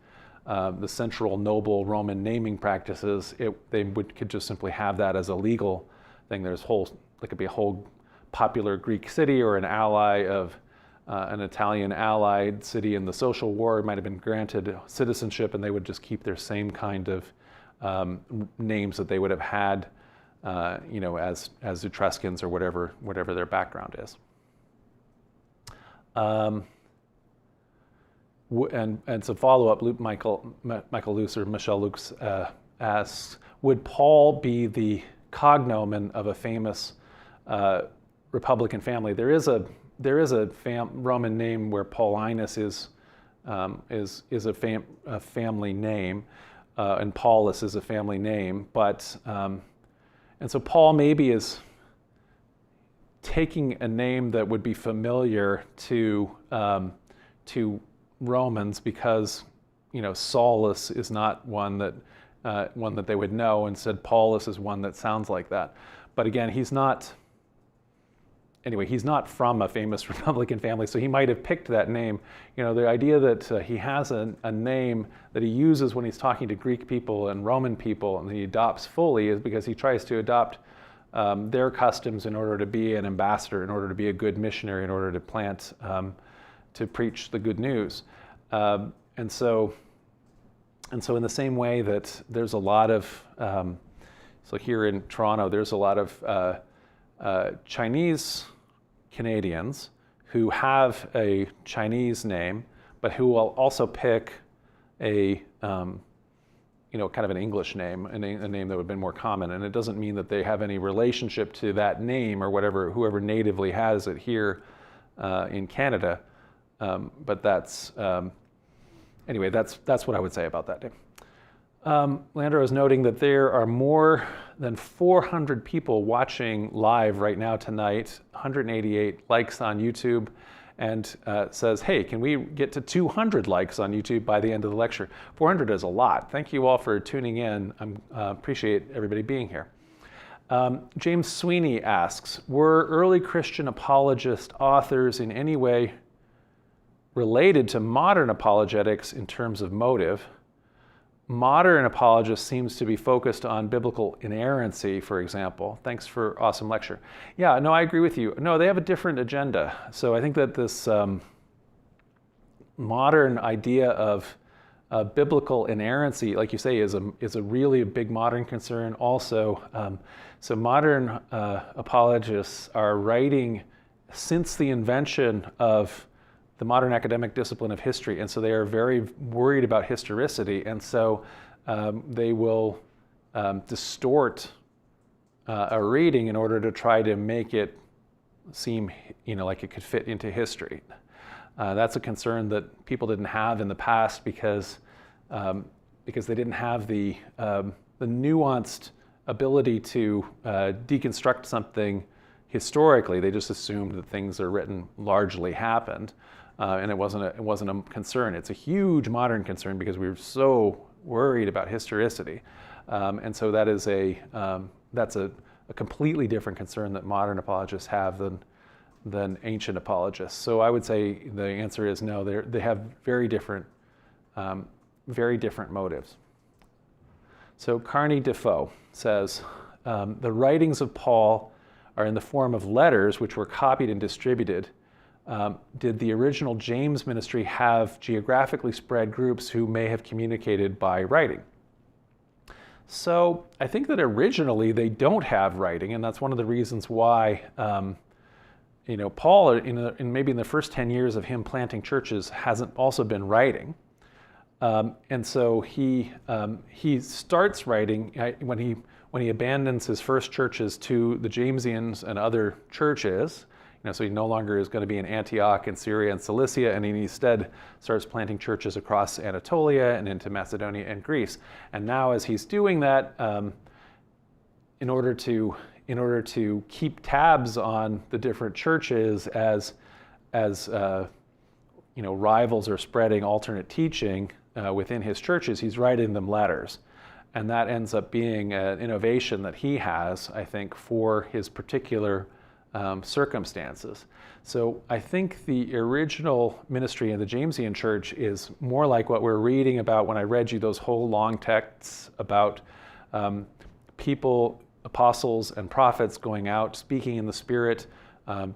the central noble Roman naming practices. They could just simply have that as a legal thing. There could be a whole popular Greek city or an ally of an Italian allied city in the social war might have been granted citizenship, and they would just keep their same kind of names that they would have had as Etruscans or whatever their background is. And so follow-up, Michael Luce or Michelle Luce asks, would Paul be the cognomen of a famous Republican family? There is a Roman name where Paulinus is a family name, and Paulus is a family name, but and so Paul maybe is taking a name that would be familiar to Romans, because Saulus is not one that they would know. Instead, Paulus is one that sounds like that. But again, he's not from a famous Republican family, so he might have picked that name. The idea that he has a name that he uses when he's talking to Greek people and Roman people, and he adopts fully, is because he tries to adopt their customs in order to be an ambassador, in order to be a good missionary, in order to to preach the good news. And so in the same way that there's a lot of, so here in Toronto, there's a lot of Chinese Canadians who have a Chinese name, but who will also pick a kind of an English name, a name that would have been more common. And it doesn't mean that they have any relationship to that name or whoever natively has it here in Canada. But that's what I would say about that name. Leandro is noting that there are more than 400 people watching live right now tonight, 188 likes on YouTube, and says, hey, can we get to 200 likes on YouTube by the end of the lecture? 400 is a lot. Thank you all for tuning in. I appreciate everybody being here. James Sweeney asks, were early Christian apologist authors in any way related to modern apologetics in terms of motive? Modern apologists seems to be focused on biblical inerrancy, for example. Thanks for awesome lecture. Yeah, no, I agree with you. No, they have a different agenda. So I think that this modern idea of biblical inerrancy, like you say, is a really big modern concern. Also, so modern apologists are writing since the invention of the modern academic discipline of history, and so they are very worried about historicity, and so they will distort a reading in order to try to make it seem, like it could fit into history. That's a concern that people didn't have in the past because they didn't have the nuanced ability to deconstruct something historically. They just assumed that things are written largely happened. And it wasn't a concern. It's a huge modern concern because we were so worried about historicity, and so that's a completely different concern that modern apologists have than ancient apologists. So I would say the answer is no. They have very different motives. So Carney Defoe says the writings of Paul are in the form of letters which were copied and distributed. Did the original James ministry have geographically spread groups who may have communicated by writing? So I think that originally they don't have writing, and that's one of the reasons why Paul, maybe in the first 10 years of him planting churches, hasn't also been writing. And so he starts writing when he abandons his first churches to the Jamesians and other churches. So he no longer is going to be in Antioch and Syria and Cilicia, and he instead starts planting churches across Anatolia and into Macedonia and Greece. And now, as he's doing that, in order to keep tabs on the different churches as rivals are spreading alternate teaching within his churches, he's writing them letters. And that ends up being an innovation that he has, I think, for his particular circumstances. So I think the original ministry in the Jamesian church is more like what we're reading about when I read you those whole long texts about people, apostles and prophets going out, speaking in the Spirit,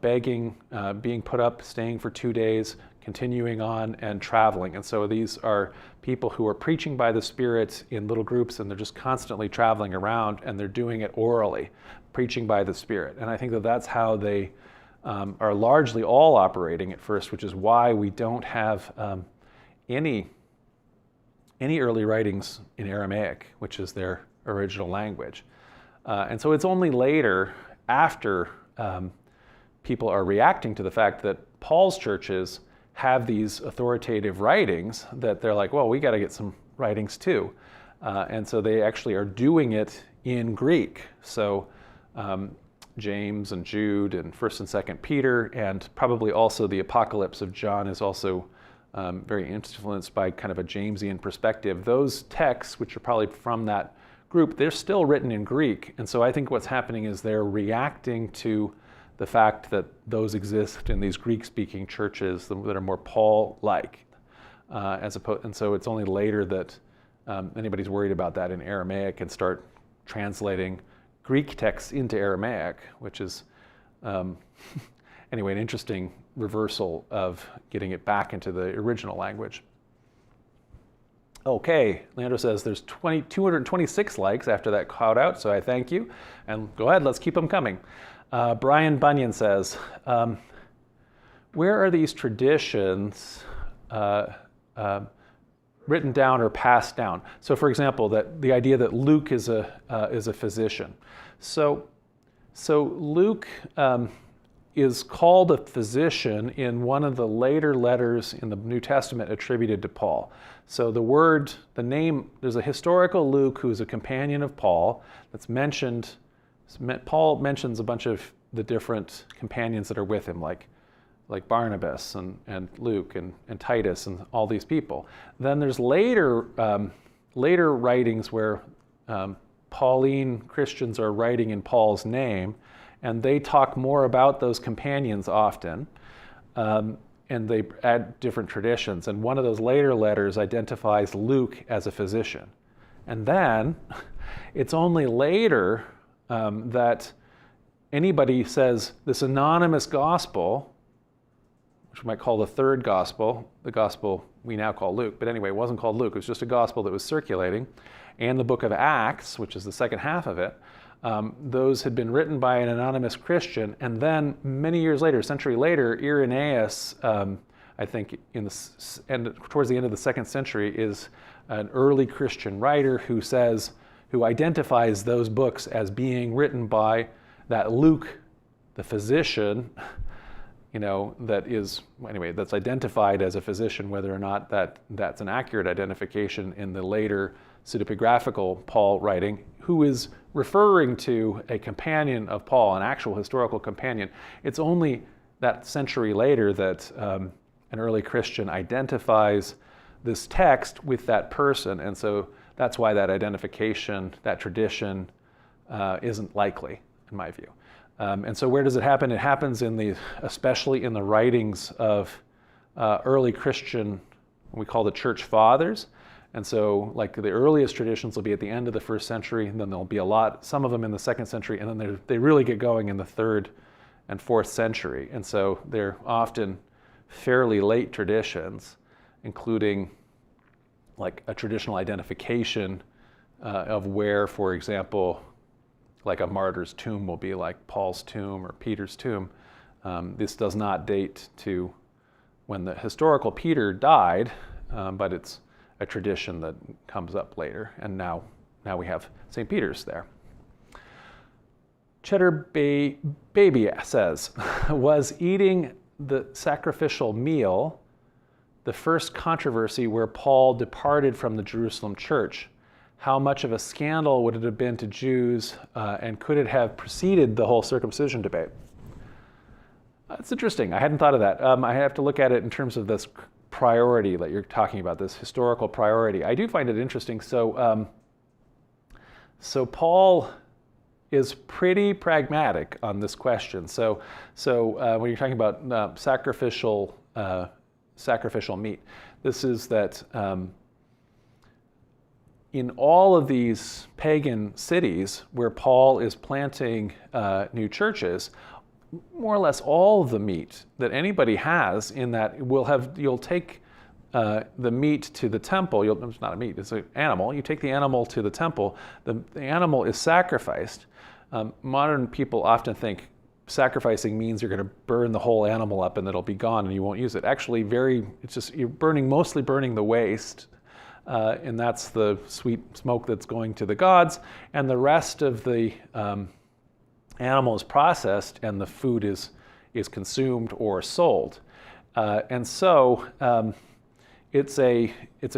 begging, being put up, staying for 2 days, continuing on, and traveling. And so these are people who are preaching by the Spirit in little groups, and they're just constantly traveling around, and they're doing it orally, preaching by the Spirit. And I think that that's how they are largely all operating at first, which is why we don't have any early writings in Aramaic, which is their original language. And so it's only later, after people are reacting to the fact that Paul's churches have these authoritative writings, that they're like, well, we got to get some writings too. And so they actually are doing it in Greek. So James and Jude and 1st and 2nd Peter, and probably also the Apocalypse of John is also very influenced by kind of a Jamesian perspective. Those texts, which are probably from that group, they're still written in Greek. And so I think what's happening is they're reacting to the fact that those exist in these Greek-speaking churches that are more Paul-like, and so it's only later that anybody's worried about that in Aramaic and start translating Greek texts into Aramaic, which is anyway an interesting reversal of getting it back into the original language. Okay, Leandro says there's 226 likes after that cloud out, so I thank you. And go ahead, let's keep them coming. Brian Bunyan says, where are these traditions written down or passed down? So for example, that the idea that Luke is a physician. So Luke is called a physician in one of the later letters in the New Testament attributed to Paul. So the name, there's a historical Luke who's a companion of Paul that's mentioned. Paul mentions a bunch of the different companions that are with him, like Barnabas and Luke and Titus and all these people. Then there's later writings where Pauline Christians are writing in Paul's name, and they talk more about those companions often, and they add different traditions. And one of those later letters identifies Luke as a physician. And then it's only later that anybody says this anonymous gospel, which we might call the third gospel, the gospel we now call Luke, but anyway, it wasn't called Luke, it was just a gospel that was circulating, and the book of Acts, which is the second half of it, those had been written by an anonymous Christian, and then many years later, a century later, Irenaeus, I think towards the end of the 2nd century, is an early Christian writer who identifies those books as being written by that Luke, the physician, that's identified as a physician, whether or not that's an accurate identification in the later pseudepigraphical Paul writing, who is referring to a companion of Paul, an actual historical companion. It's only that century later that an early Christian identifies this text with that person, and so that's why that identification, that tradition, isn't likely, in my view. And so where does it happen? It happens especially in the writings of early Christian, what we call the church fathers. And so like the earliest traditions will be at the end of the 1st century, and then there'll be some of them in the 2nd century, and then they really get going in the 3rd and 4th century. And so they're often fairly late traditions, including like a traditional identification of where, for example, like a martyr's tomb will be like Paul's tomb or Peter's tomb. This does not date to when the historical Peter died, but it's a tradition that comes up later. And now we have St. Peter's there. Cheddar Baby says, was eating the sacrificial meal the first controversy where Paul departed from the Jerusalem church? How much of a scandal would it have been to Jews, and could it have preceded the whole circumcision debate? That's interesting. I hadn't thought of that. I have to look at it in terms of this priority that you're talking about, this historical priority. I do find it interesting. So Paul is pretty pragmatic on this question. So when you're talking about sacrificial meat, this is that in all of these pagan cities where Paul is planting new churches, more or less all of the meat that anybody has in that you'll take the meat to the temple. It's not a meat, it's an animal. You take the animal to the temple. The animal is sacrificed. Modern people often think sacrificing means you're going to burn the whole animal up and it'll be gone and you won't use it. Actually, it's just you're mostly burning the waste, and that's the sweet smoke that's going to the gods, and the rest of the animal is processed and the food is consumed or sold. And so it's a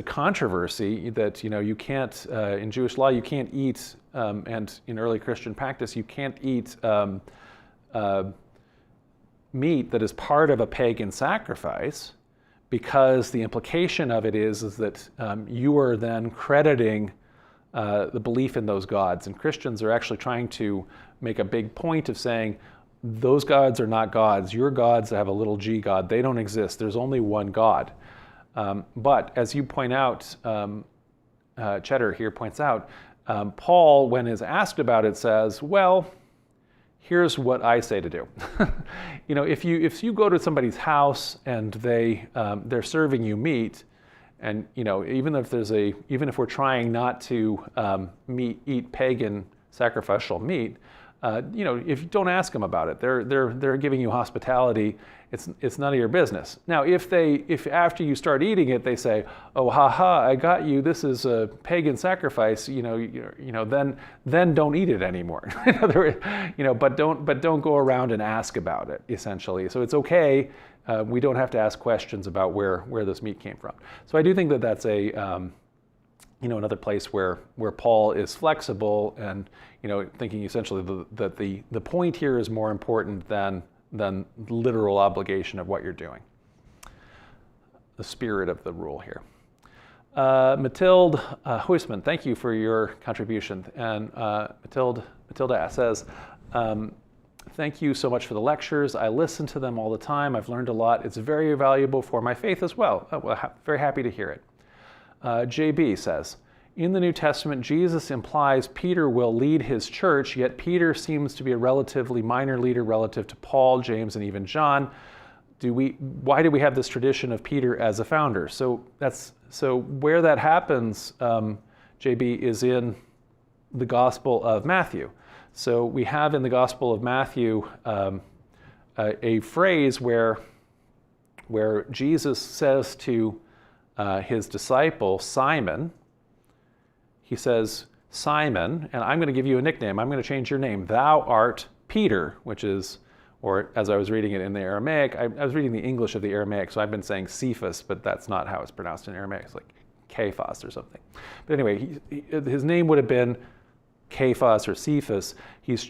controversy that you can't in Jewish law you can't eat, and in early Christian practice you can't eat meat that is part of a pagan sacrifice, because the implication of it is that you are then crediting the belief in those gods. And Christians are actually trying to make a big point of saying, those gods are not gods. Your gods have a little g god. They don't exist. There's only one God. But as you point out, Cheddar here points out, Paul, when is asked about it, says, well, here's what I say to do. If you go to somebody's house and they're serving you meat, and even if we're trying not to eat pagan sacrificial meat, if you don't ask them about it, they're giving you hospitality. It's none of your business. Now, if after you start eating it, they say, "Oh, I got you. This is a pagan sacrifice," then don't eat it anymore. In other words, but don't go around and ask about it. Essentially, so it's okay. We don't have to ask questions about where this meat came from. So I do think that that's another place where Paul is flexible and thinking essentially that the point here is more important than literal obligation of what you're doing. The spirit of the rule here. Mathilde Huisman, thank you for your contribution. And Matilda says, thank you so much for the lectures. I listen to them all the time. I've learned a lot. It's very valuable for my faith as well. Very happy to hear it. JB says, in the New Testament, Jesus implies Peter will lead his church, yet Peter seems to be a relatively minor leader relative to Paul, James, and even John. Why do we have this tradition of Peter as a founder? So where that happens, JB, is in the Gospel of Matthew. So we have in the Gospel of Matthew a phrase where Jesus says to his disciple, Simon, he says, Simon, and I'm going to give you a nickname. I'm going to change your name. Thou art Peter, which is, or as I was reading it in the Aramaic, I was reading the English of the Aramaic, so I've been saying Cephas, but that's not how it's pronounced in Aramaic. It's like Kephas or something. But anyway, his name would have been Kephas or Cephas. He's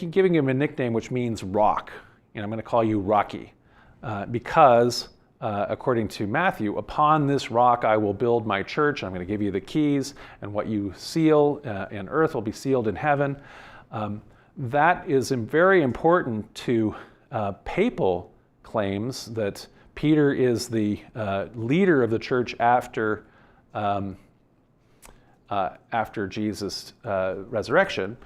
giving him a nickname which means rock. I'm going to call you Rocky, because according to Matthew, upon this rock I will build my church. I'm going to give you the keys, and what you seal in earth will be sealed in heaven. That is very important to papal claims that Peter is the leader of the church after Jesus' resurrection.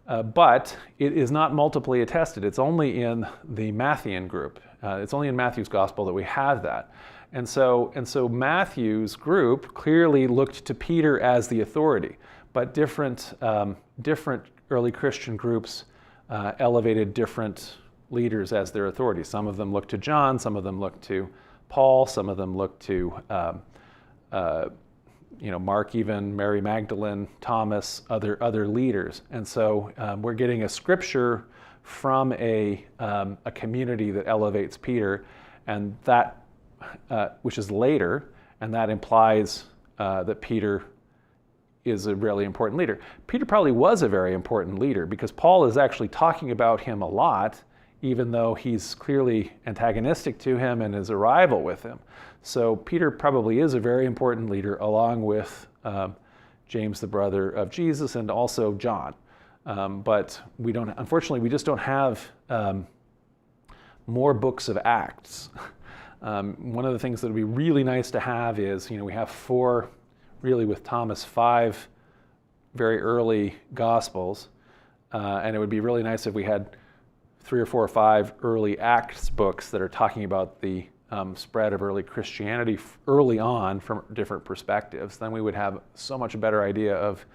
But it is not multiply attested. It's only in the Matthean group. It's only in Matthew's gospel that we have that. And so Matthew's group clearly looked to Peter as the authority, but different early Christian groups elevated different leaders as their authority. Some of them looked to John, some of them looked to Paul, some of them looked to Mark, even Mary Magdalene, Thomas, other leaders. And so we're getting a scripture from a community that elevates Peter, and that which is later, and that implies that Peter is a really important leader. Peter probably was a very important leader because Paul is actually talking about him a lot, even though he's clearly antagonistic to him and is a rival with him. So Peter probably is a very important leader, along with James, the brother of Jesus, and also John. But unfortunately, we just don't have more books of Acts. One of the things that would be really nice to have is, we have 4, really with Thomas, 5 very early Gospels. And it would be really nice if we had 3 or 4 or 5 early Acts books that are talking about the spread of early Christianity early on from different perspectives. Then we would have so much better idea of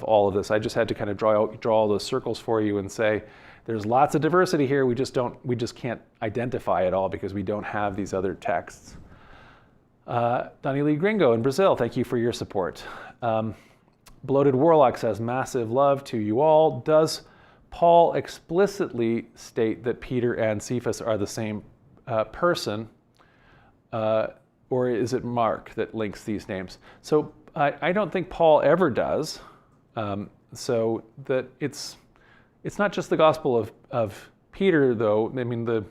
all of this. I just had to kind of draw all those circles for you and say, there's lots of diversity here. We just can't identify it all because we don't have these other texts. Donnie Lee Gringo in Brazil, thank you for your support. Bloated Warlock says, massive love to you all. Does Paul explicitly state that Peter and Cephas are the same person, or is it Mark that links these names? So I don't think Paul ever does. So that it's not just the Gospel of Peter, though. I mean, the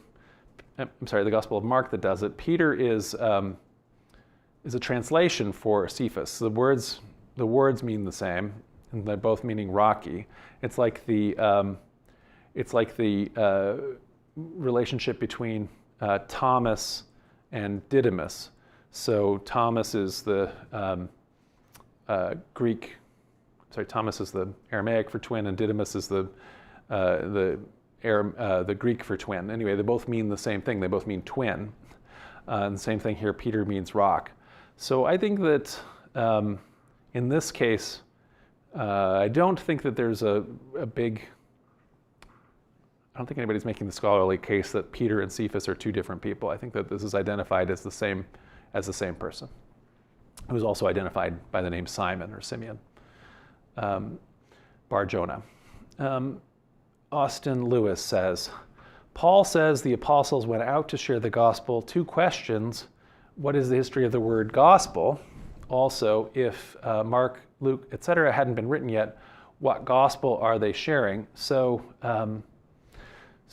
Gospel of Mark that does it. Peter is a translation for Cephas. The words mean the same, and they're both meaning rocky. It's like the relationship between Thomas and Didymus. So Thomas is the Greek. Sorry, Thomas is the Aramaic for twin, and Didymus is the Greek for twin. Anyway, they both mean the same thing. They both mean twin. And the same thing here. Peter means rock. So I think that in this case, I don't think that there's a big. I don't think anybody's making the scholarly case that Peter and Cephas are 2 different people. I think that this is identified as the same person, who's also identified by the name Simon or Simeon. Bar Jonah. Austin Lewis says, Paul says the apostles went out to share the gospel. 2 questions. What is the history of the word gospel? Also, if Mark, Luke, etc. hadn't been written yet, what gospel are they sharing? So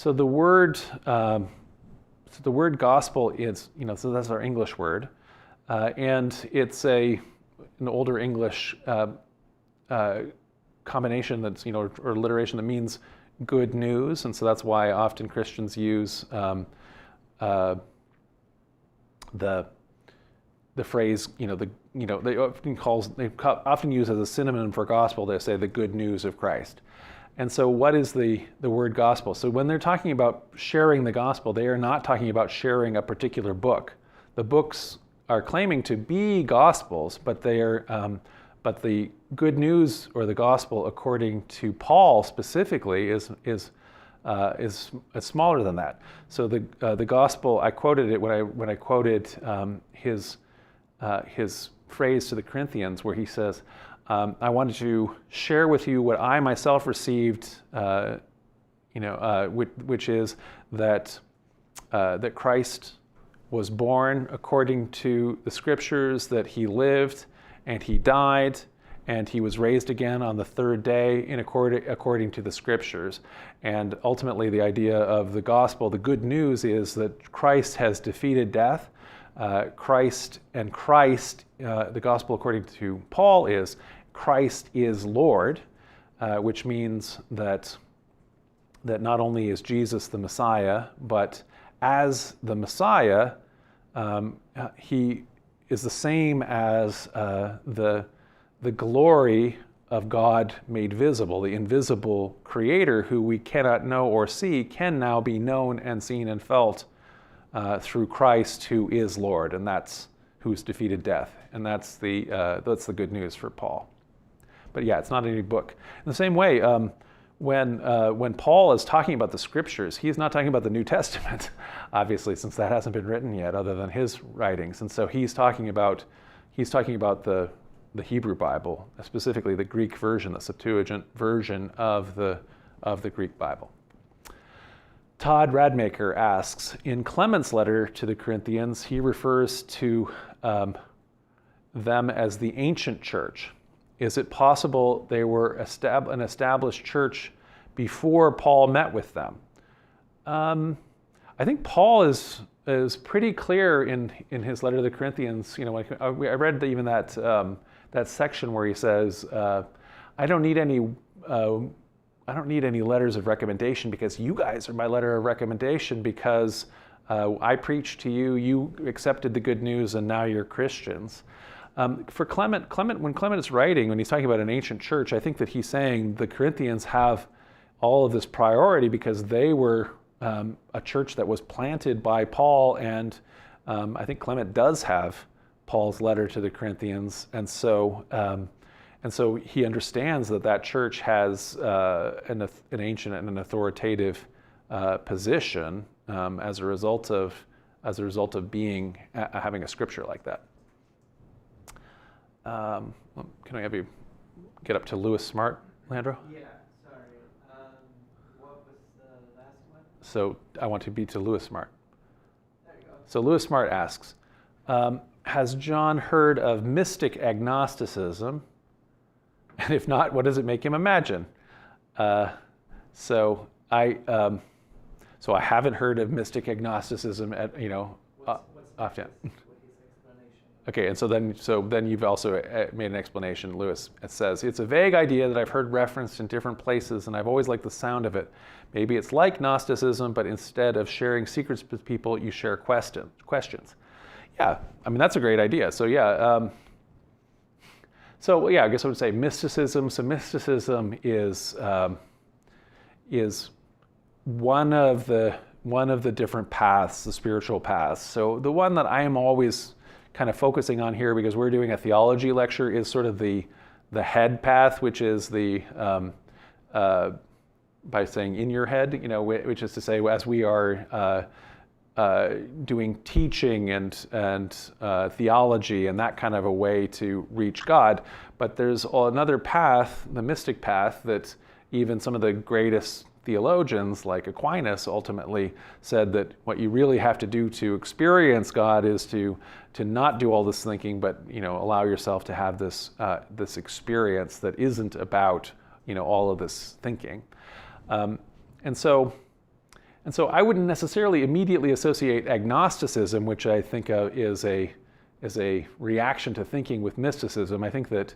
the word gospel is, so that's our English word, and it's an older English combination that's, or alliteration that means good news, and so that's why often Christians use the phrase, they often use as a synonym for gospel. They say the good news of Christ. And so what is the word gospel? So when they're talking about sharing the gospel, they are not talking about sharing a particular book. The books are claiming to be gospels, but they are, but the good news or the gospel, according to Paul specifically, is smaller than that. So the gospel, I quoted it when I quoted his phrase to the Corinthians, where he says, I wanted to share with you what I myself received, which is that Christ was born according to the scriptures, that he lived and he died and he was raised again on the 3rd day according to the scriptures. And ultimately the idea of the gospel, the good news, is that Christ has defeated death. The gospel according to Paul is Christ is Lord, which means that not only is Jesus the Messiah, but as the Messiah, he is the same as the glory of God made visible. The invisible Creator, who we cannot know or see, can now be known and seen and felt through Christ, who is Lord, and that's who's defeated death. And that's the good news for Paul. But yeah, it's not any book. In the same way, when Paul is talking about the scriptures, he's not talking about the New Testament, obviously, since that hasn't been written yet, other than his writings. And so he's talking about the the Hebrew Bible, specifically the Greek version, the Septuagint version of the Greek Bible. Todd Radmaker asks, in Clement's letter to the Corinthians, he refers to them as the ancient church. Is it possible they were an established church before Paul met with them? I think Paul is pretty clear in his letter to the Corinthians. You know, I read even that section where he says, "I don't need any letters of recommendation because you guys are my letter of recommendation because I preached to you, you accepted the good news, and now you're Christians." For Clement, when Clement is writing, when he's talking about an ancient church, I think that he's saying the Corinthians have all of this priority because they were a church that was planted by Paul, and I think Clement does have Paul's letter to the Corinthians, and so he understands that church has an ancient and an authoritative position as a result of having a scripture like that. Can I have you get up to Lewis Smart, Landro? Yeah, sorry. What was the last one? So I want to be to Lewis Smart. There you go. So Lewis Smart asks, has John heard of mystic agnosticism? And if not, what does it make him imagine? So I haven't heard of mystic agnosticism often. Okay, and so then you've also made an explanation, Lewis. It says, it's a vague idea that I've heard referenced in different places, and I've always liked the sound of it. Maybe it's like Gnosticism, but instead of sharing secrets with people, you share questions. Yeah, I mean, that's a great idea. So yeah, I guess I would say mysticism. So mysticism is one of the different paths, the spiritual paths. So the one that I am always kind of focusing on here, because we're doing a theology lecture, is sort of the head path, which is the by saying in your head, which is to say, as we are doing teaching and theology and that kind of a way to reach God. But there's another path, the mystic path, that even some of the greatest theologians like Aquinas ultimately said that what you really have to do to experience God is to not do all this thinking, but allow yourself to have this experience that isn't about all of this thinking. And so I wouldn't necessarily immediately associate agnosticism, which I think is a reaction to thinking, with mysticism. I think that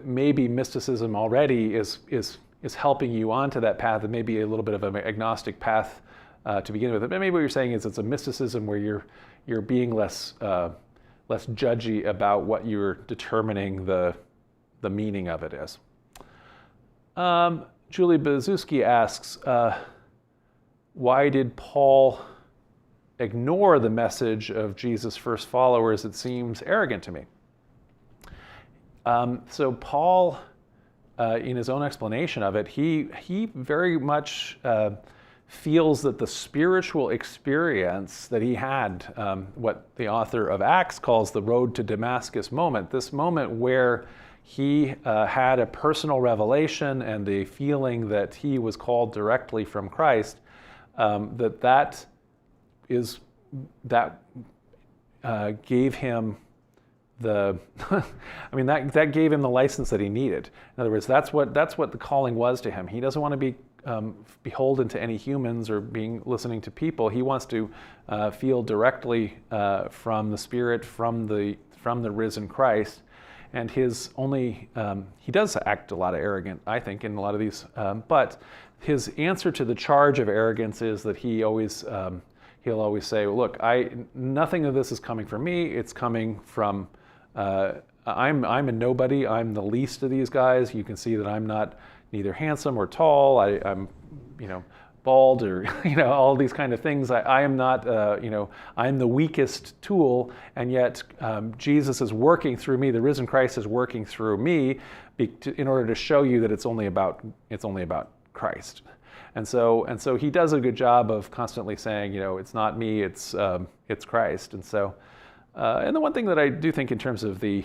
maybe mysticism already is helping you onto that path, and maybe a little bit of an agnostic path to begin with. But maybe what you're saying is it's a mysticism where you're being less judgy about what you're determining the meaning of it is. Julie Bazuski asks, why did Paul ignore the message of Jesus' first followers? It seems arrogant to me. So Paul, in his own explanation of it, he very much feels that the spiritual experience that he had, what the author of Acts calls the road to Damascus moment, this moment where he had a personal revelation and a feeling that he was called directly from Christ, that gave him that gave him the license that he needed. In other words, that's what the calling was to him. He doesn't want to be beholden to any humans or listening to people. He wants to feel directly from the Spirit, from the risen Christ. And he does act a lot of arrogant, I think, in a lot of these. But his answer to the charge of arrogance is that he'll always say, "Look, nothing of this is coming from me. It's coming from I'm a nobody. I'm the least of these guys. You can see that I'm neither handsome or tall. I'm bald or all these kind of things. I am not I'm the weakest tool, and yet Jesus is working through me. The risen Christ is working through me in order to show you that it's only about Christ." And so he does a good job of constantly saying, it's not me, it's Christ. And so, and the one thing that I do think in terms of the,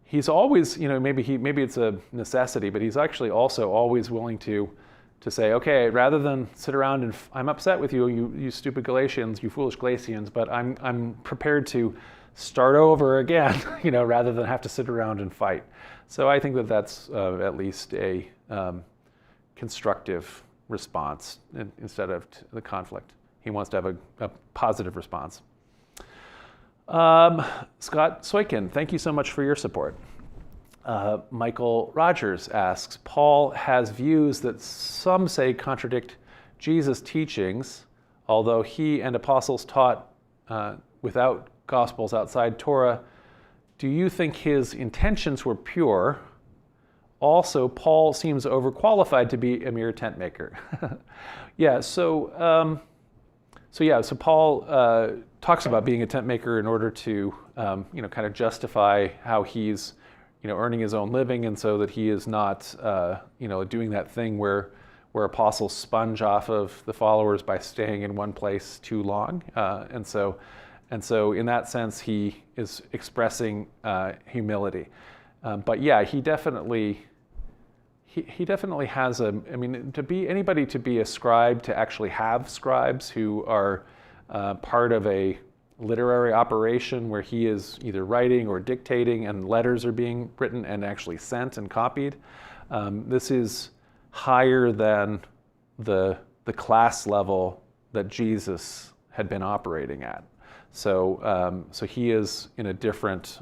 he's always, maybe it's a necessity, but he's actually also always willing to say, okay, rather than sit around and I'm upset with you, you stupid Galatians, you foolish Galatians, but I'm prepared to start over again, rather than have to sit around and fight. So I think that that's at least a constructive response instead of the conflict. He wants to have a positive response. Scott Soykin, thank you so much for your support. Michael Rogers asks, Paul has views that some say contradict Jesus' teachings, although he and apostles taught without gospels outside Torah. Do you think his intentions were pure? Also, Paul seems overqualified to be a mere tent maker. So Paul talks about being a tent maker in order to, kind of justify how he's, earning his own living, and so that he is not, doing that thing where apostles sponge off of the followers by staying in one place too long. And so in that sense, he is expressing humility. But yeah, he definitely has to be a scribe, to actually have scribes who are part of a literary operation where he is either writing or dictating and letters are being written and actually sent and copied. This is higher than the class level that Jesus had been operating at. So he is in a different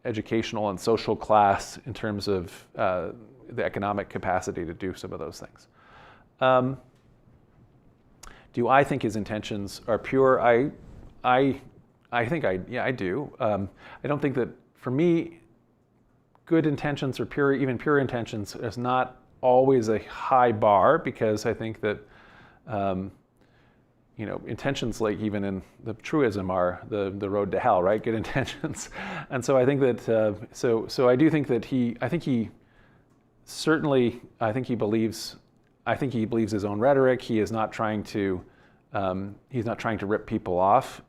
educational and social class in terms of the economic capacity to do some of those things. Do I think his intentions are pure? I think I do. I don't think that, for me, good intentions or even pure intentions is not always a high bar, because I think that intentions, like even in the truism, are the road to hell, right? Good intentions. And so I think that, so I do think that he believes his own rhetoric. He is not trying to, rip people off.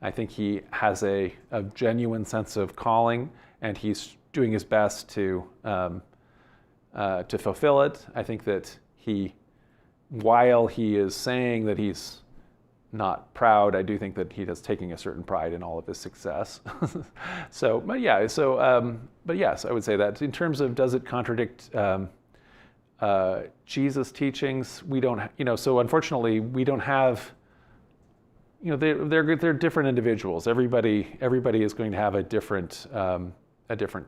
I think he has a genuine sense of calling, and he's doing his best to fulfill it. I think that while he is saying that he's not proud, I do think that he is taking a certain pride in all of his success. But yes, I would say that. In terms of, does it contradict Jesus' teachings? We don't, so unfortunately we don't have, they're different individuals. Everybody is going to have a different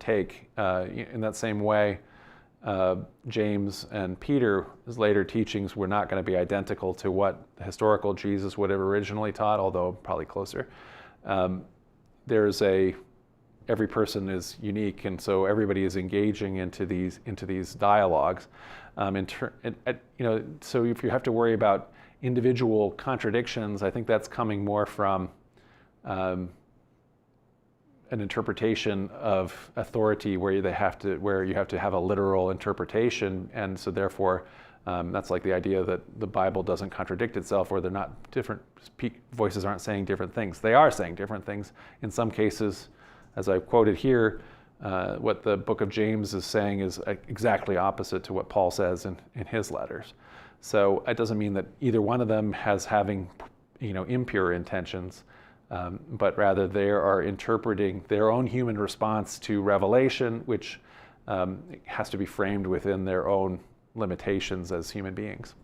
take. In that same way, James and Peter's later teachings were not going to be identical to what the historical Jesus would have originally taught, although probably closer. Every person is unique, and so everybody is engaging into these dialogues. So if you have to worry about individual contradictions, I think that's coming more from an interpretation of authority where you have to have a literal interpretation, and so therefore that's like the idea that the Bible doesn't contradict itself, or they're not different voices aren't saying different things. They are saying different things. In some cases, as I quoted here, what the book of James is saying is exactly opposite to what Paul says in his letters. So it doesn't mean that either one of them having impure intentions. But rather they are interpreting their own human response to revelation, which has to be framed within their own limitations as human beings.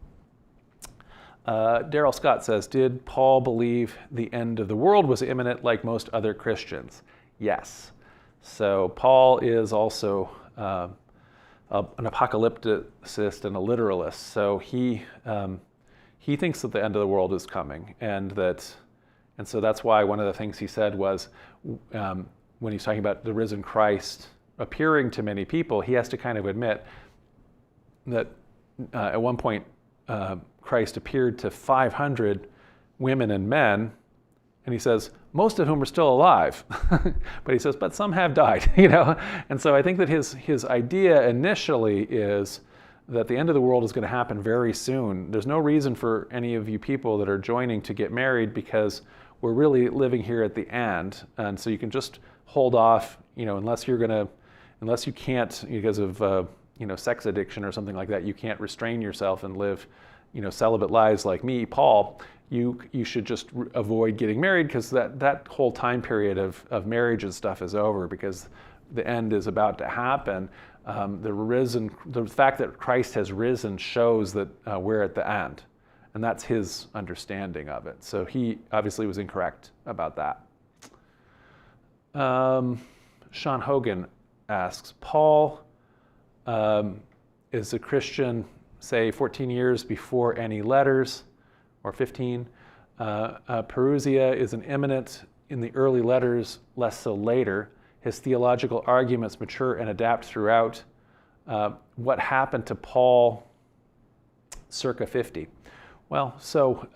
Daryl Scott says, did Paul believe the end of the world was imminent like most other Christians? Yes. So Paul is also an apocalypticist and a literalist. So he thinks that the end of the world is coming, and so that's why one of the things he said was, when he's talking about the risen Christ appearing to many people, he has to kind of admit that at one point Christ appeared to 500 women and men, and he says, most of whom are still alive. But he says, but some have died, And so I think that his idea initially is that the end of the world is going to happen very soon. There's no reason for any of you people that are joining to get married because we're really living here at the end. And so you can just hold off, unless you can't, because of, sex addiction or something like that, you can't restrain yourself and live, celibate lives like me, Paul, you should just avoid getting married because that whole time period of marriage and stuff is over because the end is about to happen. The fact that Christ has risen shows that we're at the end, and that's his understanding of it. So he obviously was incorrect about that. Sean Hogan asks, Paul is a Christian, say 14 years before any letters, or 15. Perusia is an eminent in the early letters, less so later. His theological arguments mature and adapt throughout. What happened to Paul circa 50? Well, so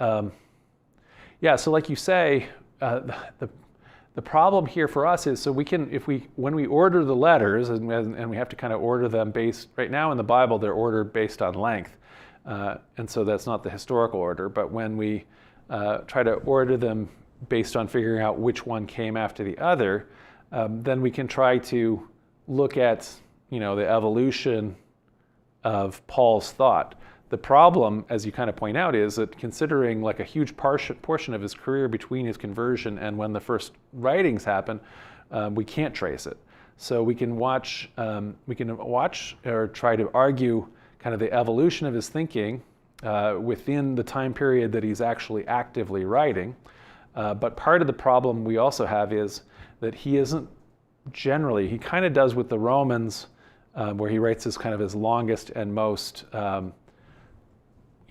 like you say, the problem here for us is, so we can, when we order the letters, and we have to kind of order them based, right now in the Bible, they're ordered based on length. And so that's not the historical order, but when we try to order them based on figuring out which one came after the other, then we can try to look at, the evolution of Paul's thought. The problem, as you kind of point out, is that considering like a huge portion of his career between his conversion and when the first writings happen, we can't trace it. So we can watch or try to argue kind of the evolution of his thinking within the time period that he's actually actively writing. But part of the problem we also have is that he isn't generally, he kind of does with the Romans, where he writes his longest and most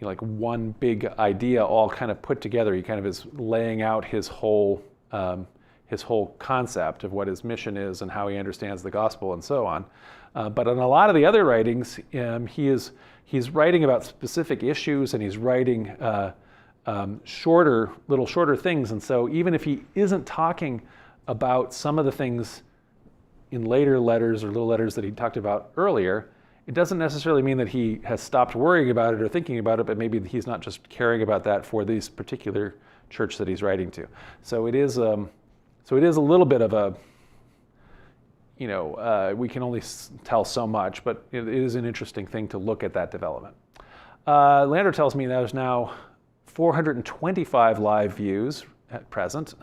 like one big idea all kind of put together. He kind of is laying out his whole concept of what his mission is and how he understands the gospel and so on. But in a lot of the other writings, he's writing about specific issues, and he's writing shorter things. And so even if he isn't talking about some of the things in later letters or little letters that he talked about earlier, it doesn't necessarily mean that he has stopped worrying about it or thinking about it, but maybe he's not just caring about that for this particular church that he's writing to. So it is a little bit of a, we can only tell so much, but it is an interesting thing to look at that development. Lander tells me there's now 425 live views at present,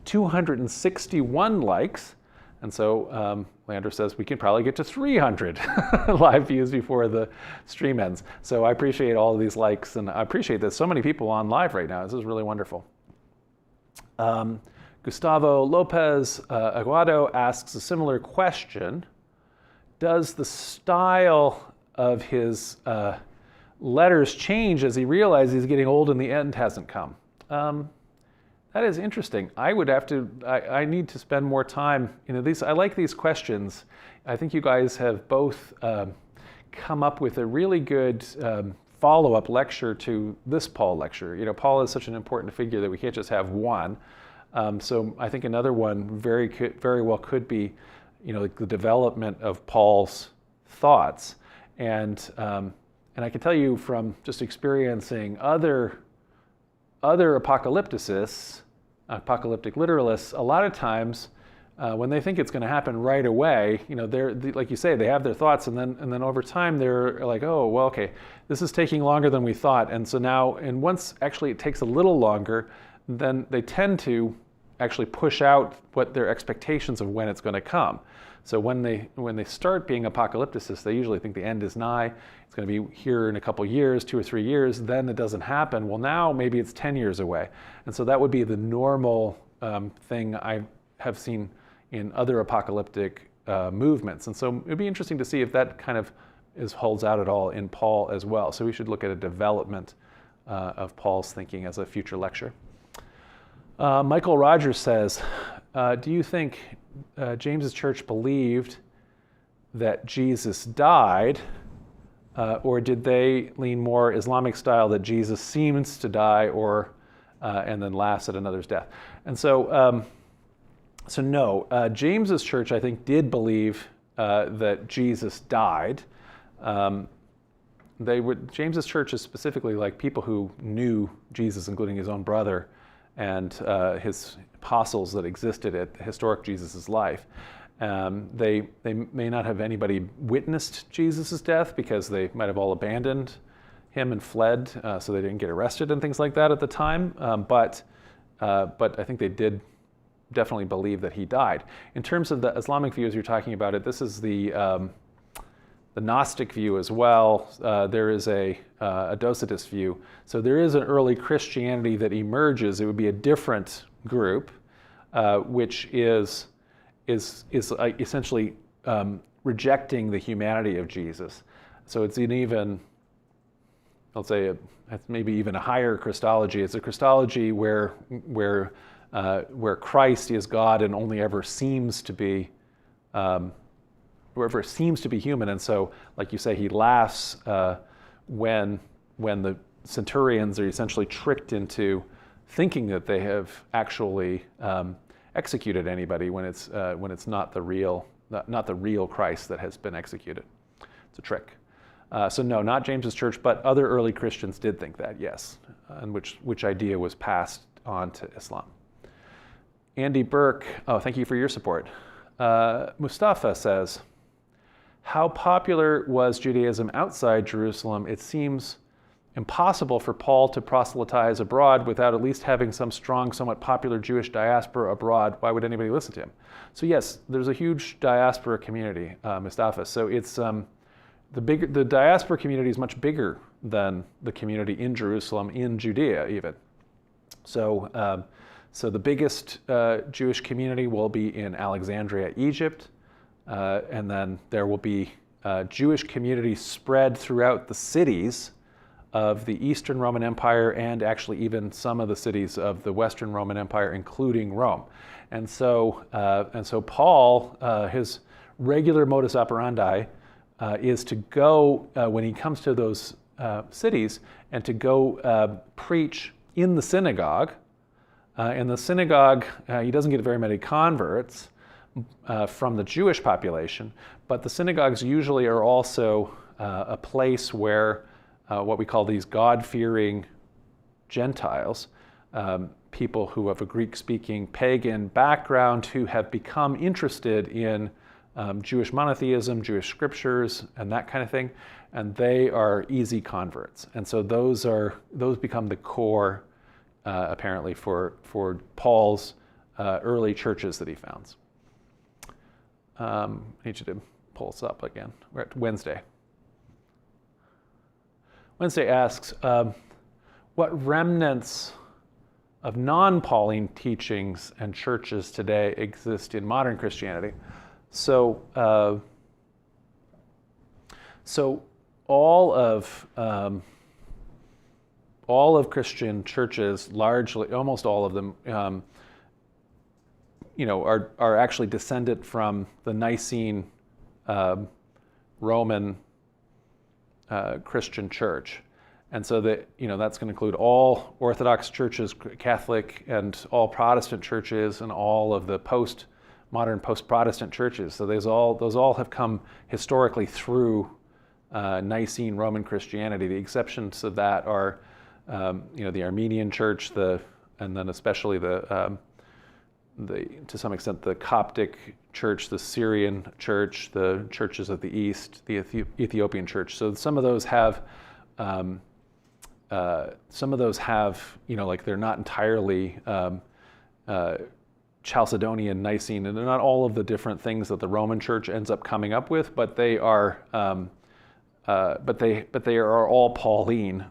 261 likes, and so Lander says we can probably get to 300 live views before the stream ends. So I appreciate all of these likes, and I appreciate that so many people on live right now. This is really wonderful. Gustavo Lopez Aguado asks a similar question. Does the style of his letters change as he realizes he's getting old and the end hasn't come? That is interesting. I need to spend more time. I like these questions. I think you guys have both come up with a really good follow-up lecture to this Paul lecture. Paul is such an important figure that we can't just have one. So I think another one very well could be, like the development of Paul's thoughts. And I can tell you from just experiencing other apocalyptic literalists, a lot of times when they think it's going to happen right away, they're like you say, they have their thoughts, and then over time they're like, oh, well, okay, this is taking longer than we thought, and so now, and once actually it takes a little longer, then they tend to actually push out what their expectations of when it's going to come. So when they start being apocalypticists, they usually think the end is nigh. It's going to be here in a couple years, 2 or 3 years. Then it doesn't happen. Well, now maybe it's 10 years away. And so that would be the normal thing I have seen in other apocalyptic movements. And so it'd be interesting to see if that kind of holds out at all in Paul as well. So we should look at a development of Paul's thinking as a future lecture. Michael Rogers says, do you think James's church believed that Jesus died, or did they lean more Islamic style that Jesus seems to die and then laughs at another's death? And so, no, James's church, I think, did believe that Jesus died. James's church is specifically like people who knew Jesus, including his own brother and his apostles that existed at historic Jesus' life. They may not have anybody witnessed Jesus' death because they might have all abandoned him and fled, so they didn't get arrested and things like that at the time. But I think they did definitely believe that he died. In terms of the Islamic view, as you're talking about it, this is the Gnostic view as well. There is a Docetist view. So there is an early Christianity that emerges. It would be a different group, which is essentially rejecting the humanity of Jesus. So it's an even, let's say, maybe even a higher Christology. It's a Christology where Christ is God and only ever seems to be wherever seems to be human. And so, like you say, he laughs when the centurions are essentially tricked into thinking that they have actually executed anybody when it's not the real Christ that has been executed. It's a trick. So no, not James's church, but other early Christians did think that, yes, and which idea was passed on to Islam. Andy Burke, thank you for your support. Mustafa says, how popular was Judaism outside Jerusalem? It seems impossible for Paul to proselytize abroad without at least having some strong, somewhat popular Jewish diaspora abroad. Why would anybody listen to him? So yes, there's a huge diaspora community, Mustafa. So it's the diaspora community is much bigger than the community in Jerusalem, in Judea even. So the biggest Jewish community will be in Alexandria, Egypt. And then there will be Jewish communities spread throughout the cities of the Eastern Roman Empire and actually even some of the cities of the Western Roman Empire, including Rome. And so Paul, his regular modus operandi is to go, when he comes to those cities, and to go preach in the synagogue. In the synagogue, he doesn't get very many converts from the Jewish population, but the synagogues usually are also a place where what we call these God-fearing Gentiles, people who have a Greek-speaking pagan background who have become interested in Jewish monotheism, Jewish scriptures, and that kind of thing, and they are easy converts. And so those become the core, apparently, for Paul's early churches that he founds. I need you to pull us up again. We're at Wednesday. Wednesday asks, what remnants of non-Pauline teachings and churches today exist in modern Christianity? So all of Christian churches, largely, almost all of them, are actually descended from the Nicene Roman Christian church. And so that's going to include all Orthodox churches, Catholic, and all Protestant churches, and all of the modern post-Protestant churches. So those all have come historically through Nicene Roman Christianity. The exceptions of that are the Armenian church, and then especially to some extent the Coptic church, the Syrian church, the churches of the East, the Ethiopian church. So some of those have they're not entirely Chalcedonian, Nicene, and they're not all of the different things that the Roman church ends up coming up with, but they are all Pauline.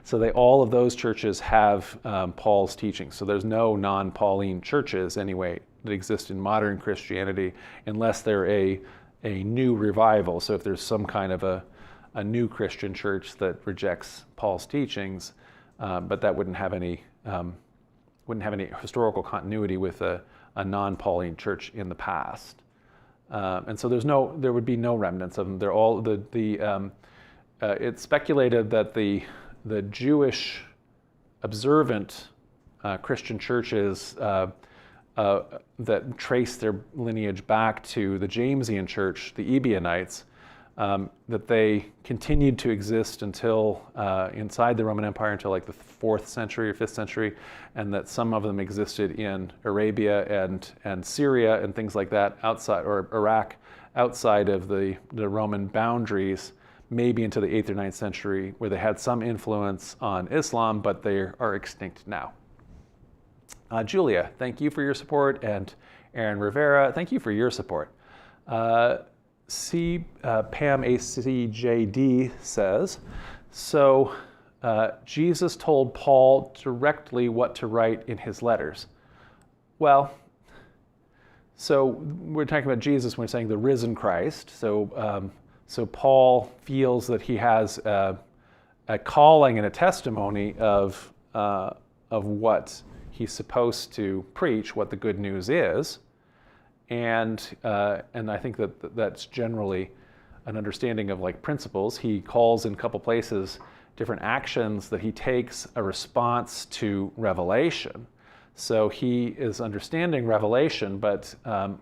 So all of those churches have Paul's teachings. So there's no non-Pauline churches anyway that exist in modern Christianity unless they're a new revival. So if there's some kind of a new Christian church that rejects Paul's teachings, but that wouldn't have any historical continuity with a non-Pauline church in the past. And so there would be no remnants of them. They're all it's speculated that the Jewish observant Christian churches that trace their lineage back to the Jamesian church, the Ebionites, that they continued to exist until inside the Roman Empire until like the 4th century or 5th century, and that some of them existed in Arabia and Syria and things like that outside, or Iraq, outside of the Roman boundaries, maybe into the 8th or 9th century, where they had some influence on Islam, but they are extinct now. Julia, thank you for your support, and Aaron Rivera, thank you for your support. Pam ACJD says, so Jesus told Paul directly what to write in his letters. Well, so we're talking about Jesus when we're saying the risen Christ. So Paul feels that he has a calling and a testimony of what he's supposed to preach, what the good news is, and I think that's generally an understanding of like principles. He calls in a couple places different actions that he takes a response to revelation. So he is understanding revelation, but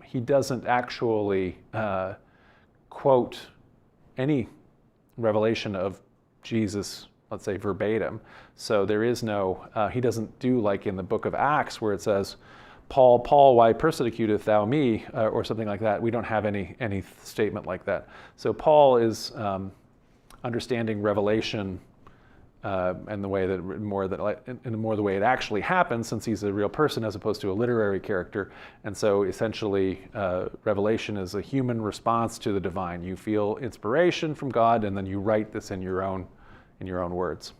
he doesn't actually quote any revelation of Jesus, let's say verbatim. So there is no, he doesn't do like in the book of Acts where it says, Paul, Paul, why persecutest thou me, or something like that. We don't have any statement like that. So Paul is understanding revelation and the way that the way it actually happens, since he's a real person as opposed to a literary character. And so essentially, revelation is a human response to the divine. You feel inspiration from God, and then you write this in your own words.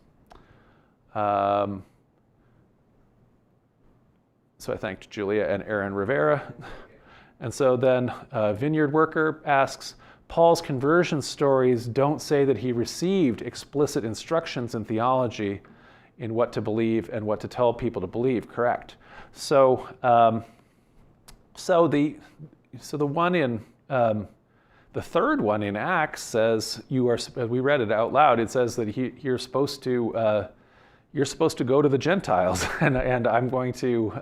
So I thanked Julia and Aaron Rivera. And so then Vineyard Worker asks, Paul's conversion stories don't say that he received explicit instructions in theology in what to believe and what to tell people to believe, correct? So the one in the third one in Acts says we read it out loud. It says that you're supposed to go to the Gentiles, and I'm going to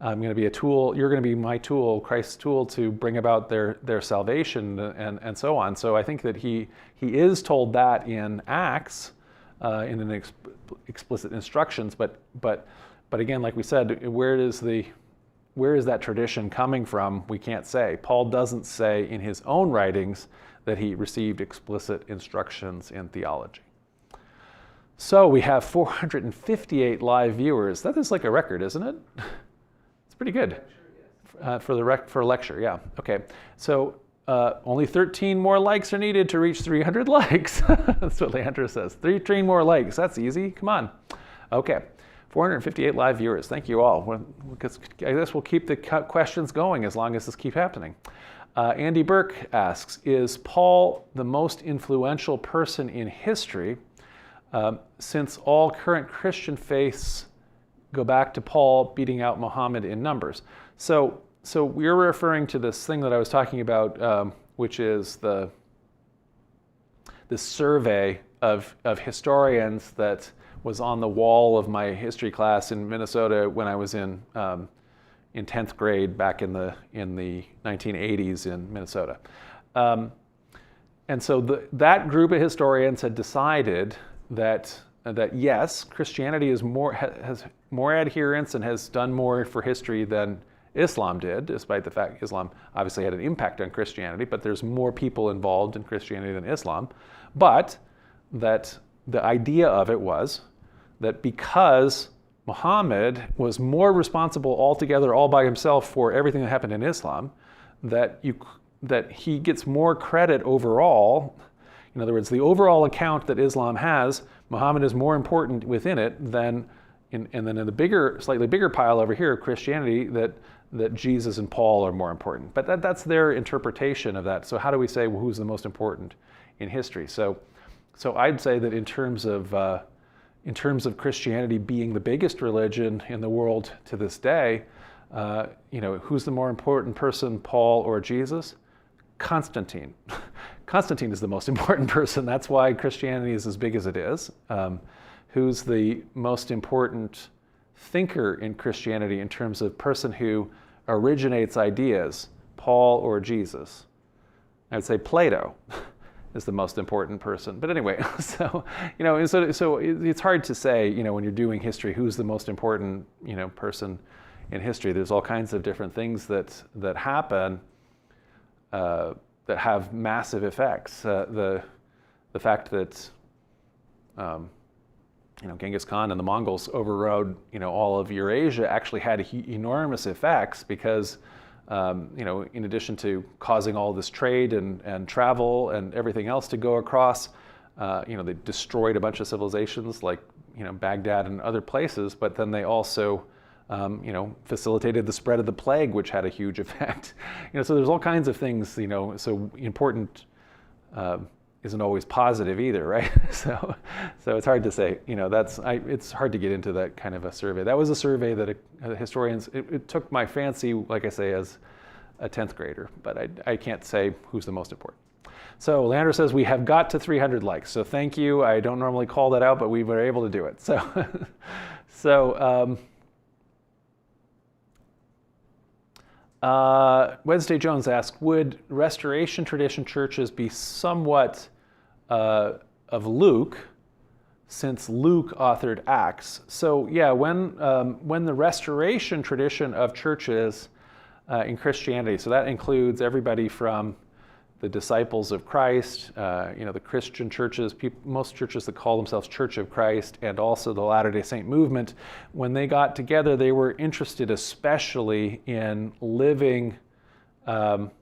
I'm going to be a tool. You're going to be my tool, Christ's tool, to bring about their salvation and so on. So I think that he is told that in Acts, in an explicit instructions. But again, like we said, where is that tradition coming from? We can't say. Paul doesn't say in his own writings that he received explicit instructions in theology. So we have 458 live viewers. That is like a record, isn't it? It's pretty good for a lecture. Yeah. Okay. So only 13 more likes are needed to reach 300 likes. That's what Leandra says. 13 more likes. That's easy. Come on. Okay. 458 live viewers. Thank you all. I guess we'll keep the questions going as long as this keeps happening. Andy Burke asks, is Paul the most influential person in history? Since all current Christian faiths go back to Paul beating out Muhammad in numbers. So we're referring to this thing that I was talking about, which is this survey of historians that was on the wall of my history class in Minnesota when I was in 10th grade back in the 1980s in Minnesota. And so that group of historians had decided that yes, Christianity has more adherents and has done more for history than Islam did, despite the fact Islam obviously had an impact on Christianity, but there's more people involved in Christianity than Islam. But that the idea of it was that because Muhammad was more responsible altogether all by himself for everything that happened in Islam, that he gets more credit overall. In other words, the overall account that Islam has, Muhammad is more important within it than, and then in the slightly bigger pile over here, Christianity, that Jesus and Paul are more important. But that's their interpretation of that. So how do we say who's the most important in history? So I'd say that in terms of Christianity being the biggest religion in the world to this day, who's the more important person, Paul or Jesus? Constantine. Constantine is the most important person. That's why Christianity is as big as it is. Who's the most important thinker in Christianity in terms of person who originates ideas, Paul or Jesus? I would say Plato is the most important person. But anyway, so it's hard to say, when you're doing history, who's the most important, person in history. There's all kinds of different things that happen that have massive effects. The fact that Genghis Khan and the Mongols overrode all of Eurasia actually had enormous effects because in addition to causing all this trade and travel and everything else to go across, they destroyed a bunch of civilizations like Baghdad and other places, but then they also facilitated the spread of the plague, which had a huge effect. So there's all kinds of things. So important isn't always positive either, right? So it's hard to say. It's hard to get into that kind of a survey. That was a survey that historians. It took my fancy, like I say, as a 10th grader, but I can't say who's the most important. So Leandro says we have got to 300 likes. So thank you. I don't normally call that out, but we were able to do it. Wednesday Jones asked, would Restoration tradition churches be somewhat of Luke, since Luke authored Acts? So yeah, when the Restoration tradition of churches in Christianity, so that includes everybody from the disciples of Christ, the Christian churches, most churches that call themselves Church of Christ, and also the Latter-day Saint movement, when they got together, they were interested especially in living out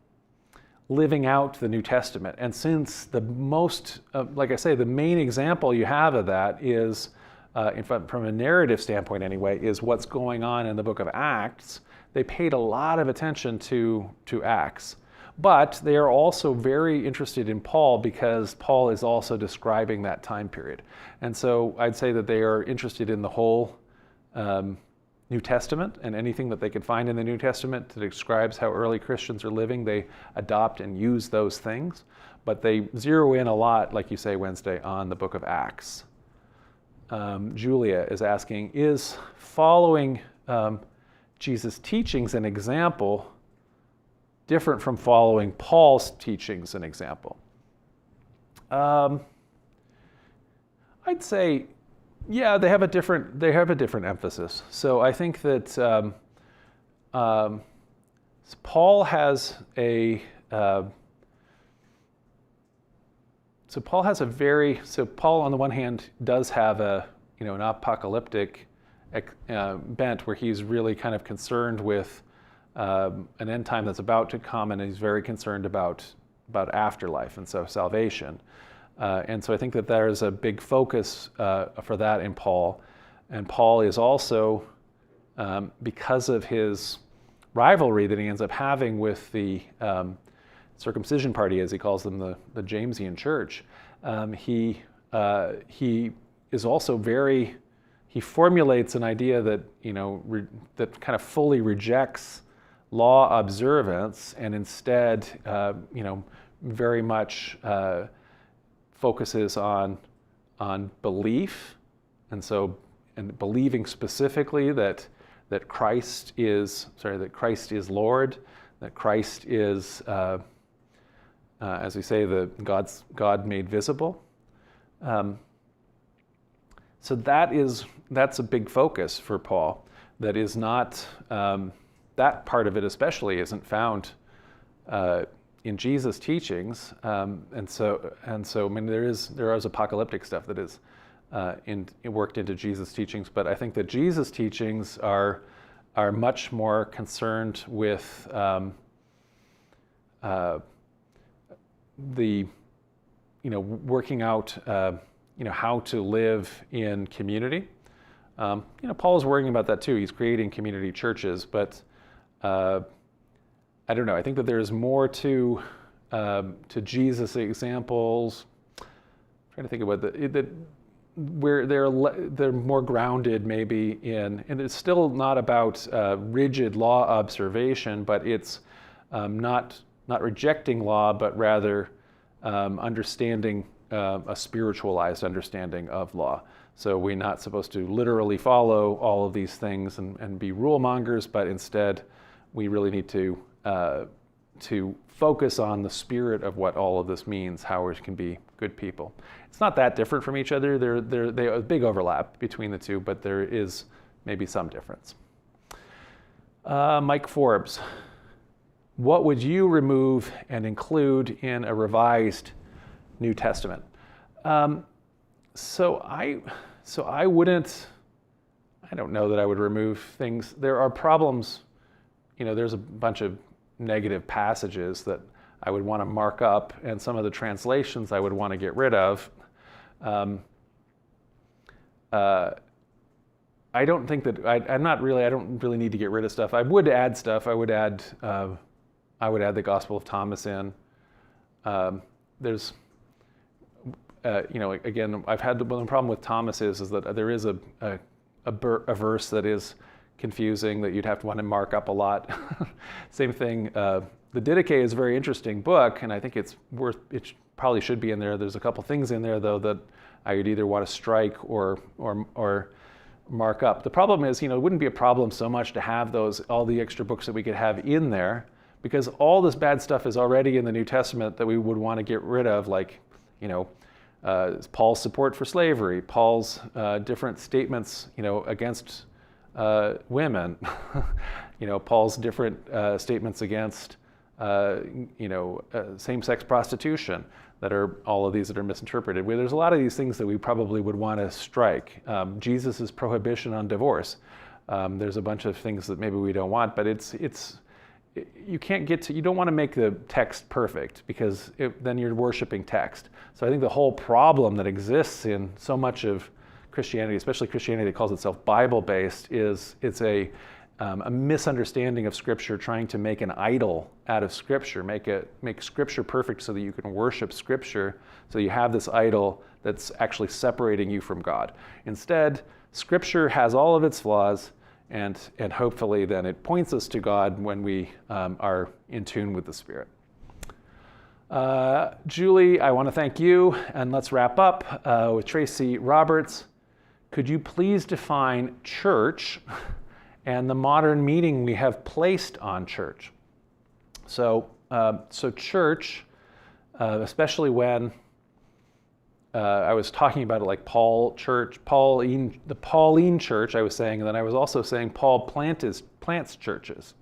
the New Testament. And since the most, like I say, the main example you have of that is, in fact, from a narrative standpoint anyway, is what's going on in the book of Acts. They paid a lot of attention to Acts. But they are also very interested in Paul because Paul is also describing that time period. And so I'd say that they are interested in the whole New Testament, and anything that they could find in the New Testament that describes how early Christians are living, they adopt and use those things. But they zero in a lot, like you say, Wednesday, on the book of Acts. Julia is asking, is following Jesus' teachings an example different from following Paul's teachings an example? I'd say, yeah, they have a different emphasis. So I think that Paul has a Paul on the one hand does have an apocalyptic bent where he's really kind of concerned with an end time that's about to come, and he's very concerned about afterlife, and so salvation. And so I think that there is a big focus for that in Paul. And Paul is also, because of his rivalry that he ends up having with the circumcision party, as he calls them, the Jamesian church, he is also he formulates an idea that, that kind of fully rejects law observance, and instead, very much focuses on belief, and believing specifically that Christ is Lord, that Christ is, as we say, God made visible. So that's a big focus for Paul. That is not. That part of it especially isn't found in Jesus' teachings, and so I mean there is apocalyptic stuff that is worked into Jesus' teachings, but I think that Jesus' teachings are much more concerned with working out how to live in community. Paul is worrying about that too. He's creating community churches, but I don't know. I think that there's more to Jesus' examples. I'm trying to think about where they're more grounded maybe in, and it's still not about rigid law observation, but it's not rejecting law, but rather understanding a spiritualized understanding of law. So we're not supposed to literally follow all of these things and be rule mongers, but instead we really need to to focus on the spirit of what all of this means, how we can be good people. It's not that different from each other. They have a big overlap between the two, but there is maybe some difference. Mike Forbes, what would you remove and include in a revised New Testament? So I wouldn't. I don't know that I would remove things. There are problems. There's a bunch of negative passages that I would want to mark up, and some of the translations I would want to get rid of. I don't think that I don't really need to get rid of stuff. I would add stuff. I would add the Gospel of Thomas in. Again, I've had the problem with Thomas is that there is a verse that is confusing that you'd have to want to mark up a lot. Same thing. The Didache is a very interesting book, and I think it probably should be in there. There's a couple things in there though that I would either want to strike or mark up. The problem is, it wouldn't be a problem so much to have all the extra books that we could have in there, because all this bad stuff is already in the New Testament that we would want to get rid of, like, Paul's support for slavery, Paul's different statements, against women, Paul's different statements against, same-sex prostitution, that are all of these that are misinterpreted. There's a lot of these things that we probably would want to strike. Jesus' prohibition on divorce. There's a bunch of things that maybe we don't want, but you don't want to make the text perfect, because then you're worshiping text. So I think the whole problem that exists in so much of Christianity, especially Christianity that calls itself Bible-based, is it's a misunderstanding of Scripture, trying to make an idol out of Scripture, make Scripture perfect so that you can worship Scripture, so you have this idol that's actually separating you from God. Instead, Scripture has all of its flaws, and hopefully then it points us to God when we are in tune with the Spirit. Julie, I want to thank you, and let's wrap up with Tracy Roberts. Could you please define church and the modern meaning we have placed on church? So church, especially when I was talking about it like the Pauline church, I was saying, and then I was also saying Paul plants churches.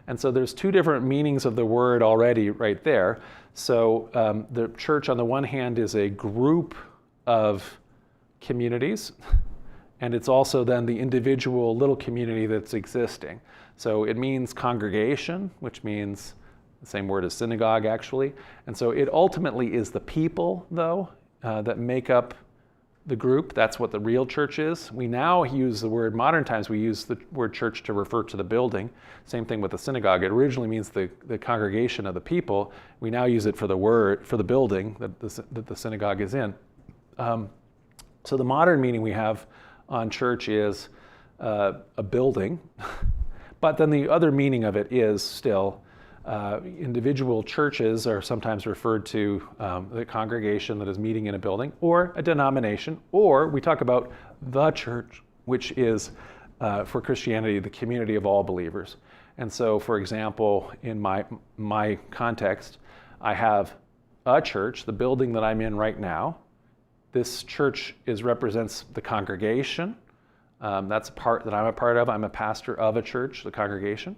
And so there's two different meanings of the word already right there. So the church on the one hand is a group of communities, and it's also then the individual little community that's existing. So it means congregation, which means the same word as synagogue, actually. And so it ultimately is the people, though, that make up the group. That's what the real church is. We now use the word, modern times, we use the word church to refer to the building. Same thing with the synagogue. It originally means the congregation of the people. We now use it for the building that the synagogue is in. So the modern meaning we have on church is a building, but then the other meaning of it is still individual churches are sometimes referred to the congregation that is meeting in a building, or a denomination, or we talk about the church, which is for Christianity the community of all believers. And so, for example, in my context, I have a church, the building that I'm in right now. This church represents the congregation. That's a part that I'm a part of. I'm a pastor of a church, the congregation.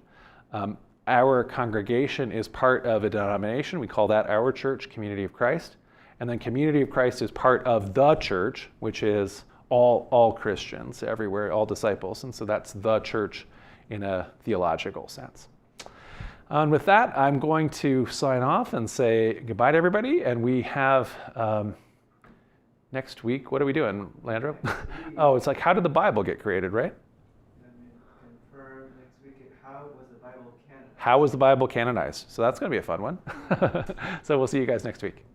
Our congregation is part of a denomination. We call that our church, Community of Christ. And then Community of Christ is part of the church, which is all Christians everywhere, all disciples. And so that's the church in a theological sense. And with that, I'm going to sign off and say goodbye to everybody. And we have next week, what are we doing, Landro? Oh, it's like, how did the Bible get created, right? How was the Bible canonized? So that's going to be a fun one. So we'll see you guys next week.